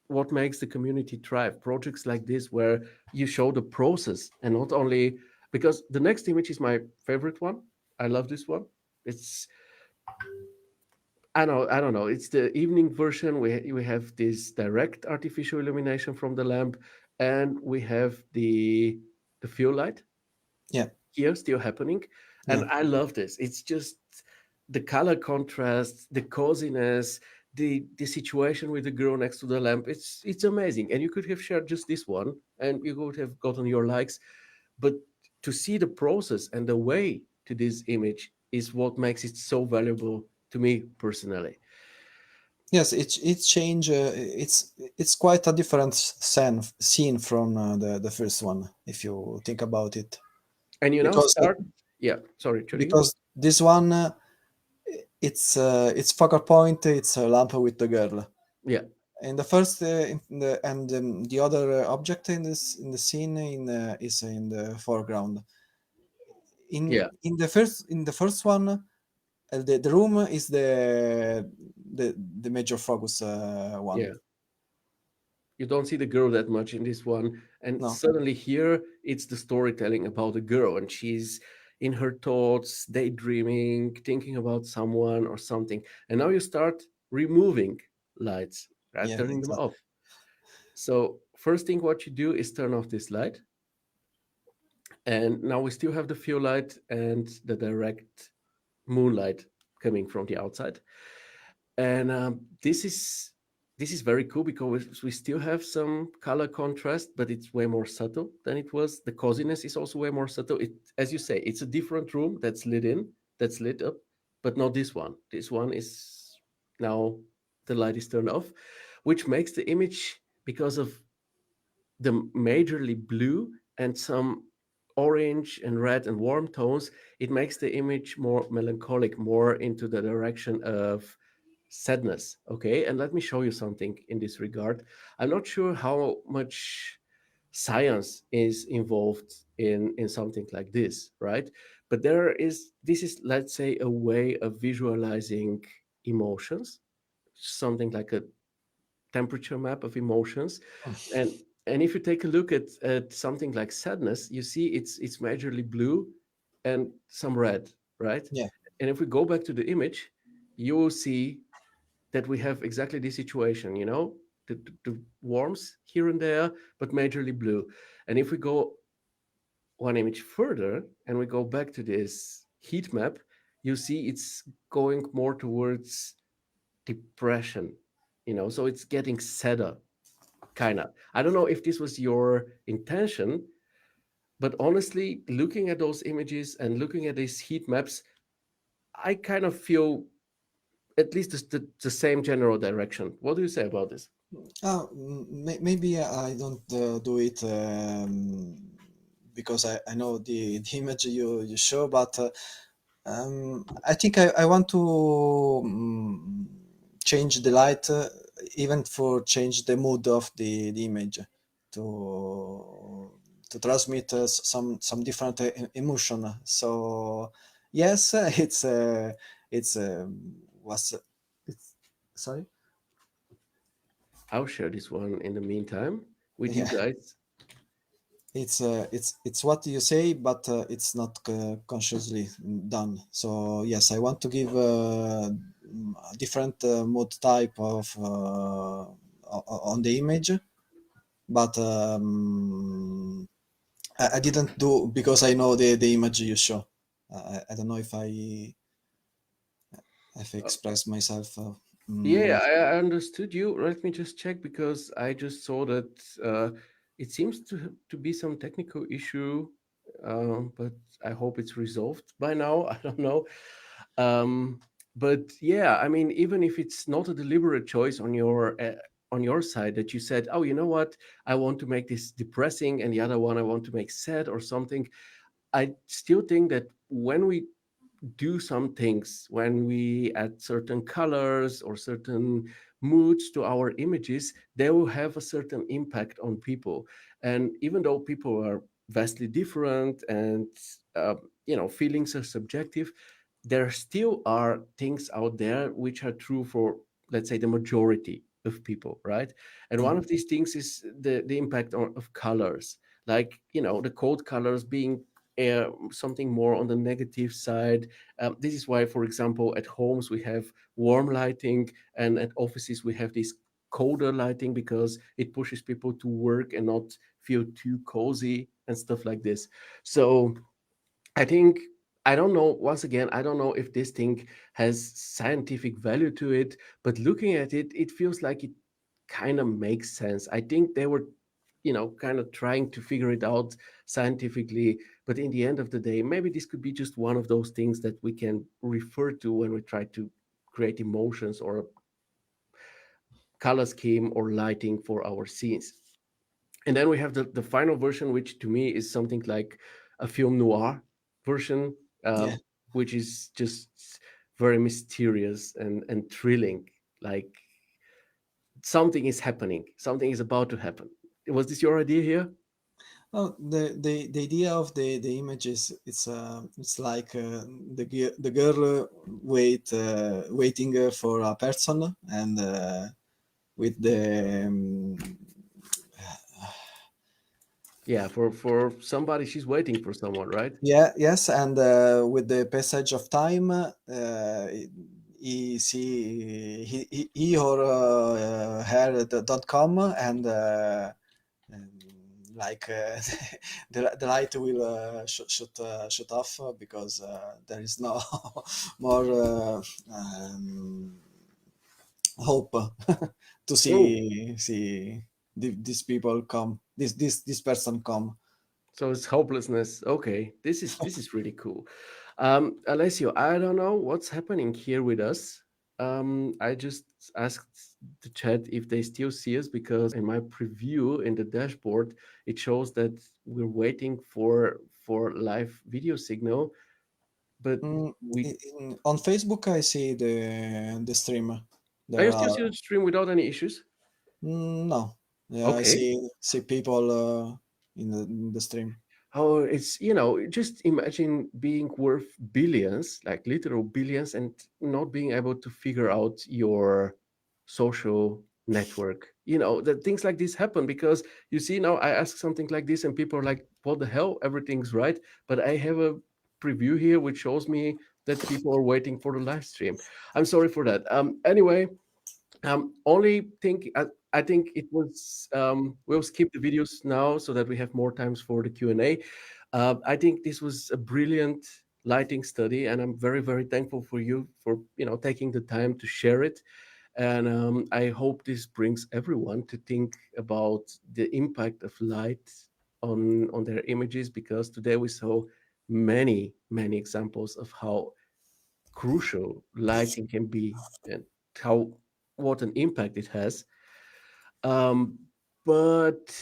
what makes the community thrive. Projects like this, where you show the process and not only, because the next image is my favorite one. I love this one. It's, I don't know. It's the evening version. We have this direct artificial illumination from the lamp, and we have the fuel light Yeah, here still happening. yeah. And I love this. It's just the color contrast, the coziness, the situation with the girl next to the lamp. It's amazing. And you could have shared just this one and you would have gotten your likes. But to see the process and the way to this image is what makes it so valuable to me personally. Yes, it's change. It's quite a different scene from the first one, if you think about it, And you now because start, yeah, sorry, continue. because this one its focal point it's a lamp with the girl. Yeah, In the first and the other object in the scene is in the foreground. yeah, In the first one, the room is the major focus one. yeah. You don't see the girl that much in this one, and No, suddenly here it's the storytelling about the girl, and she's in her thoughts, daydreaming, thinking about someone or something. And now you start removing lights, right, yeah, turning them exactly. off. So first thing what you do is turn off this light, and now we still have the fuel light and the direct moonlight coming from the outside. And this is very cool because we still have some color contrast, but it's way more subtle than it was. The coziness is also way more subtle. It, as you say, it's a different room that's lit up, but not this one. This one is now the light is turned off, which makes the image, because of the majorly blue and some orange and red and warm tones, it makes the image more melancholic, more into the direction of sadness. Okay, and let me show you something in this regard. I'm not sure how much science is involved in something like this, right? But this is, let's say, a way of visualizing emotions, something like a temperature map of emotions. And if you take a look at something like sadness, you see it's majorly blue and some red, right? Yeah, And if we go back to the image, you will see that we have exactly this situation, the warmth here and there, but majorly blue. And if we go one image further and we go back to this heat map, you see it's going more towards depression, so it's getting sadder, kind of. I don't know if this was your intention, but honestly, looking at those images and looking at these heat maps, I kind of feel at least the same general direction. What do you say about this? maybe I don't do it because I know the image you show, but I think I want to change the light, even for change the mood of the image. To to transmit some different emotion. So yes, it's was it's sorry. I'll share this one in the meantime with you Yeah, guys. it's what you say, but it's not consciously done. So yes, I want to give a different mood type of on the image, but I didn't do because I know the image you show. I don't know if I Uh, express myself. Yeah, I understood you. Let me just check because I just saw that it seems to be some technical issue, but I hope it's resolved by now. I don't know. Um, but yeah, I mean, even if it's not a deliberate choice on your side that you said, oh, you know what, I want to make this depressing, and the other one I want to make sad or something. I still think that when we do some things, when we add certain colors or certain moods to our images, they will have a certain impact on people. And even though people are vastly different and feelings are subjective, there still are things out there which are true for, let's say, the majority of people, right? And one Mhm. of these things is the impact of colors, like the cold colors being something more on the negative side. This is why, for example, at homes we have warm lighting, and at offices we have this colder lighting because it pushes people to work and not feel too cozy and stuff like this. So I think, I don't know, once again, I don't know if this thing has scientific value to it, but looking at it, it feels like it kind of makes sense. I think they were, kind of trying to figure it out scientifically, but in the end of the day, maybe this could be just one of those things that we can refer to when we try to create emotions or a color scheme or lighting for our scenes. And then we have the final version, which to me is something like a film noir version, Yeah. which is just very mysterious and thrilling. Like something is happening, something is about to happen. Was this your idea here? Oh, the idea of the image is it's like the girl waiting for a person and with the Yeah, for somebody, she's waiting for someone, right? yeah, yes, and with the passage of time, he or her don't come, and like the light will shut off because there is no more hope to Oh, see these people come, this person come. so it's hopelessness. Okay, this is really cool. Alessio, I don't know what's happening here with us. I just asked the chat if they still see us because in my preview in the dashboard it shows that we're waiting for live video signal, but Mm, we on Facebook, I see the stream. are There you still are seeing the stream without any issues? no. Yeah, I Okay. see people in the stream. Oh, it's, just imagine being worth billions, like literal billions, and not being able to figure out your social network. That things like this happen because you see now I ask something like this and people are like, what the hell? Everything's right. But I have a preview here which shows me that people are waiting for the live stream. I'm sorry for that. Anyway, only think I think it was we'll skip the videos now so that we have more times for the Q&A. I think this was a brilliant lighting study, and I'm very very thankful for you for taking the time to share it. And I hope this brings everyone to think about the impact of light on their images, because today we saw many examples of how crucial lighting can be and how what an impact it has. Um, but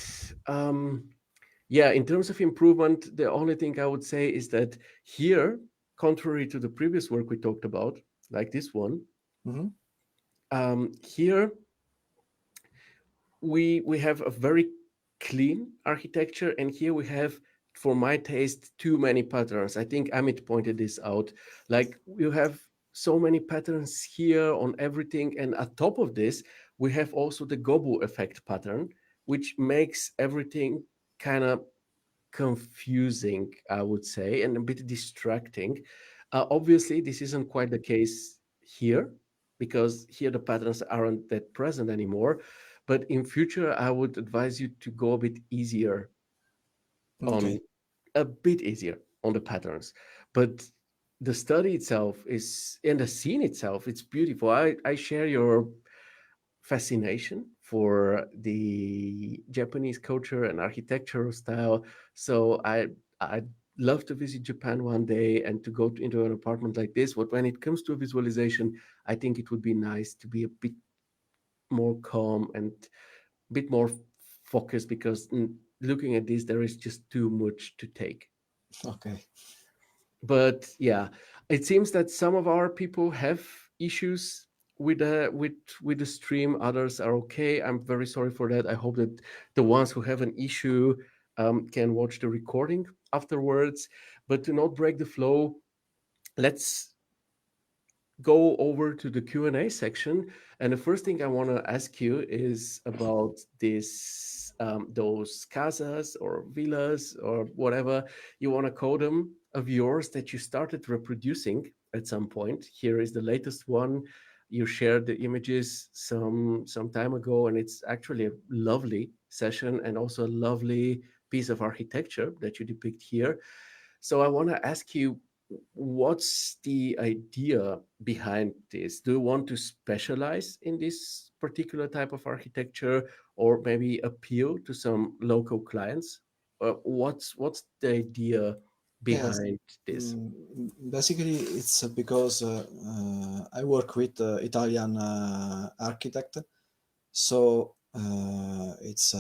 yeah, in terms of improvement, the only thing I would say is that here, contrary to the previous work we talked about, like this one, Hmm. here we have a very clean architecture, and here we have, for my taste, too many patterns. I think Amit pointed this out. Like, you have so many patterns here on everything, and on top of this we have also the gobu effect pattern, which makes everything kind of confusing, I would say, and a bit distracting. Obviously, this isn't quite the case here, because here the patterns aren't that present anymore. But in future, I would advise you to go Okay. on a bit easier on the patterns. But the study itself is, and the scene itself, it's beautiful. I share your fascination for the Japanese culture and architectural style. So I'd love to visit Japan one day and to go into an apartment like this. But when it comes to visualization, I think it would be nice to be a bit more calm and a bit more focused, because looking at this, there is just too much to take. Okay. But yeah, it seems that some of our people have issues with the stream. Others are okay. I'm very sorry for that. I hope that the ones who have an issue can watch the recording afterwards. But to not break the flow, let's go over to the Q&A section. And the first thing I want to ask you is about this, those casas or villas or whatever you want to call them, of yours that you started reproducing at some point. Here is the latest one. You shared the images some time ago, and it's actually a lovely session and also a lovely piece of architecture that you depict here. So I want to ask you, what's the idea behind this? Do you want to specialize in this particular type of architecture, or maybe appeal to some local clients? What's the idea Yes. behind this? Basically, it's because I work with Italian architect, so it's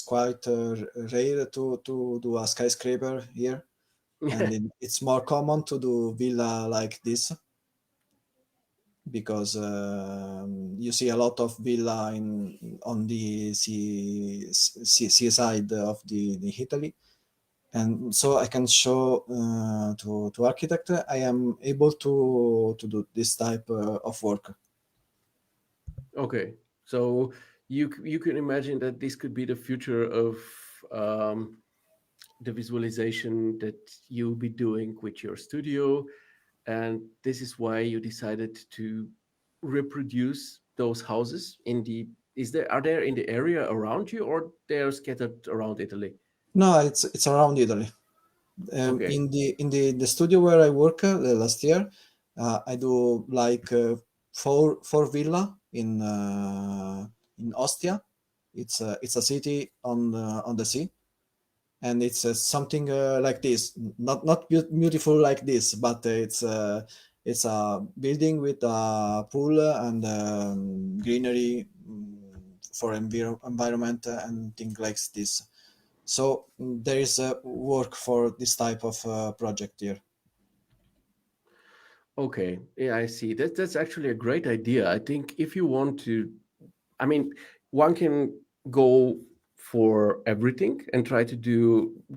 quite rare to do a skyscraper here, and it's more common to do villa like this because you see a lot of villa in on the seaside of the Italy, and so I can show to architect I am able to do this type of work. Okay, so you can imagine that this could be the future of um, the visualization that you'll be doing with your studio, and this is why you decided to reproduce those houses in the, is there, are there in the area around you, or they're scattered around Italy? No, it's around Italy. Okay. In the studio where I work last year, I do like four villa in Ostia. It's a city on the sea, and it's something like this, not beautiful like this, but it's a building with a pool and greenery for environment and things like this. So there is work for this type of project here. Okay, yeah, I see. That's actually a great idea. I think if you want to, I mean, one can go for everything and try to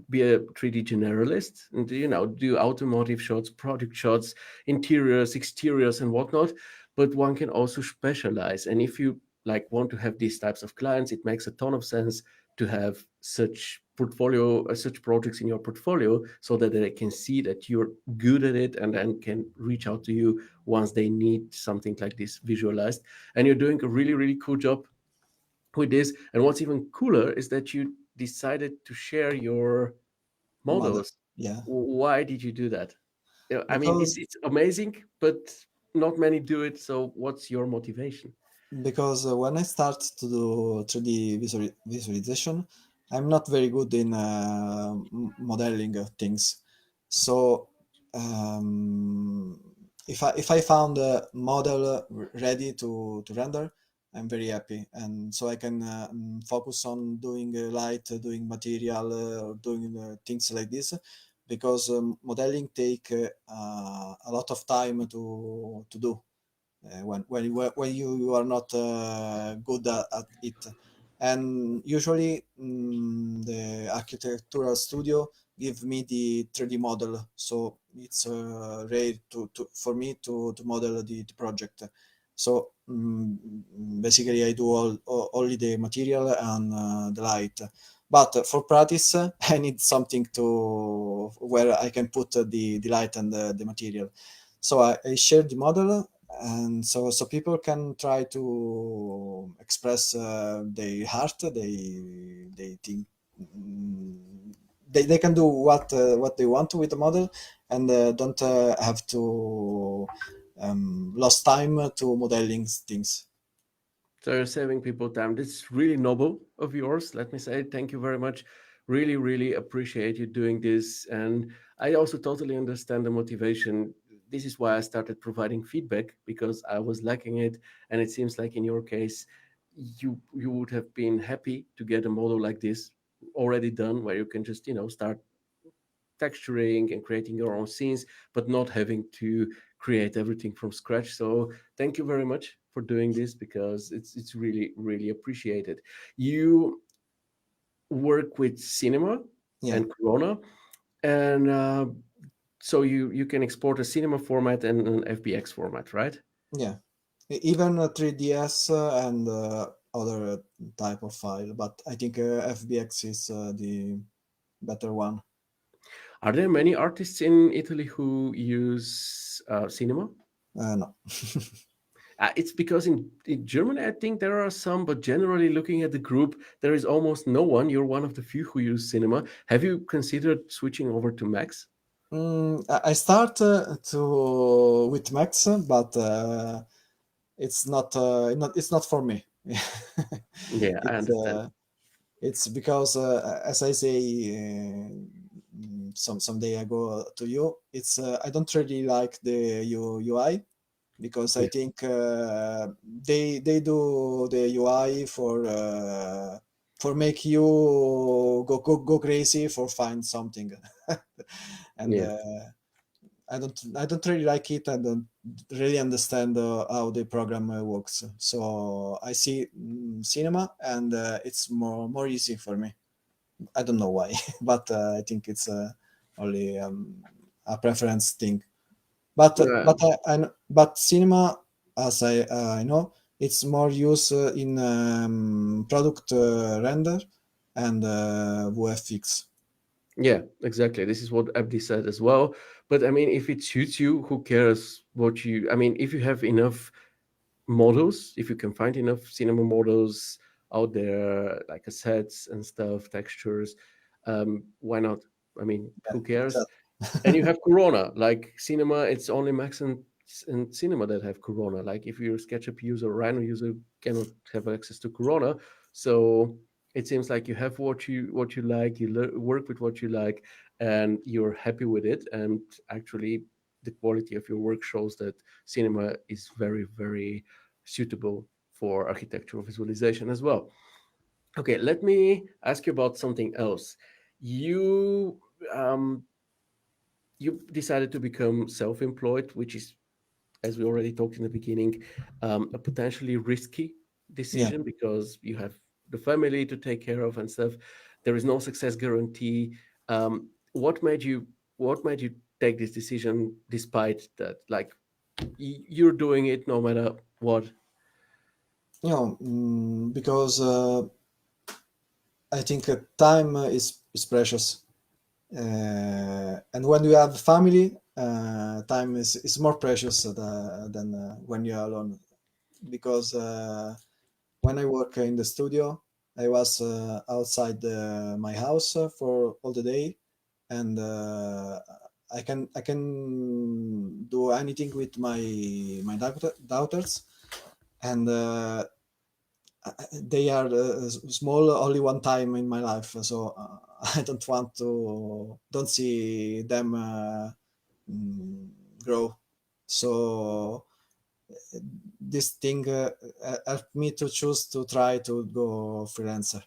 be a 3D generalist and, do automotive shots, product shots, interiors, exteriors, and whatnot. But one can also specialize. And if you like want to have these types of clients, it makes a ton of sense to have such projects in your portfolio, so that they can see that you're good at it, and then can reach out to you once they need something like this visualized. And you're doing a really, really cool job with this. And what's even cooler is that you decided to share your Mother, models. yeah, Why did you do that? I mean, it's because it's amazing, but not many do it. So what's your motivation? when I start to do 3D visualization, I'm not very good in modeling of things. So um, if I found a model ready to render, I'm very happy, and so I can focus on doing light, doing material, or doing things like this, because modeling take a lot of time to do when you are not good at it. and usually the architectural studio give me the 3D model, so it's rare for me to model the project. So basically I do only the material and the light, but for practice I need something to where I can put the light and the material. So I share the model, and so people can try to express their heart. They think they can do what they want with the model, and don't have to lost time to modeling things. So you're saving people time. This is really noble of yours. Let me say thank you very much. Really, really appreciate you doing this. And I also totally understand the motivation. This is why I started providing feedback because I was lacking it. And it seems like in your case, you would have been happy to get a model like this already done where you can just, start texturing and creating your own scenes, but not having to create everything from scratch. So thank you very much for doing this because it's really really appreciated. You work with cinema Yeah, and Corona, and so you can export a cinema format and an FBX format, right? yeah. Even 3ds and other type of file, but I think FBX is the better one. Are there many artists in Italy who use cinema? No. It's because in Germany, I think there are some, but generally looking at the group, there is almost no one. You're one of the few who use cinema. Have you considered switching over to Max? I start to with Max, but it's not for me. Yeah, I it's understand. it's because as I say some day ago to you, it's I don't really like the UI, because I Yeah, think they do the UI for make you go crazy for find something, and yeah, I don't really like it. I don't really understand how the program works. So I see cinema, and it's more easy for me. I don't know why, but I think it's only a preference thing. uh, But cinema, as I know, it's more used in product render and VFX. yeah. Exactly. This is what Abdi said as well. But I mean, if it suits you, who cares what you? I mean, if you have enough models, if you can find enough cinema models out there, like assets and stuff, textures, why not? I mean, Yeah, who cares? And you exactly. have Corona, like cinema. It's only Max and cinema that have Corona. Like if you're a SketchUp user or Rhino user, cannot have access to Corona. So it seems like you have what you like. You work with what you like, and you're happy with it. And actually, the quality of your work shows that cinema is very very suitable for architectural visualization as well. Okay, let me ask you about something else. You um, you decided to become self-employed, which is, as we already talked in the beginning, a potentially risky Yeah. decision because you have the family to take care of and stuff. There is no success guarantee. What made you? What made you take this decision despite that? Like you're doing it no matter what. Because I think time is precious, and when you have family, time is more precious than when you are alone. Because when I work in the studio, I was outside my house for all the day, and I can do anything with my daughters, and they are small only one time in my life, so I don't see them mm, grow. So this thing helped me to choose to try to go freelancer.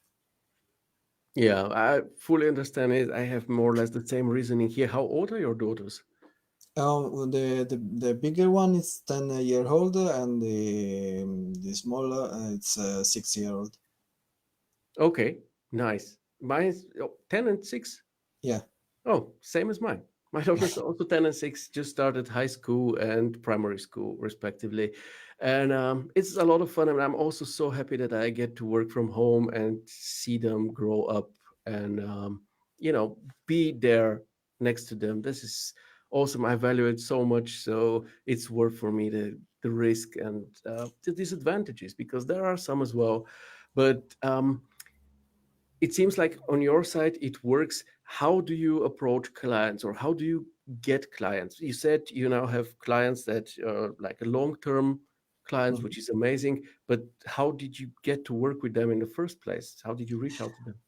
Yeah, I fully understand it. I have more or less the same reasoning here. How old are your daughters? The bigger one is 10 year old, and the smaller it's 6 year old. Okay, nice. Mine is 10 and 6. Yeah. Oh, same as mine. My daughter's also 10 and 6, just started high school and primary school, respectively. And it's a lot of fun. And I'm also so happy that I get to work from home and see them grow up and, you know, be there next to them. This is awesome. I value it so much. So it's worth for me the risk and the disadvantages because there are some as well. But it seems like on your side it works. How do you approach clients or how do you get clients? You said you now have clients that are like a long-term clients, which is amazing, but how did you get to work with them in the first place? How did you reach out to them?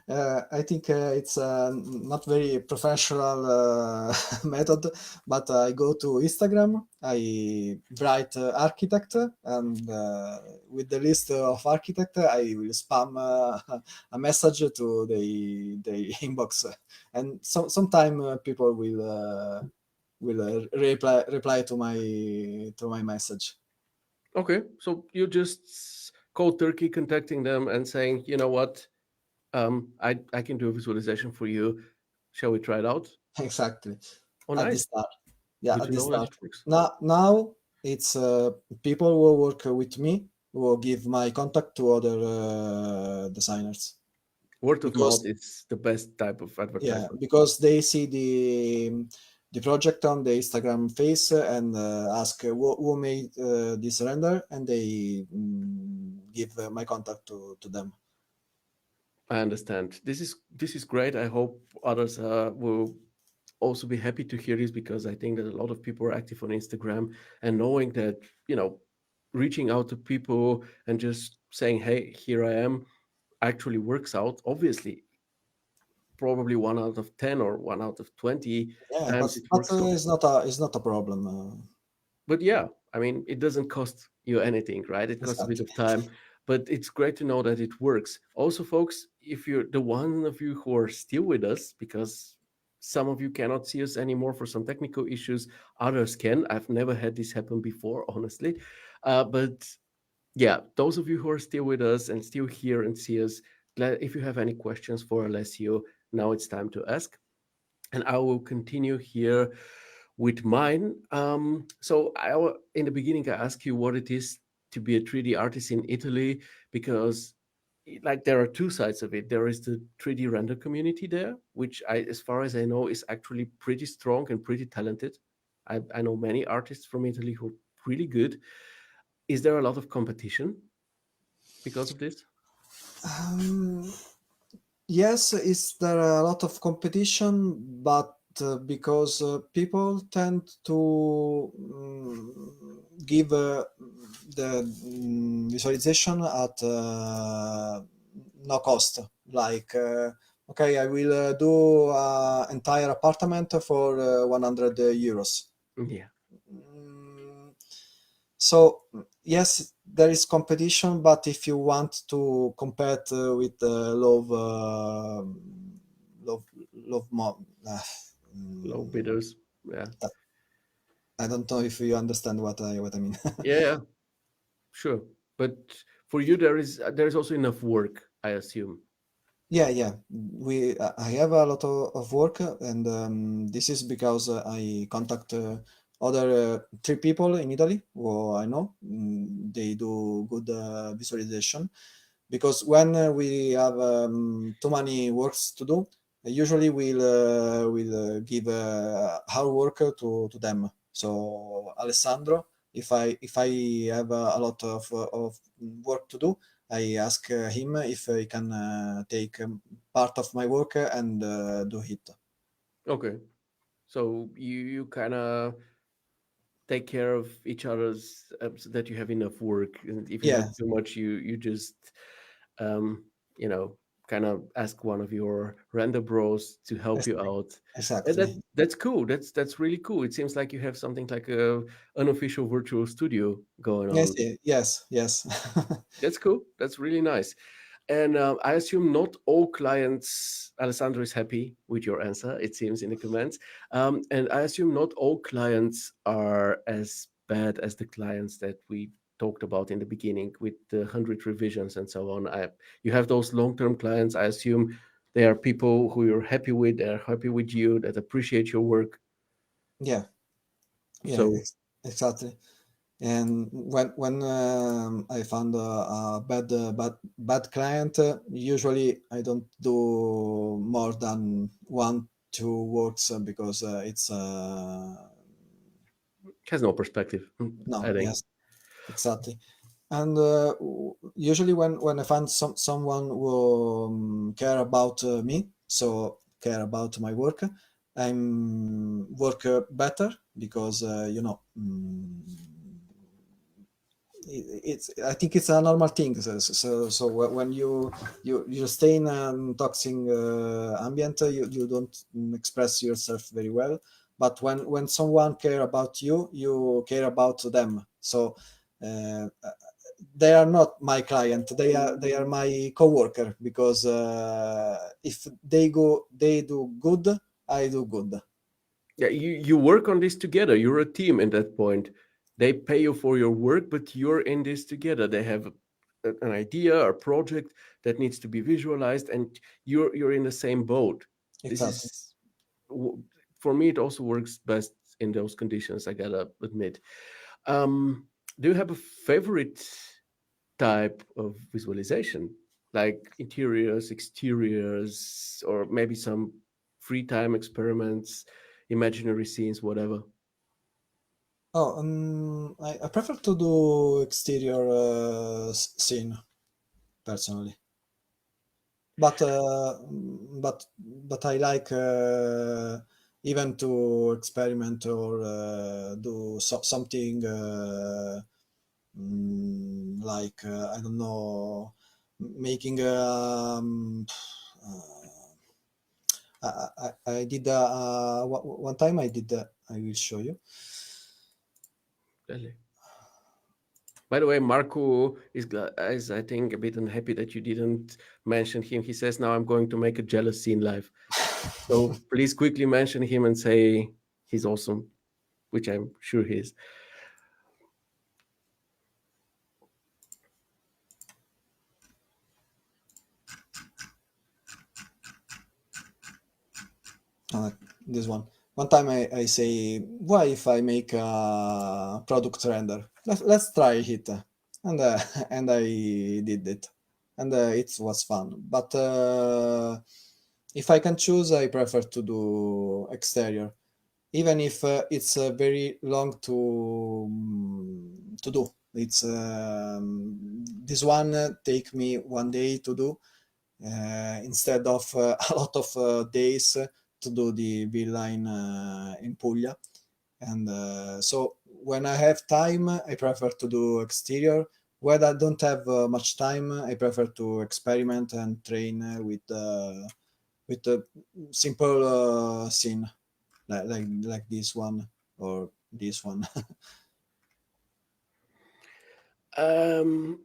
I think it's not very professional method, but I go to Instagram, I write architect, and with the list of architect, I will spam a message to the inbox, and sometime people will reply to my message. Okay, so you just cold turkey contacting them and saying, you know what, I can do a visualization for you. Shall we try it out? Exactly. Oh, At the nice. start. Yeah, Good at to the know that start. it works. Now it's people who work with me who give my contact to other designers Word of mouth because is the best type of yeah, advertisement. because they see the project on the Instagram face and ask who made this render, and they give my contact to them. I understand. This is great. I hope others will also be happy to hear this because I think that a lot of people are active on Instagram and knowing that, you know, reaching out to people and just saying, "Hey, here I am," actually works out. Obviously, probably 1 out of 10 or 1 out of 20 Yeah, times it but works so. it's not a problem. But yeah, I mean, it doesn't cost you anything, right? It costs a bit Exactly. of time, but it's great to know that it works. Also, folks, if you're the one of you who are still with us, because some of you cannot see us anymore for some technical issues, others can. I've never had this happen before, honestly. But yeah, those of you who are still with us and still here and see us, if you have any questions for Alessio, now it's time to ask and I will continue here with mine. In the beginning, I asked you what it is to be a 3D artist in Italy because, like, there are two sides of it. There is the 3D render community there, which as far as I know, is actually pretty strong and pretty talented. I know many artists from Italy who are really good. Is there a lot of competition because of this? Um, Yes, is there a lot of competition, but because people tend to give the visualization at no cost. Like, okay, I will do entire apartment for 100 euros. Yeah, Mm, so yes, there is competition, but if you want to compete with love, love, low mm, bidders. Yeah, I don't know if you understand what I mean. yeah, yeah, sure. But for you, there is also enough work, I assume. Yeah, yeah. I have a lot of work, and this is because I contact other three people in Italy who I know. They do good visualization because when we have too many works to do, usually we'll give our work to them. So Alessandro, if I have a lot of work to do, I ask him if he can take part of my work and do it. Okay. So you kind of take care of each other's so that you have enough work, and if you have Yeah, too much, you just um, you know kind of ask one of your render bros to help ex- you out. And exactly. that's cool. That's really cool. It seems like you have something like a unofficial virtual studio going Yes, on. yes, yes. That's cool. That's really nice. And I assume not all clients, Alessandro is happy with your answer, it seems in the comments. And I assume not all clients are as bad as the clients that we talked about in the beginning with the 100 revisions and so on. You have those long-term clients. I assume they are people who you're happy with, they're happy with you, that appreciate your work. Yeah, yeah, So exactly. And when I found a bad client, usually I don't do more than 1 2 works, because it's has no perspective, no, I think. yes, exactly. And usually when I find someone who care about me, so care about my work, I'm work better, because it's I think it's a normal thing. So when you stay in a toxic ambient, you don't express yourself very well. But when someone care about you, you care about them. So uh, they are not my client, they are my coworker, because if they do good, I do good. Yeah, you work on this together. You're a team in that point. They pay you for your work, but you're in this together. They have an idea, a project that needs to be visualized, and you're in the same boat. This Exactly. is for me. It also works best in those conditions. I gotta admit. Um, do you have a favorite type of visualization, like interiors, exteriors, or maybe some free time experiments, imaginary scenes, whatever? Oh, I prefer to do exterior scene, personally, but I like even to experiment, or do something like I don't know, making I did one time I did I will show you. Really? By the way, Marco is I think a bit unhappy that you didn't mention him. He says now I'm going to make a jealous scene live. So please quickly mention him and say he's awesome, which I'm sure he is. uh, this one time I say, why if I make a product render, let's try it, and and I did it, and it was fun. But if I can choose, I prefer to do exterior, even if it's very long to do. It's this one take me 1 day to do, instead of a lot of days to do the villa in Puglia. And so when I have time, I prefer to do exterior. When I don't have much time, I prefer to experiment and train with a simple scene, like this one, or this one. Um,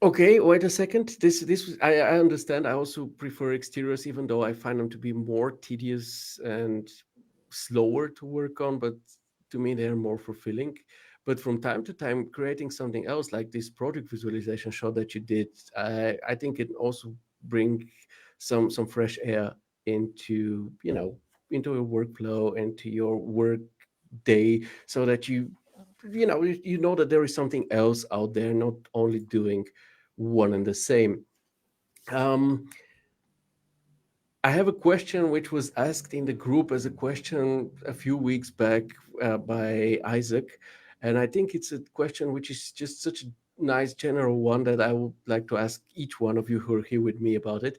Okay, wait a second. I understand. I also prefer exteriors, even though I find them to be more tedious and slower to work on. But to me, they are more fulfilling. But from time to time, creating something else like this project visualization shot that you did, I think it also bring some fresh air into into your workflow, into your work day, so that you know that there is something else out there, not only doing one and the same. Um, I have a question which was asked in the group as a question a few weeks back by Isaac, and I think it's a question which is just such a nice general one that I would like to ask each one of you who are here with me about it.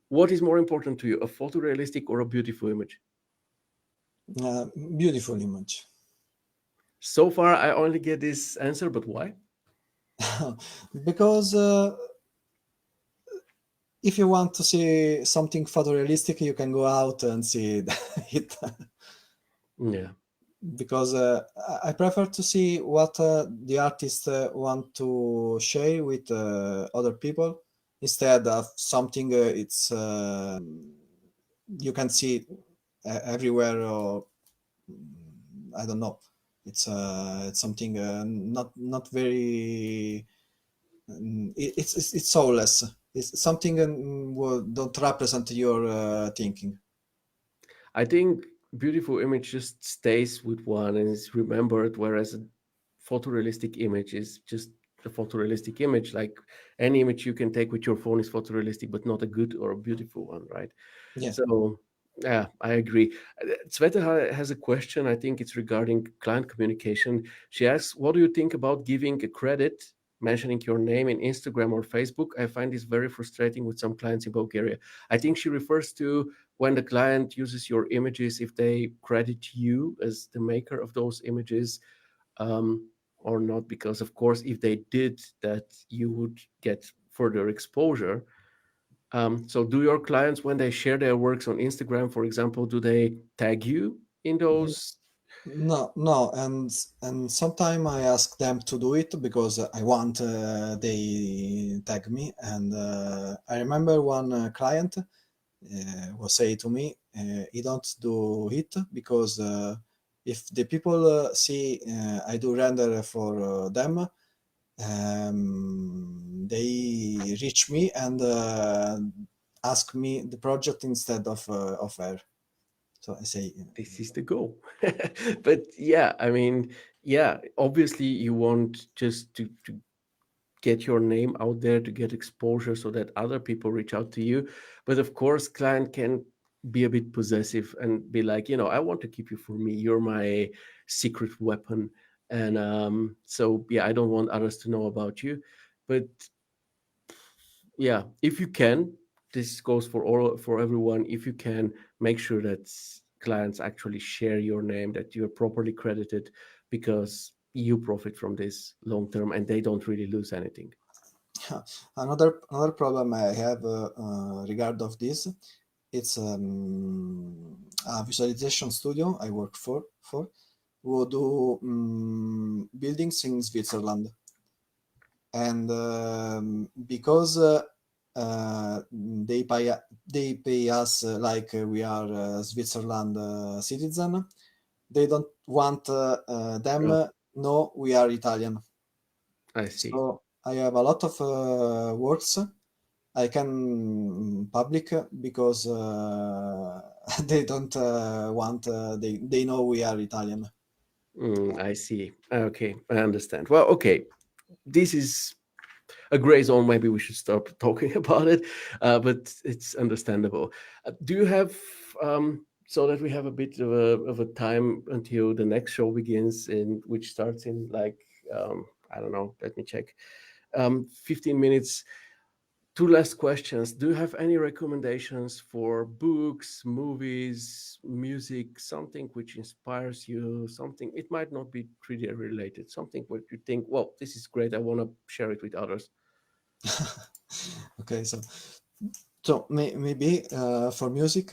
What is more important to you, a photorealistic or a beautiful image? Beautiful image. So far, I only get this answer, but why? Because if you want to see something photorealistic, you can go out and see it. Yeah. Because I prefer to see what the artist want to share with other people, instead of something it's you can see everywhere, or I don't know. It's something not very. It's soulless. It's something don't represent your thinking. I think beautiful image just stays with one and is remembered, whereas a photorealistic image is just a photorealistic image. Like any image you can take with your phone is photorealistic, but not a good or a beautiful one, right? Yeah. So, yeah, I agree. Sveta has a question. I think it's regarding client communication. She asks, "What do you think about giving a credit, mentioning your name in Instagram or Facebook? I find this very frustrating with some clients in Bulgaria." I think she refers to when the client uses your images, if they credit you as the maker of those images, or not, because of course if they did that you would get further exposure. So do your clients, when they share their works on Instagram, for example, do they tag you in those? No, no, and sometimes I ask them to do it because I want they tag me. And I remember one client was say to me, he don't do it because if the people see I do render for them, they reach me and ask me the project instead of her. So I say, This is the goal. But yeah, I mean, yeah, obviously you want just to get your name out there, to get exposure so that other people reach out to you. But of course client can be a bit possessive and be like, I want to keep you for me, you're my secret weapon. And so yeah, I don't want others to know about you. But yeah, if you can, this goes for all, for everyone, if you can, make sure that clients actually share your name, that you're properly credited, because you profit from this long term and they don't really lose anything. another problem I have regard of this, it's a visualization studio I work for who do buildings in Switzerland, and because they pay us like we are Switzerland citizen, they don't want them Oh, know we are Italian. I see. So I have a lot of works I can public because they don't want they know we are Italian. I see. Okay, I understand. Well, okay, this is a gray zone. Maybe we should stop talking about it, but it's understandable. Do you have, so that we have a bit of a time until the next show begins, in which starts in like, I don't know. Let me check. 15 minutes. Two last questions. Do you have any recommendations for books, movies, music, something which inspires you? Something, it might not be 3D related, something what you think, well, this is great, I want to share it with others. Okay, so maybe for music,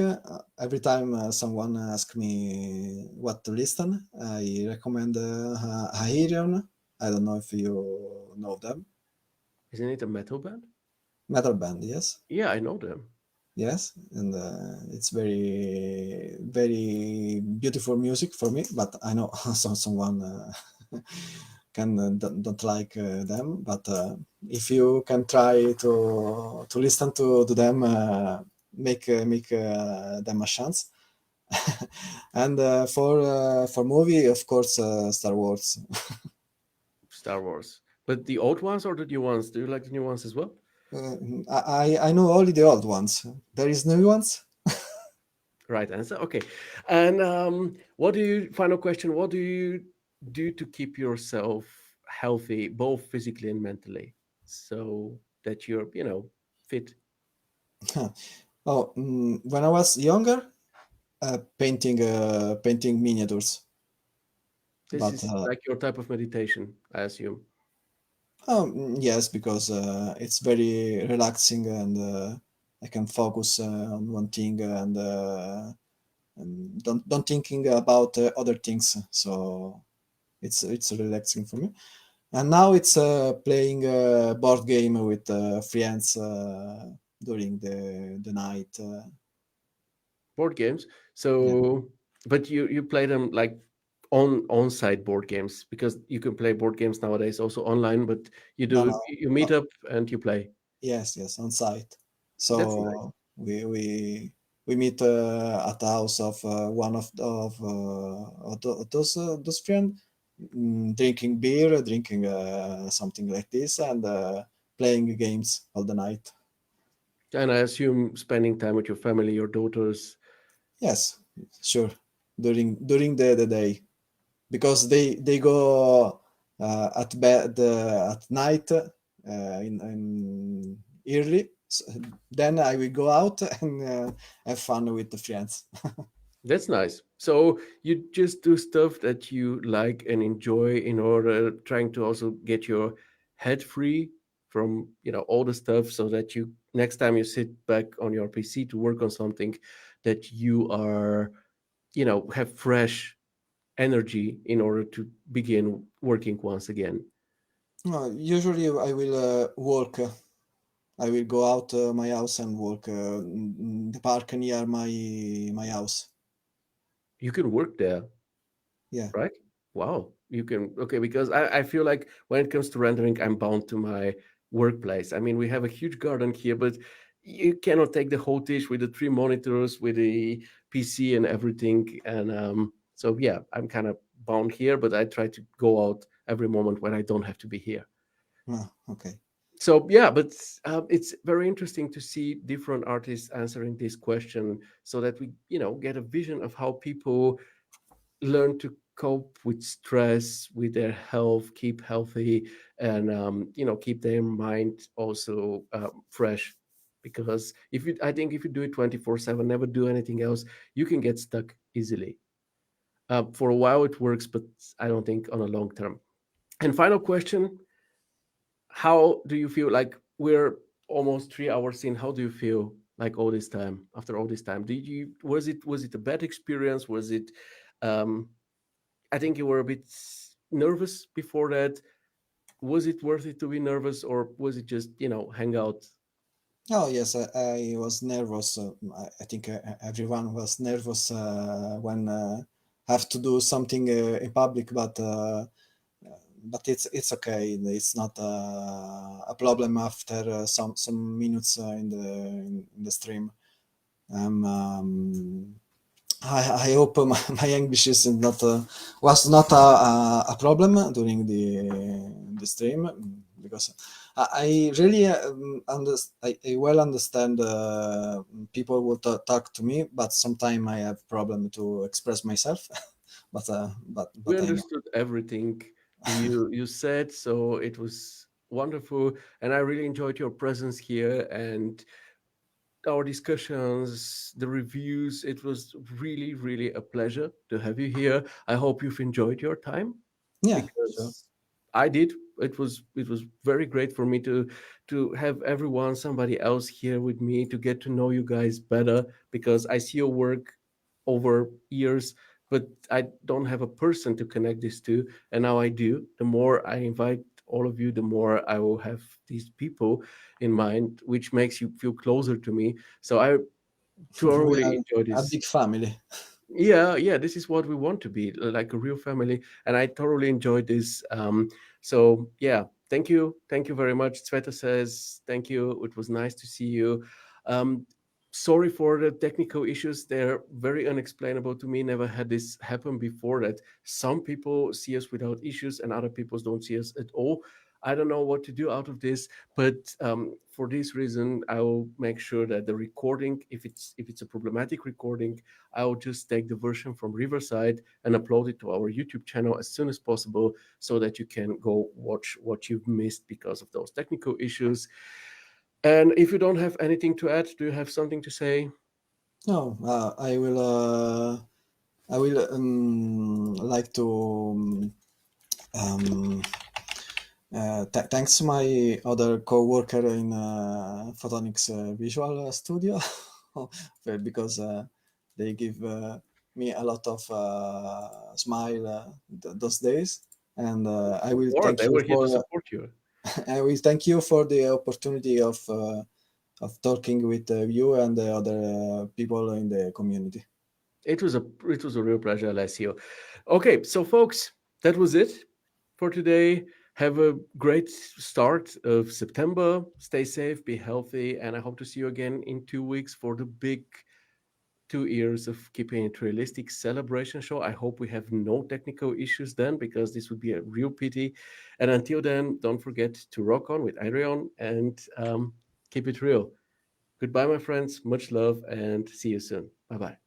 every time someone asks me what to listen, I recommend Aerion. I don't know if you know them. Isn't it a metal band? Metal band, yes. Yeah, I know them. Yes, and it's very beautiful music for me. But I know someone can don't like them. But if you can try to listen to them, make them a chance. And for movie, of course, Star Wars. Star Wars. But the old ones or the new ones? Do you like the new ones as well? I know only the old ones. There is new ones. Right answer. Okay. And what do you, final question, what do you do to keep yourself healthy, both physically and mentally, so that you're, fit? Oh, when I was younger, painting miniatures. This But is like your type of meditation, I assume. yes, because it's very relaxing and I can focus on one thing and don't thinking about other things. So it's relaxing for me. And now it's playing a board game with friends during the night. Board games. Yeah. So, but you play them like on-site board games, because you can play board games nowadays also online, but No, no. you meet up and you play. Yes, yes, on site. That's nice. So we meet at the house of one of those friends, drinking beer, drinking something like this, and playing games all the night. And I assume spending time with your family, your daughters. Yes, sure. During the day, because they go at bed at night in early. So then I will go out and have fun with the friends. That's nice. So you just do stuff that you like and enjoy in order trying to also get your head free from, all the stuff, so that you next time you sit back on your PC to work on something, that you are, have fresh energy in order to begin working once again. Usually I will walk. I will go out my house and walk the park near my house. You can work there, Yeah. right? Wow. You can, okay, because I feel like when it comes to rendering, I'm bound to my workplace. I mean, we have a huge garden here, but you cannot take the whole dish with the three monitors, with the PC and everything. And so, yeah, I'm kind of bound here, but I try to go out every moment when I don't have to be here. Okay. So, yeah, but it's very interesting to see different artists answering this question, so that we, get a vision of how people learn to cope with stress, with their health, keep healthy, and keep their mind also fresh. Because I think if you do it 24/7, never do anything else, you can get stuck easily. For a while it works, but I don't think on a long term. And final question: how do you feel? Like, we're almost 3 hours in. How do you feel? Like, all this time, after all this time, did you was it a bad experience? Was it um I think you were a bit nervous before that. Was it worth it to be nervous, or was it just, hang out? Oh yes, I was nervous. I think everyone was nervous when have to do something in public, but it's okay. It's not a problem after some minutes in the stream. Um, I hope my English is not was not a problem during the stream, because I really I well understand people will talk to me, but sometimes I have problem to express myself. We But I know. understood everything you said, so it was wonderful, and I really enjoyed your presence here, and our discussions, the reviews. It was really, really a pleasure to have you here. I hope you've enjoyed your time, Yeah, sure. because I did. It was very great for me to have everyone, somebody else here with me, to get to know you guys better, because I see your work over years, but I don't have a person to connect this to, and now I do. The more I invite all of you, the more I will have these people in mind, which makes you feel closer to me. So I We thoroughly are enjoy a this. big family. Yeah, this is what we want to be, like a real family, and I totally enjoyed this. So yeah, thank you very much. Sveta says thank you. It was nice to see you. um, Sorry for the technical issues, they're very unexplainable to me. Never had this happen before, that some people see us without issues and other people don't see us at all. I don't know what to do out of this, but for this reason I will make sure that the recording, if it's a problematic recording, I'll just take the version from Riverside and upload it to our YouTube channel as soon as possible, so that you can go watch what you've missed because of those technical issues. And if you don't have anything to add, do you have something to say? No, I will like to um, thanks to my other co-worker in Photonics Visual Studio because they give me a lot of smile those days, and I Of will course, thank they you were here to for support you. I will thank you for the opportunity of talking with you and the other people in the community. It was a real pleasure, Alessio. Okay, so folks, that was it for today. Have a great start of September. Stay safe, be healthy, and I hope to see you again in 2 weeks for the big 2 years of keeping it realistic celebration show. I hope we have no technical issues then, because this would be a real pity. And until then, don't forget to rock on with Adrian and keep it real. Goodbye, my friends. Much love and see you soon. Bye bye.